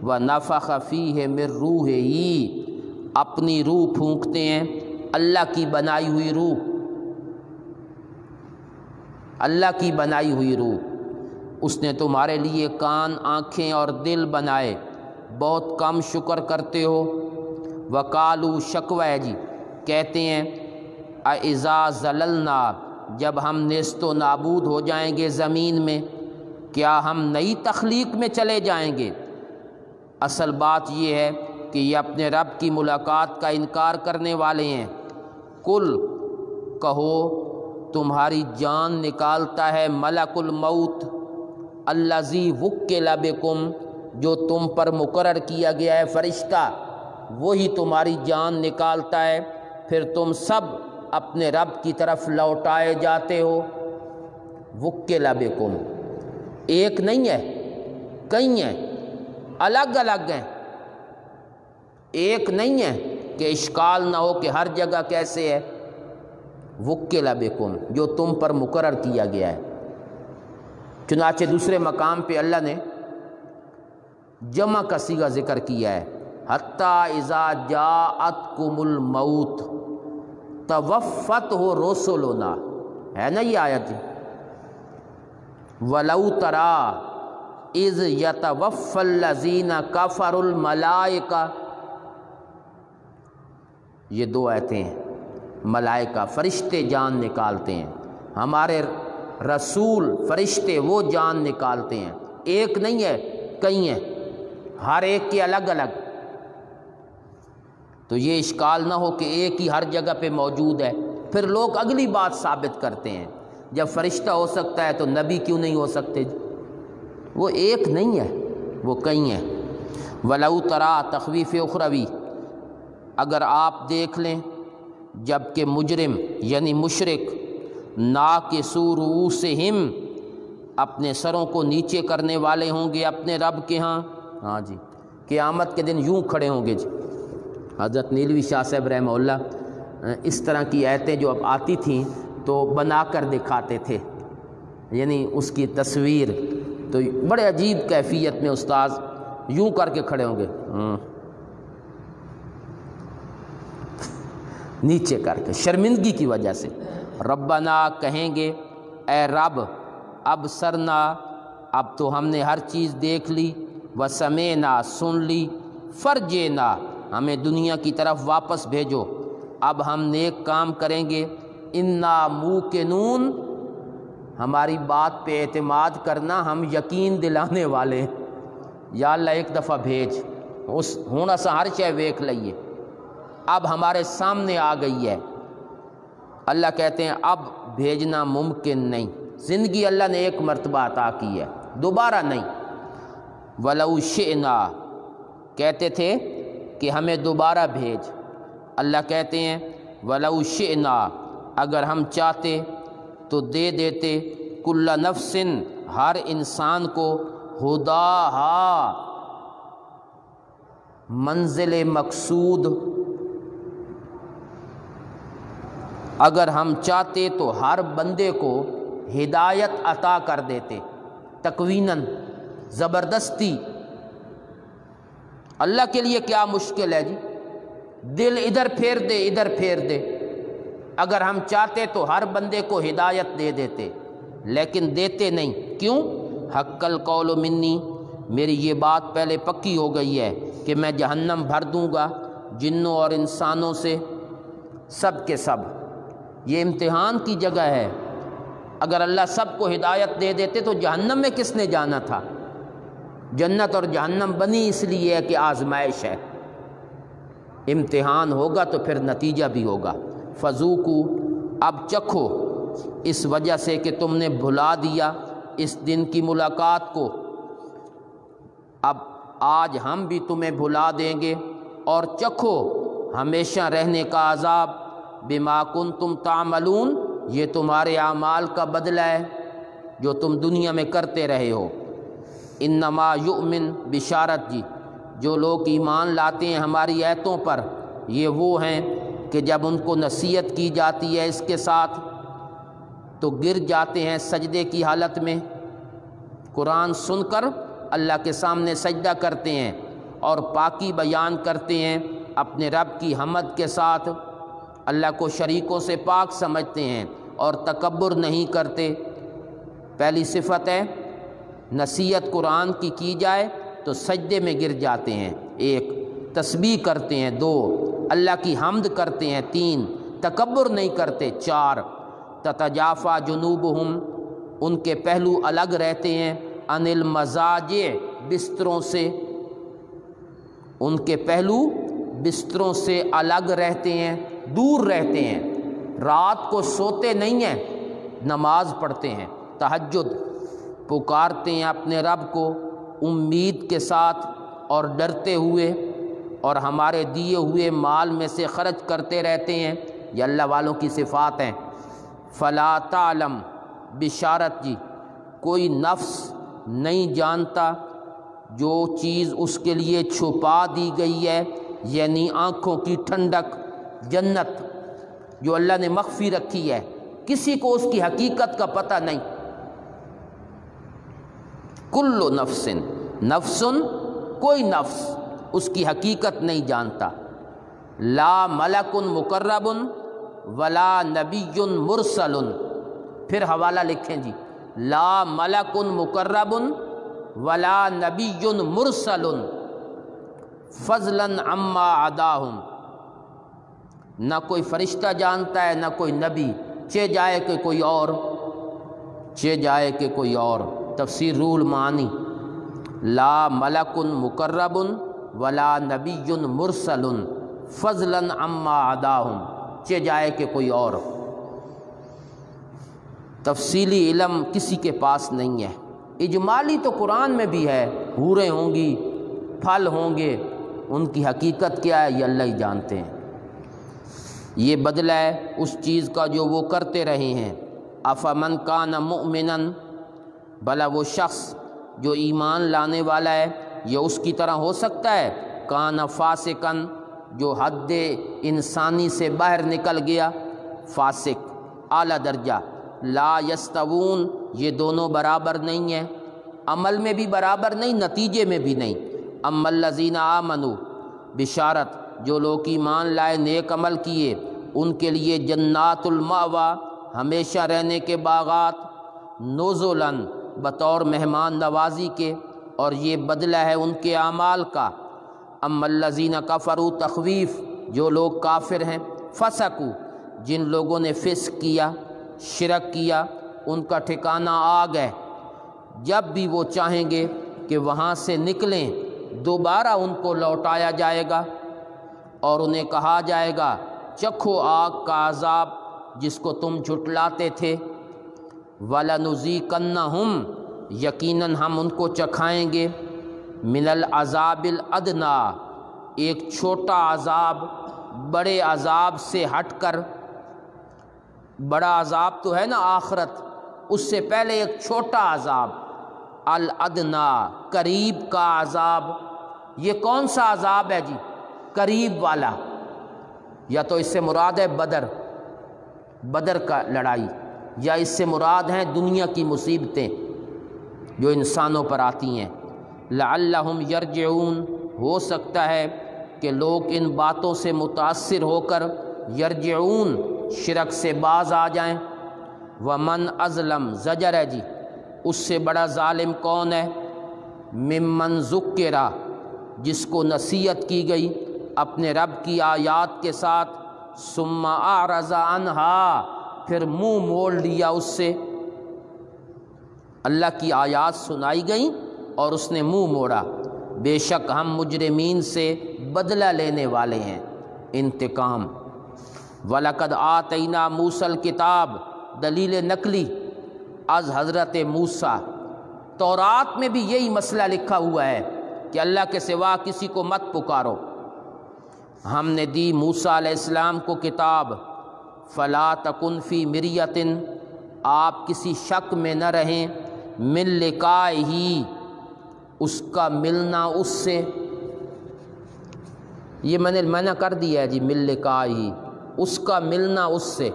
وَنَفَخَ فِيهِ مِن رُوحِهِ، اپنی روح پھونکتے ہیں، اللہ کی بنائی ہوئی روح، اللہ کی بنائی ہوئی روح۔ اس نے تمہارے لیے کان، آنکھیں اور دل بنائے، بہت کم شکر کرتے ہو۔ وَقَالُوا، شکوہ ہے جی، کہتے ہیں اَإِذَا زَلَلْنَا، جب ہم نیست و نابود ہو جائیں گے زمین میں، کیا ہم نئی تخلیق میں چلے جائیں گے؟ اصل بات یہ ہے کہ یہ اپنے رب کی ملاقات کا انکار کرنے والے ہیں۔ کل، کہو، تمہاری جان نکالتا ہے ملک الموت، الذی وکل بکم، جو تم پر مقرر کیا گیا ہے فرشتہ، وہی تمہاری جان نکالتا ہے، پھر تم سب اپنے رب کی طرف لوٹائے جاتے ہو۔ وکل بکم، ایک نہیں ہے، کئی ہیں، الگ الگ ہیں، ایک نہیں ہے کہ اشکال نہ ہو کہ ہر جگہ کیسے ہے۔ وکل بکم، جو تم پر مقرر کیا گیا ہے۔ چنانچہ دوسرے مقام پہ اللہ نے جمع کا صیغہ ذکر کیا ہے، حتیٰ اذا جاءتکم الموت توفتہ رسلنا، ہے نا یہ آیت؟ وَلَوْ تَرَىٰ اِذْ يَتَوَفَّى الَّذِينَ كَفَرُوا الْمَلَائِكَةَ، یہ دو آیتیں ہیں۔ ملائکہ فرشتے جان نکالتے ہیں، ہمارے رسول فرشتے وہ جان نکالتے ہیں، ایک نہیں ہے، کئی ہیں، ہر ایک کے الگ الگ۔ تو یہ اشکال نہ ہو کہ ایک ہی ہر جگہ پہ موجود ہے۔ پھر لوگ اگلی بات ثابت کرتے ہیں، جب فرشتہ ہو سکتا ہے تو نبی کیوں نہیں ہو سکتے؟ وہ ایک نہیں ہے، وہ کئی ہیں۔ وَلَوْ تَرَىٰ، تخویف اخروی، اگر آپ دیکھ لیں جب کہ مجرم یعنی مشرک ناکسوا رؤوسہم، اپنے سروں کو نیچے کرنے والے ہوں گے اپنے رب کے ہاں۔ ہاں جی، قیامت کے دن یوں کھڑے ہوں گے جی۔ حضرت نیلوی شاہ صاحب رحمہ اللہ اس طرح کی آیتیں جو اب آتی تھیں تو بنا کر دکھاتے تھے، یعنی اس کی تصویر تو بڑے عجیب کیفیت میں استاذ یوں کر کے کھڑے ہوں گے، نیچے کر کے شرمندگی کی وجہ سے۔ ربنا کہیں گے اے رب، ابصرنا اب تو ہم نے ہر چیز دیکھ لی، وسمعنا سن لی، فرجنا ہمیں دنیا کی طرف واپس بھیجو، اب ہم نیک کام کریں گے، انا موقنون ہماری بات پہ اعتماد کرنا، ہم یقین دلانے والے ہیں۔ یا اللہ ایک دفعہ بھیج، اس ہونا سا ہر شے ویکھ لئیے، اب ہمارے سامنے آ گئی ہے۔ اللہ کہتے ہیں اب بھیجنا ممکن نہیں، زندگی اللہ نے ایک مرتبہ عطا کی ہے، دوبارہ نہیں۔ وَلَوْ شِئْنَا کہتے تھے کہ ہمیں دوبارہ بھیج، اللہ کہتے ہیں وَلَوْ شِئْنَا اگر ہم چاہتے تو دے دیتے، کُلَّ نَفْسٍ ہر انسان کو، ہداہا منزل مقصود، اگر ہم چاہتے تو ہر بندے کو ہدایت عطا کر دیتے، تکویناً زبردستی۔ اللہ کے لیے کیا مشکل ہے جی، دل ادھر پھیر دے ادھر پھیر دے، اگر ہم چاہتے تو ہر بندے کو ہدایت دے دیتے، لیکن دیتے نہیں۔ کیوں؟ حق القول منی، میری یہ بات پہلے پکی ہو گئی ہے کہ میں جہنم بھر دوں گا جنوں اور انسانوں سے، سب کے سب۔ یہ امتحان کی جگہ ہے، اگر اللہ سب کو ہدایت دے دیتے تو جہنم میں کس نے جانا تھا؟ جنت اور جہنم بنی اس لیے ہے کہ آزمائش ہے، امتحان ہوگا تو پھر نتیجہ بھی ہوگا۔ فذوقوا اب چکھو، اس وجہ سے کہ تم نے بھلا دیا اس دن کی ملاقات کو، اب آج ہم بھی تمہیں بھلا دیں گے، اور چکھو ہمیشہ رہنے کا عذاب، بما کنتم تعملون یہ تمہارے اعمال کا بدلہ ہے جو تم دنیا میں کرتے رہے ہو۔ انما یؤمن بشارت جی، جو لوگ ایمان لاتے ہیں ہماری آیتوں پر، یہ وہ ہیں کہ جب ان کو نصیحت کی جاتی ہے اس کے ساتھ تو گر جاتے ہیں سجدے کی حالت میں، قرآن سن کر اللہ کے سامنے سجدہ کرتے ہیں اور پاکی بیان کرتے ہیں اپنے رب کی حمد کے ساتھ، اللہ کو شریکوں سے پاک سمجھتے ہیں اور تکبر نہیں کرتے۔ پہلی صفت ہے نصیحت قرآن کی جائے تو سجدے میں گر جاتے ہیں، ایک تسبیح کرتے ہیں، دو اللہ کی حمد کرتے ہیں، تین تکبر نہیں کرتے، چار تتجافا جنوبہم ان کے پہلو الگ رہتے ہیں، عن المضاجع بستروں سے، ان کے پہلو بستروں سے الگ رہتے ہیں، دور رہتے ہیں، رات کو سوتے نہیں ہیں، نماز پڑھتے ہیں، تہجد پکارتے ہیں اپنے رب کو امید کے ساتھ اور ڈرتے ہوئے، اور ہمارے دیے ہوئے مال میں سے خرچ کرتے رہتے ہیں، یہ اللہ والوں کی صفات ہیں۔ فلا تعلم بشارت جی، کوئی نفس نہیں جانتا جو چیز اس کے لیے چھپا دی گئی ہے، یعنی آنکھوں کی ٹھنڈک، جنت جو اللہ نے مخفی رکھی ہے، کسی کو اس کی حقیقت کا پتہ نہیں۔ کل نفس نفس کوئی نفس اس کی حقیقت نہیں جانتا، لا ملک مقرب ولا نبی مرسل، پھر حوالہ لکھیں جی، لا ملک مقرب ولا نبی مرسل فضلا عما عداہم، نہ کوئی فرشتہ جانتا ہے نہ کوئی نبی، چہ جائے کہ کوئی اور، چہ جائے کہ کوئی اور۔ تفسیر روح المعانی، لا ملک مقرب ولا نبی مرسل فضلا عما عداہم، چہ جائے کہ کوئی اور۔ تفصیلی علم کسی کے پاس نہیں ہے، اجمالی تو قرآن میں بھی ہے، حوریں ہوں گی، پھل ہوں گے، ان کی حقیقت کیا ہے یہ اللہ ہی جانتے ہیں۔ یہ بدلہ ہے اس چیز کا جو وہ کرتے رہے ہیں۔ افمن کان مؤمنا، بھلا وہ شخص جو ایمان لانے والا ہے یہ اس کی طرح ہو سکتا ہے؟ کان فاسقن، جو حد انسانی سے باہر نکل گیا، فاسق اعلیٰ درجہ، لا یستوون یہ دونوں برابر نہیں ہیں، عمل میں بھی برابر نہیں، نتیجے میں بھی نہیں۔ اما الذین آمنوا، بشارت جو لوگ ایمان لائے نیک عمل کیے، ان کے لیے جنات المأویٰ ہمیشہ رہنے کے باغات، نزلاً بطور مہمان نوازی کے، اور یہ بدلہ ہے ان کے اعمال کا۔ اما الذین کفروا، تخویف جو لوگ کافر ہیں، فسقوا جن لوگوں نے فسق کیا، شرک کیا، ان کا ٹھکانہ آگ ہے۔ جب بھی وہ چاہیں گے کہ وہاں سے نکلیں، دوبارہ ان کو لوٹایا جائے گا اور انہیں کہا جائے گا چکھو آگ کا عذاب جس کو تم جھٹلاتے تھے۔ وَلَنُذِيقَنَّهُمْ، یقیناً ہم ان کو چکھائیں گے، من العذاب الادنیٰ، ایک چھوٹا عذاب بڑے عذاب سے ہٹ کر۔ بڑا عذاب تو ہے نا آخرت، اس سے پہلے ایک چھوٹا عذاب، الادنیٰ قریب کا عذاب۔ یہ کون سا عذاب ہے جی؟ قریب والا۔ یا تو اس سے مراد ہے بدر کا لڑائی، یا اس سے مراد ہیں دنیا کی مصیبتیں جو انسانوں پر آتی ہیں۔ لعلہم یرجعون، ہو سکتا ہے کہ لوگ ان باتوں سے متاثر ہو کر یرجعون، شرک سے باز آ جائیں۔ ومن ازلم، زجر ہے جی، اس سے بڑا ظالم کون ہے؟ ممن ذکرہ، جس کو نصیحت کی گئی اپنے رب کی آیات کے ساتھ، ثم اعرض عنہا، پھر منہ موڑ لیا اس سے۔ اللہ کی آیات سنائی گئیں اور اس نے منہ موڑا۔ بے شک ہم مجرمین سے بدلہ لینے والے ہیں، انتقام۔ وَلَقَدْ آتَيْنَا مُوسَى الْكِتَابَ، دلیل نقلی از حضرت موسیٰ۔ تورات میں بھی یہی مسئلہ لکھا ہوا ہے کہ اللہ کے سوا کسی کو مت پکارو۔ ہم نے دی موسیٰ علیہ السلام کو کتاب، فلا تکن فی مریۃ، آپ کسی شک میں نہ رہیں، من لقائہ، اس کا ملنا اس سے۔ یہ میں نے منع کر دیا ہے جی، من لقائہ، اس کا ملنا اس سے۔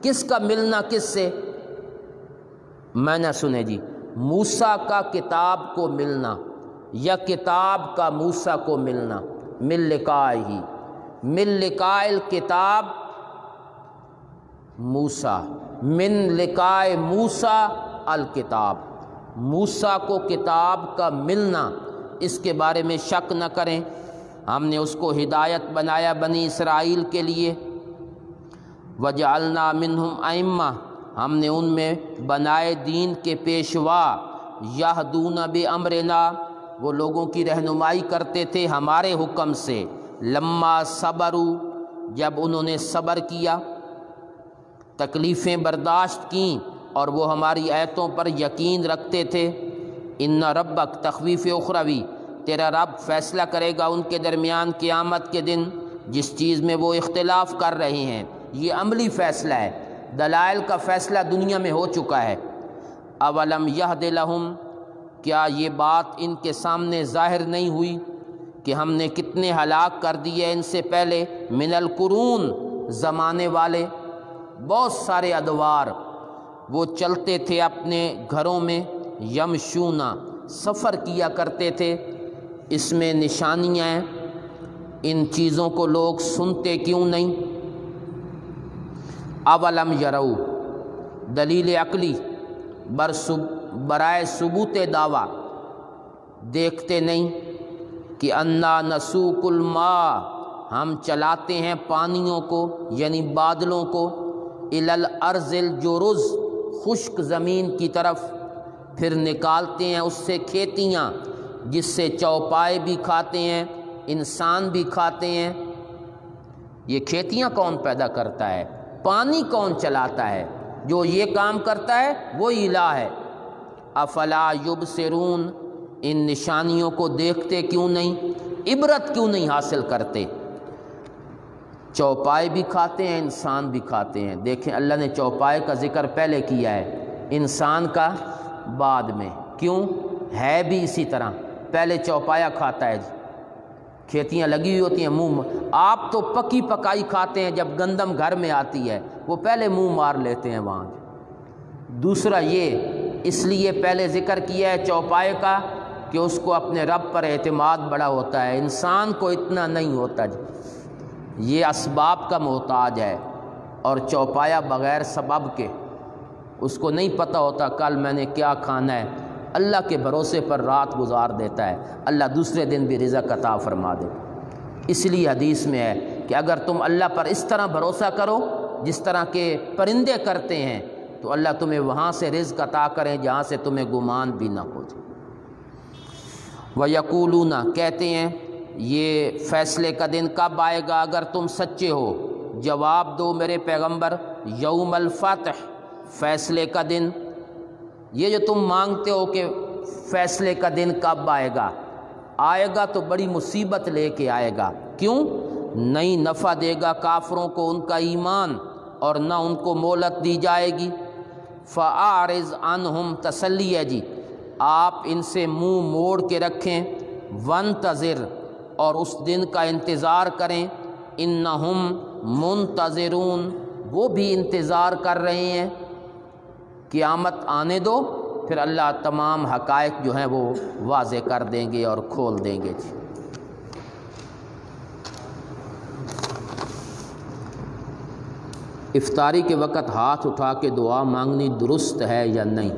کس کا ملنا کس سے؟ میں نہ سنے جی، موسیٰ کا کتاب کو ملنا یا کتاب کا موسیٰ کو ملنا۔ من لقائہ، من لقاء الکتاب موسیٰ، من لقاء موسیٰ الکتاب، موسیٰ کو کتاب کا ملنا، اس کے بارے میں شک نہ کریں۔ ہم نے اس کو ہدایت بنایا بنی اسرائیل کے لیے۔ وَجَعَلْنَا مِنْهُمْ أَئِمَّةً، ہم نے ان میں بنائے دین کے پیشوا، یہدون بِأَمْرِنَا، وہ لوگوں کی رہنمائی کرتے تھے ہمارے حکم سے۔ لما صبروا، جب انہوں نے صبر کیا، تکلیفیں برداشت کیں اور وہ ہماری آیتوں پر یقین رکھتے تھے۔ ان ربک، تخویف اخروی، تیرا رب فیصلہ کرے گا ان کے درمیان قیامت کے دن جس چیز میں وہ اختلاف کر رہے ہیں۔ یہ عملی فیصلہ ہے، دلائل کا فیصلہ دنیا میں ہو چکا ہے۔ اولم یہد لہم، کیا یہ بات ان کے سامنے ظاہر نہیں ہوئی کہ ہم نے کتنے ہلاک کر دیے ان سے پہلے، من القرون، زمانے والے، بہت سارے ادوار، وہ چلتے تھے اپنے گھروں میں، یمشونا، سفر کیا کرتے تھے۔ اس میں نشانیاں ہیں، ان چیزوں کو لوگ سنتے کیوں نہیں؟ اولم یرو، دلیل عقلی برائے ثبوت دعویٰ، دیکھتے نہیں کہ انا نسوق الماء، ہم چلاتے ہیں پانیوں کو یعنی بادلوں کو، الی الارض الجرز، خشک زمین کی طرف، پھر نکالتے ہیں اس سے کھیتیاں جس سے چوپائے بھی کھاتے ہیں، انسان بھی کھاتے ہیں۔ یہ کھیتیاں کون پیدا کرتا ہے؟ پانی کون چلاتا ہے؟ جو یہ کام کرتا ہے وہی الہ ہے۔ افلا یبصرون، ان نشانیوں کو دیکھتے کیوں نہیں؟ عبرت کیوں نہیں حاصل کرتے؟ چوپائے بھی کھاتے ہیں، انسان بھی کھاتے ہیں۔ دیکھیں اللہ نے چوپائے کا ذکر پہلے کیا ہے، انسان کا بعد میں۔ کیوں؟ ہے بھی اسی طرح، پہلے چوپایا کھاتا ہے، کھیتیاں لگی ہوئی ہوتی ہیں، منہ، آپ تو پکی پکائی کھاتے ہیں، جب گندم گھر میں آتی ہے وہ پہلے منہ مار لیتے ہیں وہاں۔ دوسرا یہ اس لیے پہلے ذکر کیا ہے چوپائے کا کہ اس کو اپنے رب پر اعتماد بڑا ہوتا ہے، انسان کو اتنا نہیں ہوتا جی، یہ اسباب کا محتاج ہے، اور چوپایا بغیر سبب کے، اس کو نہیں پتہ ہوتا کل میں نے کیا کھانا ہے، اللہ کے بھروسے پر رات گزار دیتا ہے، اللہ دوسرے دن بھی رزق عطا فرما دے۔ اس لیے حدیث میں ہے کہ اگر تم اللہ پر اس طرح بھروسہ کرو جس طرح کے پرندے کرتے ہیں تو اللہ تمہیں وہاں سے رزق عطا کریں جہاں سے تمہیں گمان بھی نہ ہو جائے۔ وَيَقُولُونَ کہتے ہیں یہ فیصلے کا دن کب آئے گا اگر تم سچے ہو؟ جواب دو میرے پیغمبر، یوم الفتح، فیصلے کا دن۔ یہ جو تم مانگتے ہو کہ فیصلے کا دن کب آئے گا، آئے گا تو بڑی مصیبت لے کے آئے گا۔ کیوں؟ نہیں نفع دے گا کافروں کو ان کا ایمان، اور نہ ان کو مہلت دی جائے گی۔ فَأَعْرِضْ عَنْهُمْ، تسلی ہے جی، آپ ان سے منہ موڑ کے رکھیں۔ وَانْتَظِرْ، اور اس دن کا انتظار کریں۔ إِنَّهُمْ مُنْتَظِرُونَ، وہ بھی انتظار کر رہے ہیں۔ قیامت آنے دو، پھر اللہ تمام حقائق جو ہیں وہ واضح کر دیں گے اور کھول دیں گے جی۔ افطاری کے وقت ہاتھ اٹھا کے دعا مانگنی درست ہے یا نہیں؟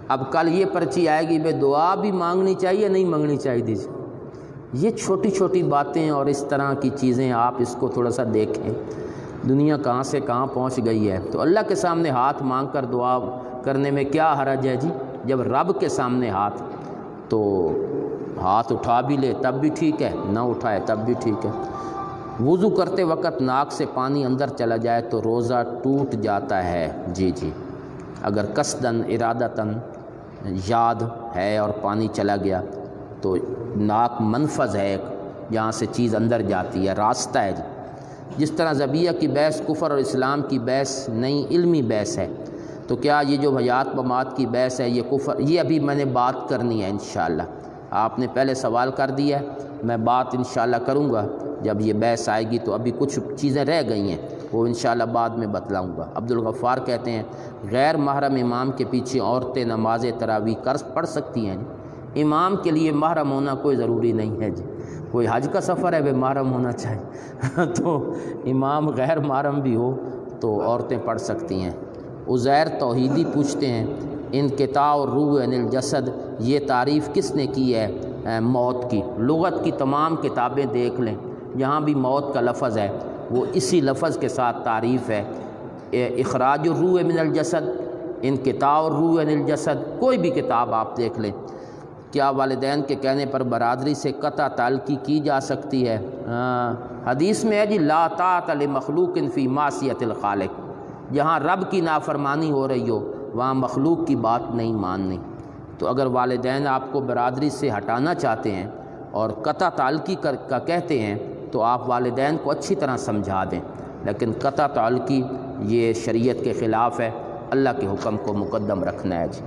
اب کل یہ پرچی آئے گی بھئی دعا بھی مانگنی چاہیے نہیں مانگنی چاہیے دیجیے۔ یہ چھوٹی چھوٹی باتیں اور اس طرح کی چیزیں آپ اس کو تھوڑا سا دیکھیں، دنیا کہاں سے کہاں پہنچ گئی ہے۔ تو اللہ کے سامنے ہاتھ مانگ کر دعا کرنے میں کیا حرج ہے جی؟ جب رب کے سامنے ہاتھ، تو ہاتھ اٹھا بھی لے تب بھی ٹھیک ہے، نہ اٹھائے تب بھی ٹھیک ہے۔ وضو کرتے وقت ناک سے پانی اندر چلا جائے تو روزہ ٹوٹ جاتا ہے؟ جی جی، اگر قصداً ارادتاً یاد ہے اور پانی چلا گیا تو ناک منفذ ہے جہاں سے چیز اندر جاتی ہے، راستہ ہے جی۔ جس طرح ذبیحہ کی بحث کفر اور اسلام کی بحث نہیں علمی بحث ہے، تو کیا یہ جو حیات ممات کی بحث ہے یہ کفر؟ یہ ابھی میں نے بات کرنی ہے انشاءاللہ۔ آپ نے پہلے سوال کر دیا ہے، میں بات انشاءاللہ کروں گا جب یہ بحث آئے گی، تو ابھی کچھ چیزیں رہ گئی ہیں وہ انشاءاللہ بعد میں بتلاؤں گا۔ عبدالغفار کہتے ہیں غیر محرم امام کے پیچھے عورتیں نماز تراویح پڑھ سکتی ہیں جی؟ امام کے لیے محرم ہونا کوئی ضروری نہیں ہے جی، کوئی حج کا سفر ہے وہ محرم ہونا چاہیے تو امام غیر محرم بھی ہو تو عورتیں پڑھ سکتی ہیں۔ عزیر توحیدی پوچھتے ہیں انقطاع الروح عن الجسد، یہ تعریف کس نے کی ہے موت کی؟ لغت کی تمام کتابیں دیکھ لیں، جہاں بھی موت کا لفظ ہے وہ اسی لفظ کے ساتھ تعریف ہے۔ اخراج الروح من الجسد، انقطاع الروح عن الجسد، کوئی بھی کتاب آپ دیکھ لیں۔ کیا والدین کے کہنے پر برادری سے قطع تعلقی کی جا سکتی ہے؟ حدیث میں ہے جی لا طاعۃ لمخلوق فی معصیۃ الخالق، جہاں رب کی نافرمانی ہو رہی ہو وہاں مخلوق کی بات نہیں ماننی۔ تو اگر والدین آپ کو برادری سے ہٹانا چاہتے ہیں اور قطع تعلقی کا کہتے ہیں تو آپ والدین کو اچھی طرح سمجھا دیں، لیکن قطع تعلقی یہ شریعت کے خلاف ہے، اللہ کے حکم کو مقدم رکھنا ہے جی۔